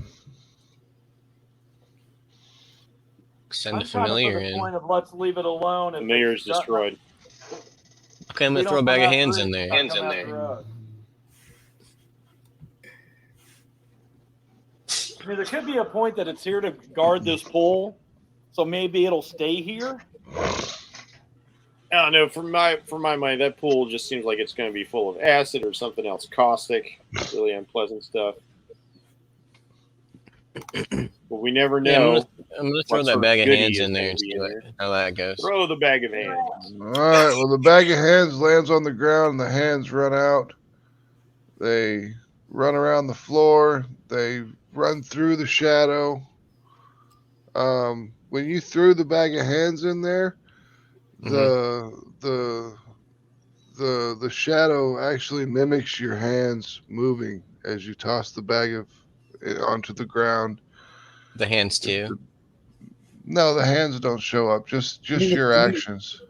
Speaker 7: Send a familiar in.
Speaker 9: Point of let's leave it alone.
Speaker 3: Familiar is destroyed.
Speaker 7: Okay, I'm gonna throw a bag of hands in there.
Speaker 9: Hands in there. I mean, there could be a point that it's here to guard this pool, so maybe it'll stay here.
Speaker 3: I don't know. For my mind, that pool just seems like it's going to be full of acid or something else caustic, really unpleasant stuff. But we never know.
Speaker 7: Yeah, I'm gonna throw that bag of hands in there and see how that goes.
Speaker 3: Throw the bag of hands.
Speaker 10: All right. Well, the bag of hands lands on the ground, and the hands run out. They run around the floor. They run through the shadow. When you threw the bag of hands in there, the shadow actually mimics your hands moving as you toss the bag onto the ground.
Speaker 7: The hands too?
Speaker 10: No, the hands don't show up. Just your actions.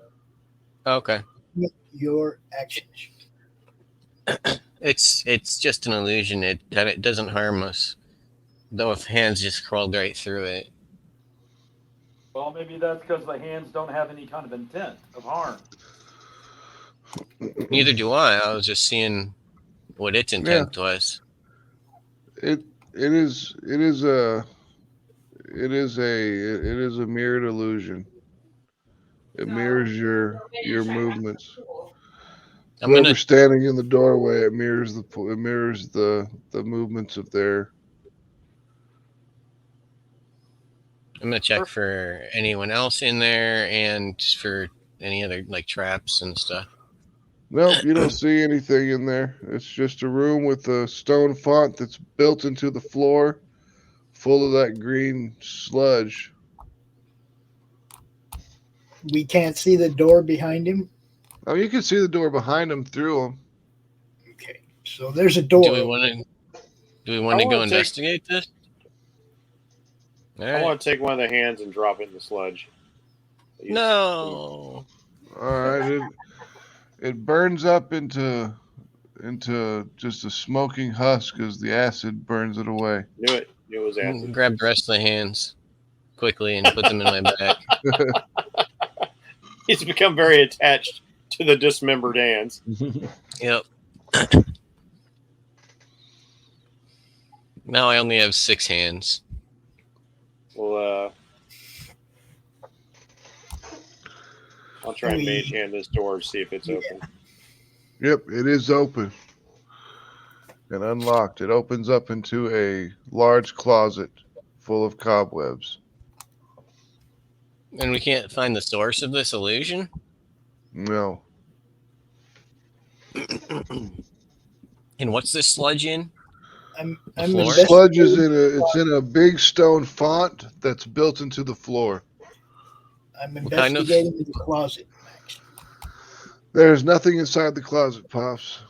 Speaker 7: Okay.
Speaker 4: Your actions.
Speaker 7: It's just an illusion. It doesn't harm us. Though if hands just crawled right through it.
Speaker 9: Well, maybe that's because the hands don't have any kind of intent of harm.
Speaker 7: Neither do I. I was just seeing what its intent was.
Speaker 10: It is a mirrored illusion. It mirrors your movements. Whoever's standing in the doorway, it mirrors the movements of their.
Speaker 7: I'm gonna check for anyone else in there and for any other like traps and stuff.
Speaker 10: Nope, you don't see anything in there. It's just a room with a stone font that's built into the floor, full of that green sludge.
Speaker 4: We can't see the door behind him.
Speaker 10: Oh, you can see the door behind him through him.
Speaker 4: Okay, so there's a door.
Speaker 7: Do we want to go investigate this?
Speaker 3: I want to take one of the hands and drop it in the sludge.
Speaker 7: No.
Speaker 10: All right. It burns up into just a smoking husk as the acid burns it away.
Speaker 3: Knew it. It was acid.
Speaker 7: Grab the rest of the hands. quickly and put them in my bag.
Speaker 3: He's become very attached to the dismembered hands.
Speaker 7: Yep. Now I only have 6 hands.
Speaker 3: Well, I'll try and mage hand this door and see if it's open.
Speaker 10: Yep, it is open and unlocked. It opens up into a large closet full of cobwebs.
Speaker 7: And we can't find the source of this illusion?
Speaker 10: No.
Speaker 7: And what's this sludge in?
Speaker 10: The sludge is in a big stone font that's built into the floor.
Speaker 4: I'm investigating the closet.
Speaker 10: There's nothing inside the closet, Pops.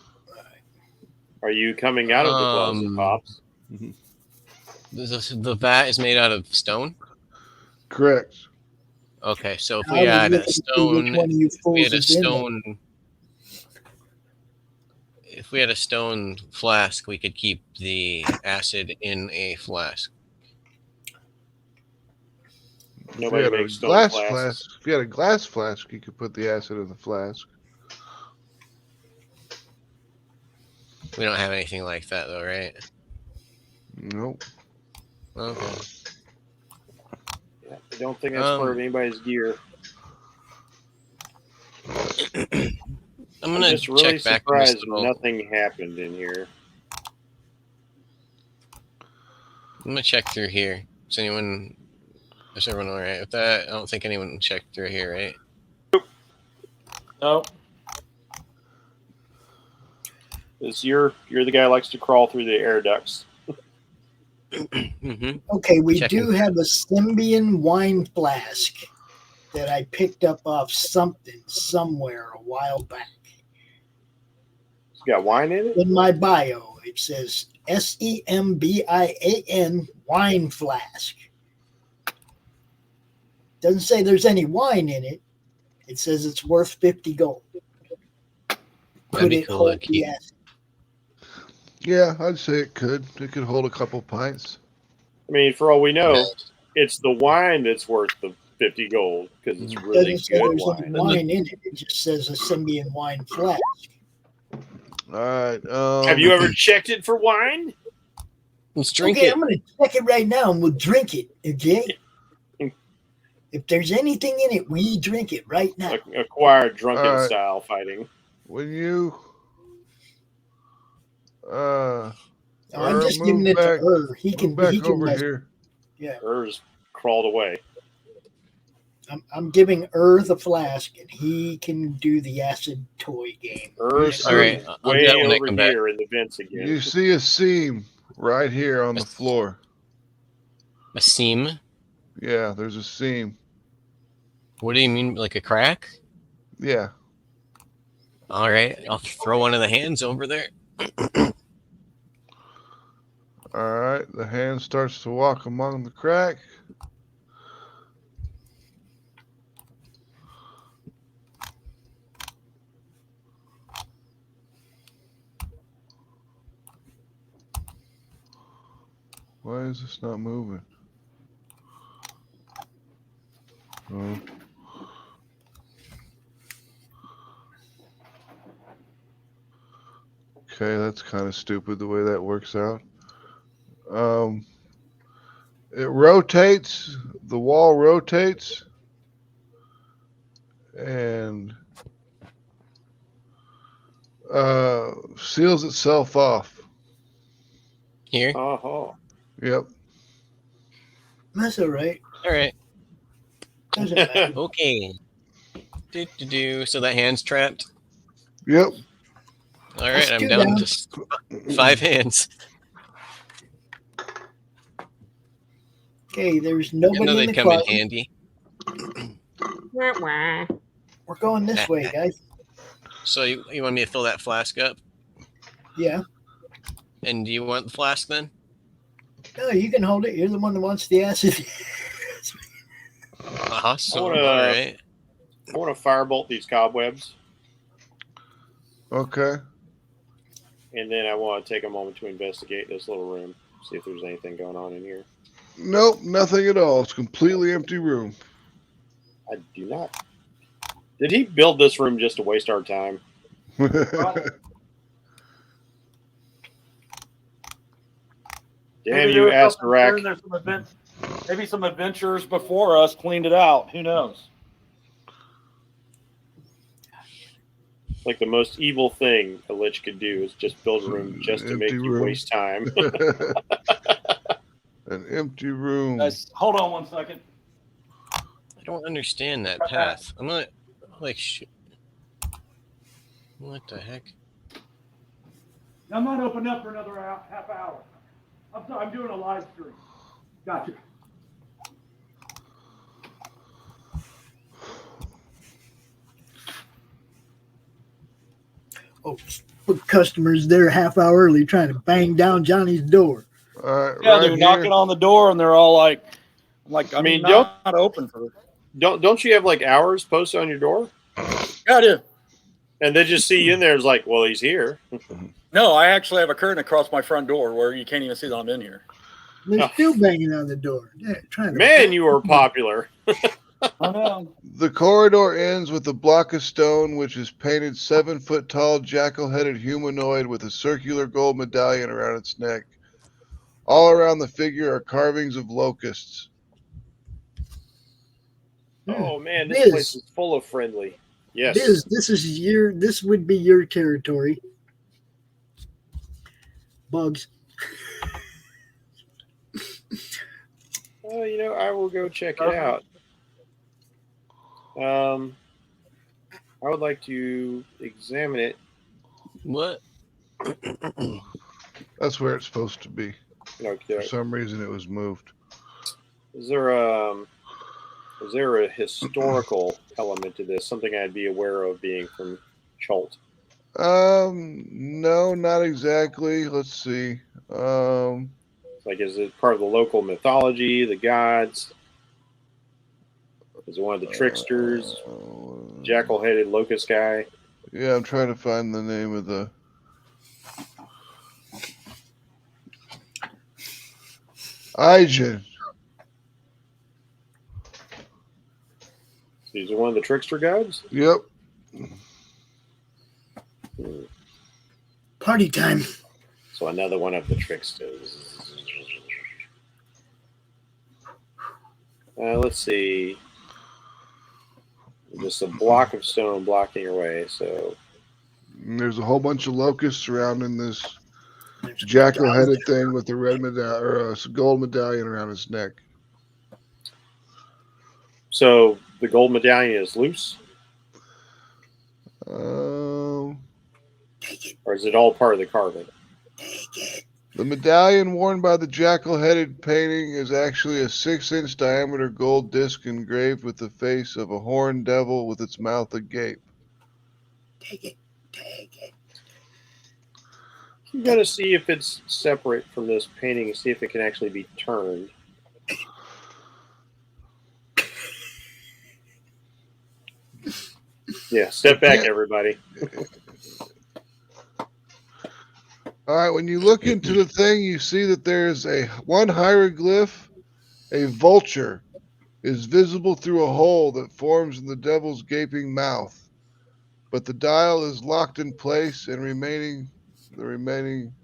Speaker 3: Are you coming out of the closet, Pops?
Speaker 7: The vat is made out of stone?
Speaker 10: Correct.
Speaker 7: Okay, so if we had a stone, if we had a stone flask, we could keep the acid in a flask.
Speaker 3: Nobody makes stone flasks.
Speaker 10: If you had a glass flask, you could put the acid in the flask.
Speaker 7: We don't have anything like that, though, right?
Speaker 10: Nope.
Speaker 7: Okay.
Speaker 3: Yeah, I don't think that's part of anybody's gear.
Speaker 7: I'm gonna
Speaker 3: just really
Speaker 7: check back.
Speaker 3: Surprised nothing happened in here.
Speaker 7: I'm gonna check through here. Is everyone all right with that? I don't think anyone checked through here, right?
Speaker 9: No.
Speaker 3: You're the guy who likes to crawl through the air ducts.
Speaker 4: Okay, we do have a Symbian wine flask that I picked up off somewhere a while back.
Speaker 3: It's got wine in it?
Speaker 4: In my bio, it says SEMBIAN wine flask. Doesn't say there's any wine in it. It says it's worth 50 gold. Could it hold the acid?
Speaker 10: Yeah, I'd say it could. It could hold a couple pints.
Speaker 3: I mean, for all we know, it's the wine that's worth the 50 gold because it's really
Speaker 4: Doesn't say
Speaker 3: good
Speaker 4: there's
Speaker 3: wine.
Speaker 4: any wine in it. It just says a Symbian wine flask.
Speaker 10: All right.
Speaker 3: Have you ever checked it for wine?
Speaker 7: Let's drink
Speaker 4: it.
Speaker 7: it.
Speaker 4: I'm going to check it right now and we'll drink it, okay? If there's anything in it, we drink it right now.
Speaker 3: Acquired drunken style fighting.
Speaker 10: When you...
Speaker 4: I'm just giving it to her. He can
Speaker 10: over here.
Speaker 4: Yeah.
Speaker 3: Hers crawled away.
Speaker 4: I'm giving the flask, and he can do the acid toy game.
Speaker 3: Hers
Speaker 7: way
Speaker 3: over here in the vents again.
Speaker 10: You see a seam right here on the floor.
Speaker 7: A seam?
Speaker 10: Yeah, there's a seam.
Speaker 7: What do you mean, like a crack?
Speaker 10: Yeah.
Speaker 7: All right, I'll throw one of the hands over there.
Speaker 10: All right, the hand starts to walk among the crack. Why is this not moving? Oh. Okay, that's kind of stupid the way that works out. It rotates, the wall rotates, and seals itself off.
Speaker 7: Here?
Speaker 3: Oh.
Speaker 10: Yep.
Speaker 4: That's all right.
Speaker 7: All right.
Speaker 4: Doesn't matter.
Speaker 7: Okay. So that hand's trapped?
Speaker 10: Yep.
Speaker 7: All right, I'm down to 5 hands.
Speaker 4: Okay, there's nobody in the
Speaker 7: come
Speaker 4: closet.
Speaker 7: in handy.
Speaker 4: We're going this way, guys.
Speaker 7: So you want me to fill that flask up?
Speaker 4: Yeah.
Speaker 7: And do you want the flask then?
Speaker 4: No, you can hold it. You're the one that wants the acid.
Speaker 7: Awesome.
Speaker 3: All
Speaker 7: right.
Speaker 3: I want to firebolt these cobwebs.
Speaker 10: Okay.
Speaker 3: And then I want to take a moment to investigate this little room, see if there's anything going on in here.
Speaker 10: Nope, nothing at all. It's a completely empty room.
Speaker 3: I do not. Did he build this room just to waste our time? Damn you, Asterak.
Speaker 9: Maybe some adventurers before us cleaned it out. Who knows?
Speaker 3: Like the most evil thing a lich could do is just build a room just to make you waste time.
Speaker 10: An empty room.
Speaker 9: Guys, hold on 1 second.
Speaker 7: I don't understand that path. I'm not like shit. What the heck?
Speaker 11: I'm not opening up for another half hour. I'm doing a live stream. Gotcha.
Speaker 4: Oh, customers there a half hour early trying to bang down Johnny's door.
Speaker 10: Yeah,
Speaker 9: right they're knocking on the door and they're all like, I mean, not open for it.
Speaker 3: Don't you have like hours posted on your door?
Speaker 9: Yeah, I do.
Speaker 3: And they just see you in there. It's like, well, he's here.
Speaker 9: No, I actually have a curtain across my front door where you can't even see that I'm in here.
Speaker 4: They're still banging on the door. Yeah, trying to.
Speaker 3: Man, you are popular.
Speaker 9: I know.
Speaker 10: The corridor ends with a block of stone, which is painted 7-foot-tall, jackal-headed humanoid with a circular gold medallion around its neck. All around the figure are carvings of locusts.
Speaker 3: Oh man, this place is full of friendly. Yes.
Speaker 4: This would be your territory. Bugs.
Speaker 3: Well, I will go check it out. I would like to examine it.
Speaker 7: What?
Speaker 10: That's where it's supposed to be.
Speaker 3: Okay.
Speaker 10: For some reason, it was moved.
Speaker 3: Is there a historical element to this? Something I'd be aware of being from Chult?
Speaker 10: No, not exactly. Let's see.
Speaker 3: Like, is it part of the local mythology, the gods? Is it one of the tricksters? Jackal-headed locust guy?
Speaker 10: Yeah, I'm trying to find the name of the... Ijin.
Speaker 3: Is it one of the trickster gods?
Speaker 10: Yep.
Speaker 4: Party time.
Speaker 3: So another one of the tricksters. Let's see. Just a block of stone blocking your way. So
Speaker 10: and there's a whole bunch of locusts surrounding this jackal-headed thing with the red medallion or a gold medallion around his neck.
Speaker 3: So the gold medallion is loose?
Speaker 10: Take
Speaker 4: it.
Speaker 3: Or is it all part of the carving?
Speaker 4: Take it.
Speaker 10: The medallion worn by the jackal-headed painting is actually a 6-inch diameter gold disc engraved with the face of a horned devil with its mouth agape.
Speaker 4: Take it. Take it.
Speaker 3: You got to see if it's separate from this painting and see if it can actually be turned. Yeah, step back, everybody.
Speaker 10: All right, when you look into the thing, you see that there's one hieroglyph, a vulture, is visible through a hole that forms in the devil's gaping mouth. But the dial is locked in place, and the remaining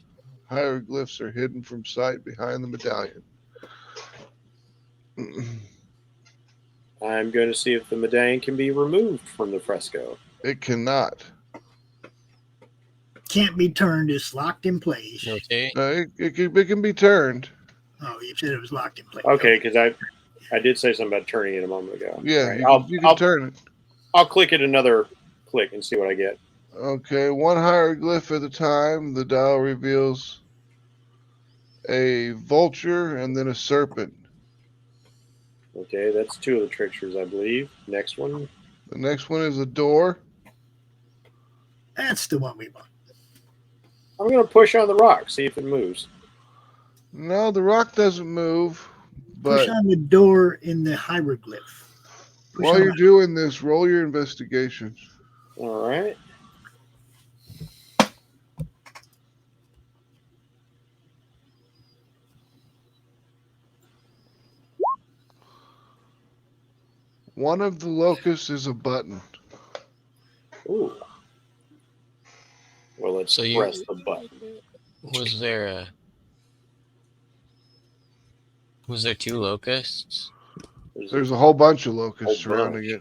Speaker 10: hieroglyphs are hidden from sight behind the medallion.
Speaker 3: I'm going to see if the medallion can be removed from the fresco.
Speaker 10: It cannot.
Speaker 4: Can't be turned. It's locked in place.
Speaker 7: Okay.
Speaker 10: It can be turned.
Speaker 4: Oh, you said it was locked in place.
Speaker 3: Okay, because I did say something about turning it a moment ago.
Speaker 10: Yeah,
Speaker 3: right,
Speaker 10: you can turn it.
Speaker 3: I'll click it another click and see what I get.
Speaker 10: Okay, one hieroglyph at a time. The dial reveals a vulture and then a serpent.
Speaker 3: Okay, that's 2 of the tricksters, I believe. Next one.
Speaker 10: The next one is a door.
Speaker 4: That's the one we want.
Speaker 3: I'm going to push on the rock, see if it moves.
Speaker 10: No, the rock doesn't move. But
Speaker 4: push on the door in the hieroglyph.
Speaker 10: While you're doing this, roll your investigation.
Speaker 3: All right.
Speaker 10: One of the locusts is a button.
Speaker 3: Ooh. Well, let's press the button.
Speaker 7: Was there two locusts?
Speaker 10: There's a whole bunch of locusts surrounding it.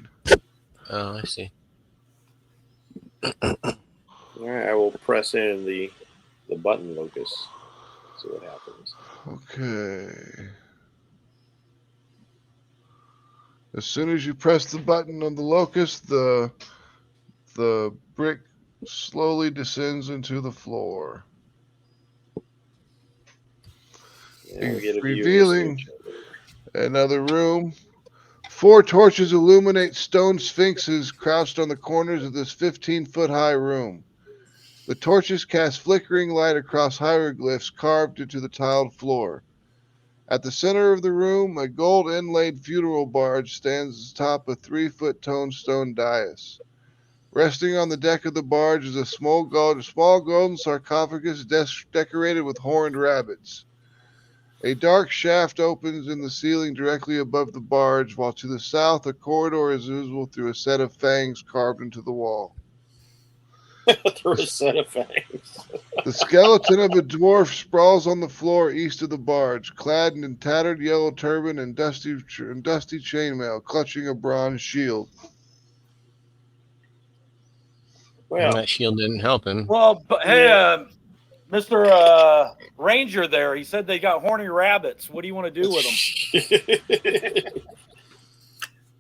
Speaker 7: Oh, I see.
Speaker 3: All right, I will press in the button locust. See what happens.
Speaker 10: Okay. As soon as you press the button on the locust, the brick slowly descends into the floor, revealing another room. 4 torches illuminate stone sphinxes crouched on the corners of this 15-foot-high room. The torches cast flickering light across hieroglyphs carved into the tiled floor. At the center of the room, a gold inlaid funeral barge stands atop a 3-foot tonestone dais. Resting on the deck of the barge is a small golden sarcophagus decorated with horned rabbits. A dark shaft opens in the ceiling directly above the barge, while to the south a corridor is visible through a set of fangs carved into the wall.
Speaker 3: Through a set of fangs.
Speaker 10: The skeleton of a dwarf sprawls on the floor east of the barge, clad in a tattered yellow turban and dusty chainmail, clutching a bronze shield.
Speaker 7: Well, that shield didn't help him.
Speaker 9: Well, but hey, Mr. Ranger there, he said they got horny rabbits. What do you want to do with them?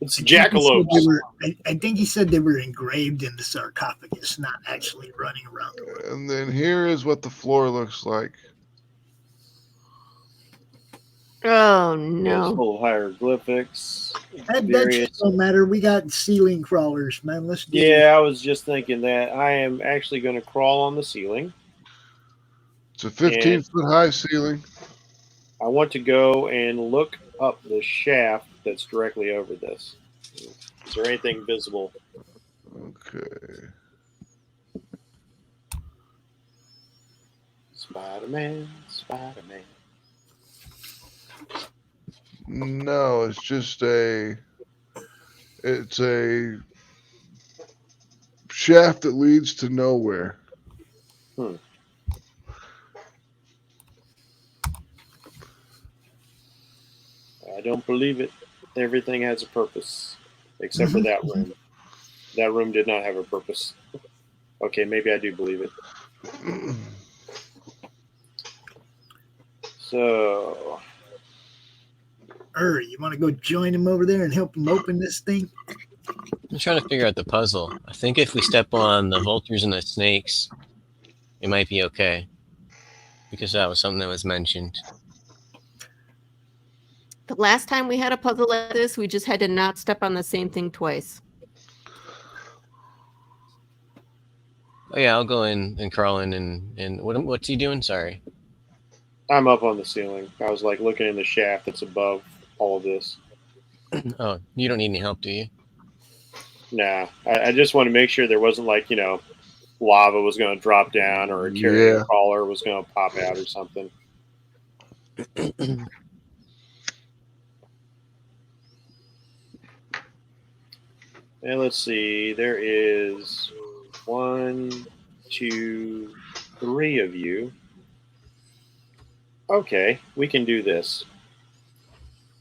Speaker 3: It's jackalopes.
Speaker 4: I think he said they were engraved in the sarcophagus, not actually running around the room.
Speaker 10: And then here is what the floor looks like.
Speaker 8: Oh, no.
Speaker 3: Full hieroglyphics.
Speaker 4: That just don't matter. We got ceiling crawlers, man. Let's do
Speaker 3: it. I was just thinking that I am actually going to crawl on the ceiling.
Speaker 10: It's a 15-foot-high ceiling.
Speaker 3: I want to go and look up the shaft that's directly over this. Is there anything visible?
Speaker 10: Okay.
Speaker 3: Spider-Man.
Speaker 10: No, it's just a shaft that leads to nowhere.
Speaker 3: I don't believe it. Everything has a purpose, except for that room. That room did not have a purpose. Okay, maybe I do believe it. So,
Speaker 4: you want to go join him over there and help him open this thing?
Speaker 7: I'm trying to figure out the puzzle. I think if we step on the vultures and the snakes, it might be okay. Because that was something that was mentioned.
Speaker 8: The last time we had a puzzle like this, we just had to not step on the same thing twice.
Speaker 7: Oh yeah, I'll go in and crawl in and what's he doing? Sorry.
Speaker 3: I'm up on the ceiling. I was like looking in the shaft that's above all of this.
Speaker 7: Oh, you don't need any help, do you?
Speaker 3: Nah, I just want to make sure there wasn't like, lava was going to drop down or a carrier crawler was going to pop out or something. And let's see, there is 1, 2, 3 of you. Okay, we can do this.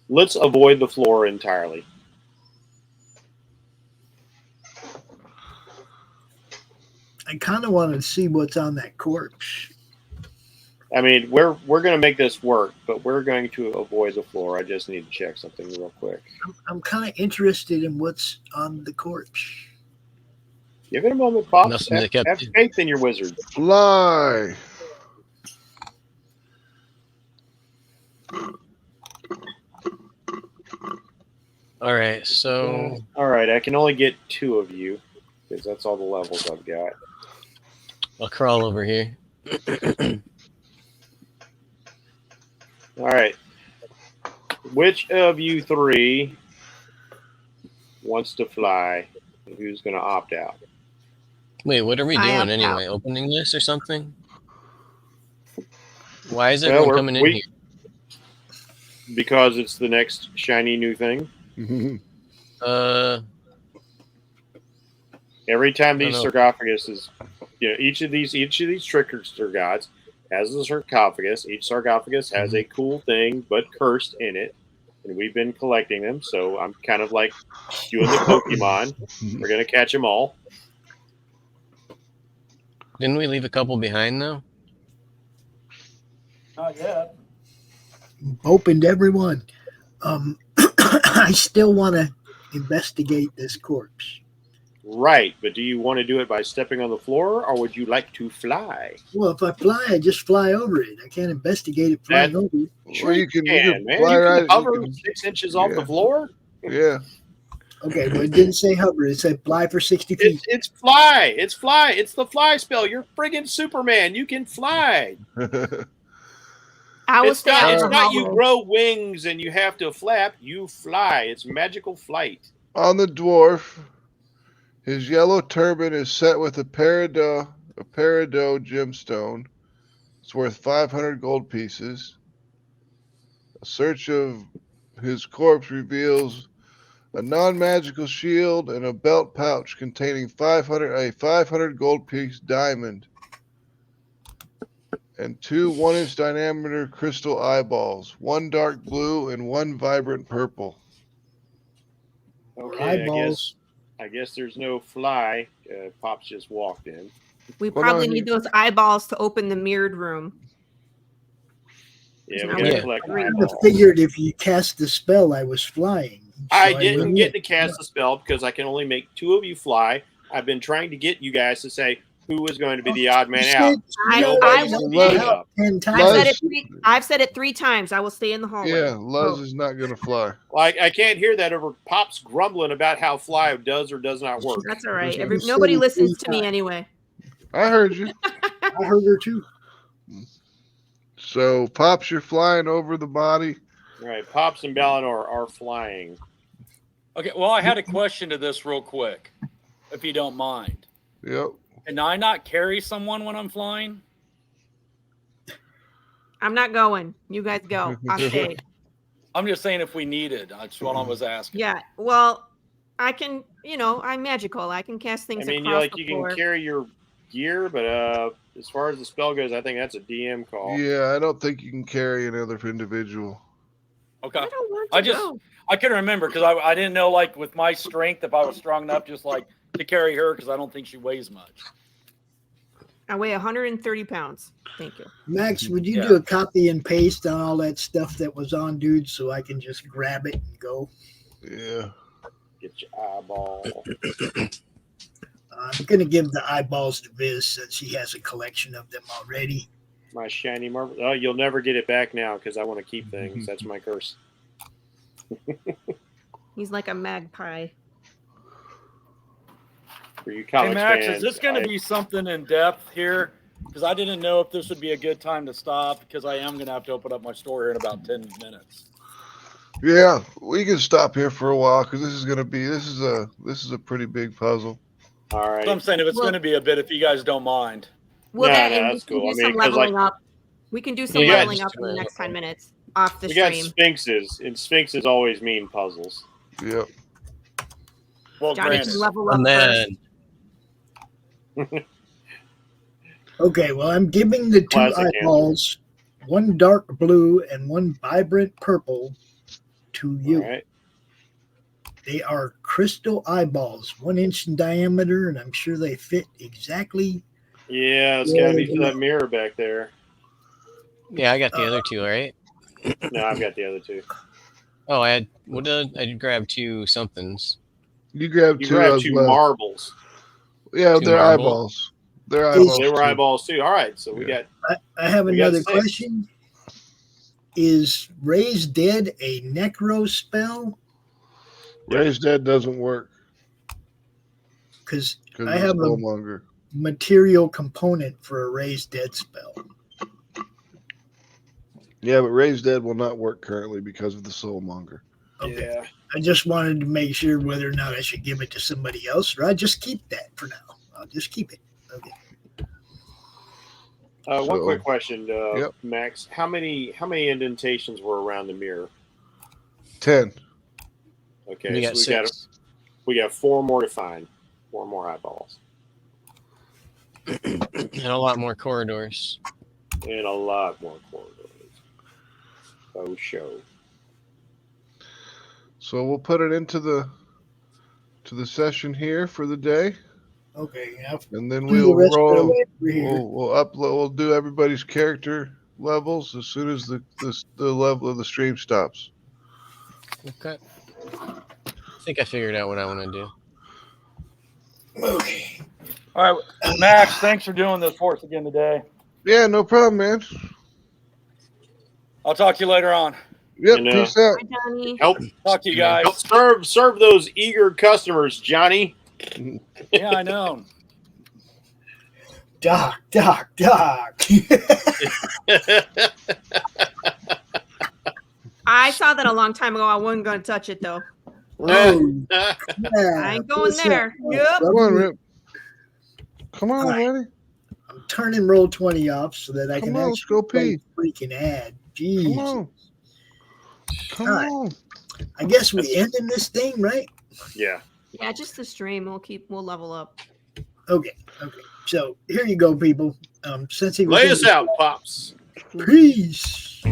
Speaker 3: Let's avoid the floor entirely.
Speaker 4: I kind of want to see what's on that corpse.
Speaker 3: I mean, we're going to make this work, but we're going to avoid the floor. I just need to check something real quick.
Speaker 4: I'm kind of interested in what's on the corpse.
Speaker 3: Give it a moment, Pops. Have faith in your wizard.
Speaker 10: Fly.
Speaker 7: All right, so...
Speaker 3: All right, I can only get 2 of you, because that's all the levels I've got.
Speaker 7: I'll crawl over here.
Speaker 3: All right. Which of you 3 wants to fly? And who's going to opt out?
Speaker 7: Wait, what are we doing anyway? Opening this or something? Why is everyone coming in here?
Speaker 3: Because it's the next shiny new thing. Every time these sarcophaguses, each of these trickster gods has a sarcophagus. Each sarcophagus has a cool thing, but cursed in it. And we've been collecting them, so I'm kind of like doing the Pokemon. We're going to catch them all.
Speaker 7: Didn't we leave a couple behind, though?
Speaker 11: Not yet.
Speaker 4: Opened everyone. I still want to investigate this corpse.
Speaker 3: Right, but do you want to do it by stepping on the floor, or would you like to fly?
Speaker 4: Well, if I fly, I just fly over it. I can't investigate it flying over it.
Speaker 3: Sure, you can fly right. Hover 6 inches off the floor.
Speaker 10: Yeah.
Speaker 4: Okay, but it didn't say hover. It said fly for 60 feet.
Speaker 3: It's fly. It's fly. It's the fly spell. You're friggin' Superman. You can fly. It's not you grow wings and you have to flap. You fly. It's magical flight.
Speaker 10: On the dwarf, his yellow turban is set with a peridot gemstone. It's worth 500 gold pieces. A search of his corpse reveals a non-magical shield and a belt pouch containing a 500 gold piece diamond and 2 1-inch diameter crystal eyeballs, 1 dark blue and 1 vibrant purple.
Speaker 3: Okay, I guess there's no fly. Pops just walked in.
Speaker 8: We probably need those eyeballs to open the mirrored room.
Speaker 3: Yeah, we gotta collect eyeballs.
Speaker 4: I figured if you cast the spell, I was flying. So
Speaker 3: I didn't get to cast the spell because I can only make 2 of you fly. I've been trying to get you guys to say who was going to be the odd man out.
Speaker 8: I've said it 3 times. I will stay in the hallway.
Speaker 10: Yeah, Luz is not going to fly.
Speaker 3: Like I can't hear that over Pops grumbling about how fly does or does not work.
Speaker 8: That's all right. Nobody listens to me anyway.
Speaker 10: I heard you.
Speaker 4: I heard her too.
Speaker 10: So, Pops, you're flying over the body.
Speaker 3: All right, Pops and Ballanor are flying.
Speaker 9: Okay, well, I had a question to this real quick, if you don't mind.
Speaker 10: Yep.
Speaker 9: Can I not carry someone when I'm flying?
Speaker 8: I'm not going. You guys go. I'll stay.
Speaker 9: I'm just saying if we needed. That's what I was asking.
Speaker 8: Yeah. Well, I can, I'm magical. I can cast things across the floor.
Speaker 3: You can carry your gear, but as far as the spell goes, I think that's a DM call.
Speaker 10: Yeah, I don't think you can carry another individual.
Speaker 9: Okay.
Speaker 8: I don't want to go.
Speaker 9: I couldn't remember because I didn't know, like, with my strength, if I was strong enough just, like, to carry her because I don't think she weighs much.
Speaker 8: I weigh 130 pounds. Thank you.
Speaker 4: Max, would you do a copy and paste on all that stuff that was on dude so I can just grab it and go?
Speaker 10: Yeah.
Speaker 3: Get your eyeball.
Speaker 4: I'm going to give the eyeballs to Viz since he has a collection of them already.
Speaker 3: My shiny marble. Oh, you'll never get it back now because I want to keep things. That's my curse.
Speaker 8: He's like a magpie.
Speaker 3: For you
Speaker 9: Hey,
Speaker 3: college
Speaker 9: Max,
Speaker 3: fans,
Speaker 9: is this going to be something in depth here? Because I didn't know if this would be a good time to stop because I am going to have to open up my store here in about 10 minutes.
Speaker 10: Yeah, we can stop here for a while because this is a pretty big puzzle.
Speaker 3: All right.
Speaker 9: So I'm saying if it's going to be a bit, if you guys don't mind.
Speaker 8: Well,
Speaker 3: that's cool.
Speaker 8: We can do some leveling up. We can do some leveling up in the next 10 minutes off the stream.
Speaker 3: We got sphinxes, and sphinxes always mean puzzles.
Speaker 10: Yep.
Speaker 9: Well,
Speaker 8: Johnny can level up first.
Speaker 4: Okay, well, I'm giving the 2 eyeballs, 1 dark blue and 1 vibrant purple, to you.
Speaker 3: All right.
Speaker 4: They are crystal eyeballs, 1 inch in diameter, and I'm sure they fit exactly.
Speaker 3: Yeah, it's got to be for that mirror back there.
Speaker 7: Yeah, I got the other 2, right?
Speaker 3: No, I've got the other 2.
Speaker 7: Oh, I did grab 2 somethings.
Speaker 10: You grabbed 2.
Speaker 3: You grabbed 2 marbles.
Speaker 10: Yeah, they're eyeballs. They're eyeballs.
Speaker 3: They were eyeballs too. All right, so we got.
Speaker 4: I have another question. Is Raise Dead a necro spell?
Speaker 10: Raise Dead doesn't work.
Speaker 4: Because I have a material component for a Raise Dead spell.
Speaker 10: Yeah, but Raise Dead will not work currently because of the Soulmonger.
Speaker 4: Okay.
Speaker 3: Yeah.
Speaker 4: I just wanted to make sure whether or not I should give it to somebody else, or I just keep that for now. I'll just keep it. Okay.
Speaker 3: One quick question, Max. How many indentations were around the mirror?
Speaker 10: 10.
Speaker 3: Okay,
Speaker 7: We got
Speaker 3: so
Speaker 7: six.
Speaker 3: we got 4 more to find. 4 more eyeballs.
Speaker 7: And a lot more corridors.
Speaker 3: And a lot more corridors. Oh, show.
Speaker 10: So we'll put it into the session here for the day.
Speaker 4: Okay.
Speaker 10: And then
Speaker 4: Do
Speaker 10: we'll
Speaker 4: the rest of the
Speaker 10: roll.
Speaker 4: way over here.
Speaker 10: We'll upload. We'll do everybody's character levels as soon as the level of the stream stops.
Speaker 7: Okay. I think I figured out what I want to do.
Speaker 4: Okay.
Speaker 9: All right, Max, thanks for doing this for us again today.
Speaker 10: Yeah, no problem, man.
Speaker 9: I'll talk to you later on.
Speaker 10: Yep,
Speaker 3: And,
Speaker 10: peace out.
Speaker 8: Hi, Johnny.
Speaker 3: Help
Speaker 9: Talk to you guys.
Speaker 3: help serve those eager customers, Johnny.
Speaker 9: Yeah, I know.
Speaker 4: Doc.
Speaker 8: I saw that a long time ago. I wasn't going to touch it, though.
Speaker 4: Oh,
Speaker 8: I ain't going there. Yep.
Speaker 10: Come on, Rip. Come on,
Speaker 4: All right.
Speaker 10: buddy.
Speaker 4: I'm turning roll 20 off so that I
Speaker 10: Come
Speaker 4: can
Speaker 10: on, let's go
Speaker 4: actually
Speaker 10: pee.
Speaker 4: freaking ad. Jeez.
Speaker 10: Come on. Come
Speaker 4: All right.
Speaker 10: on.
Speaker 4: I guess we ending this thing, right?
Speaker 3: Yeah.
Speaker 8: Yeah, just the stream. We'll level up.
Speaker 4: Okay. So here you go, people. Since he was
Speaker 3: Lay
Speaker 4: in
Speaker 3: us
Speaker 4: the-
Speaker 3: out, Pops.
Speaker 4: Peace.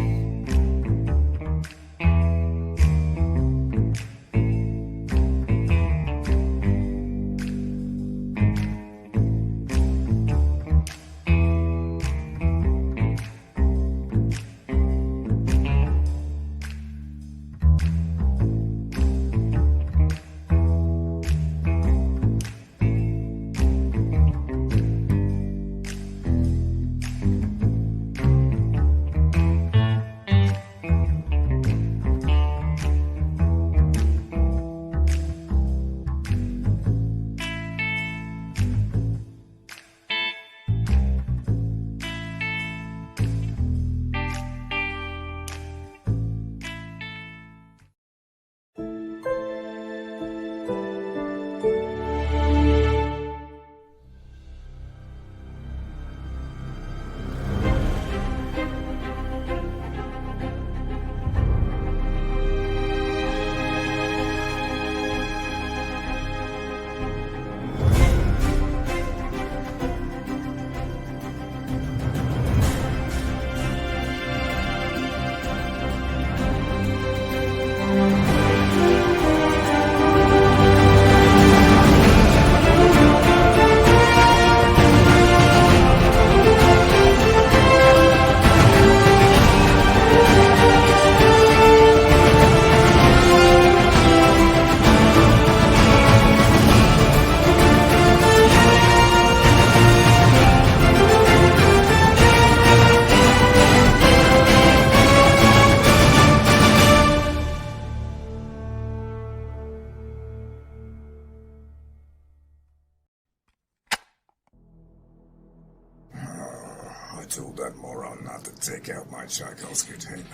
Speaker 12: told that moron not to take out my Tchaikovsky tape.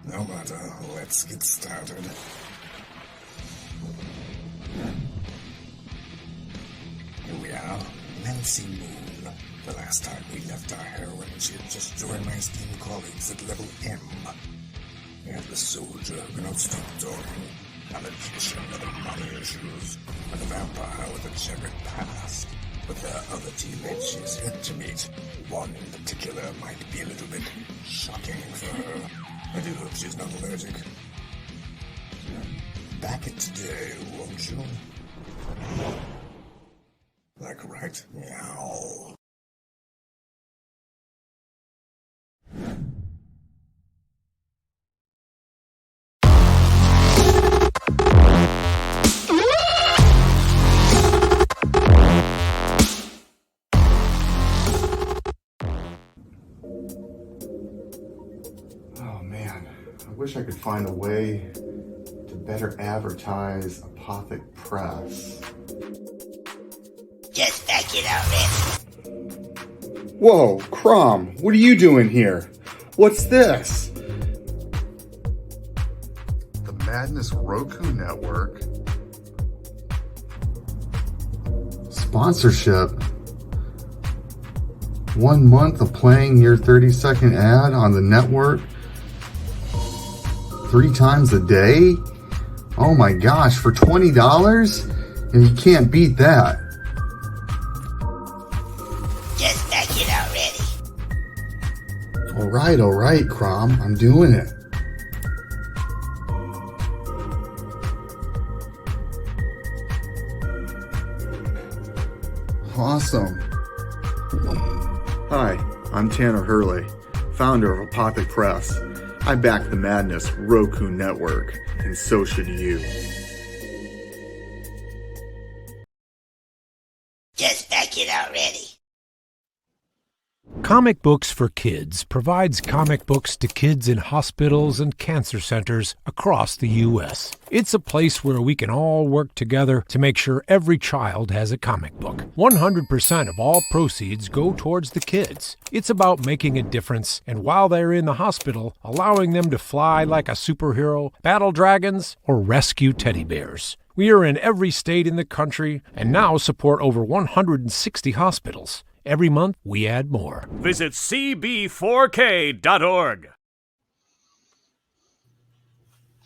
Speaker 12: No matter, let's get started. Here we are, Nancy Moon. The last time we left our heroine, she had just joined my esteemed colleagues at level M. And the soldier who cannot stop talking, a magician with money issues, and a vampire with a checkered past. But there are other teammates she's yet to meet. One in particular might be a little bit shocking for her. I do hope she's not allergic. Back it today, won't you? Like right meow.
Speaker 2: Oh man, I wish I could find a way to better advertise Apothic Press.
Speaker 1: Just back it out, Rick.
Speaker 2: Whoa, Crom, what are you doing here? What's this? The Madness Roku Network. Sponsorship. 1 month of playing your 30-second ad on the network 3 times a day? Oh my gosh, for $20? And you can't beat that.
Speaker 1: Just back it already.
Speaker 2: All right, Crom. I'm doing it. Awesome. Hi, I'm Tanner Hurley, founder of Apothic Press. I back the Madness Roku Network, and so should you.
Speaker 1: Just back it already.
Speaker 13: Comic Books for Kids provides comic books to kids in hospitals and cancer centers across the U.S. It's a place where we can all work together to make sure every child has a comic book. 100% of all proceeds go towards the kids. It's about making a difference, and while they're in the hospital, allowing them to fly like a superhero, battle dragons, or rescue teddy bears. We are in every state in the country and now support over 160 hospitals. Every month, we add more.
Speaker 14: Visit cb4k.org.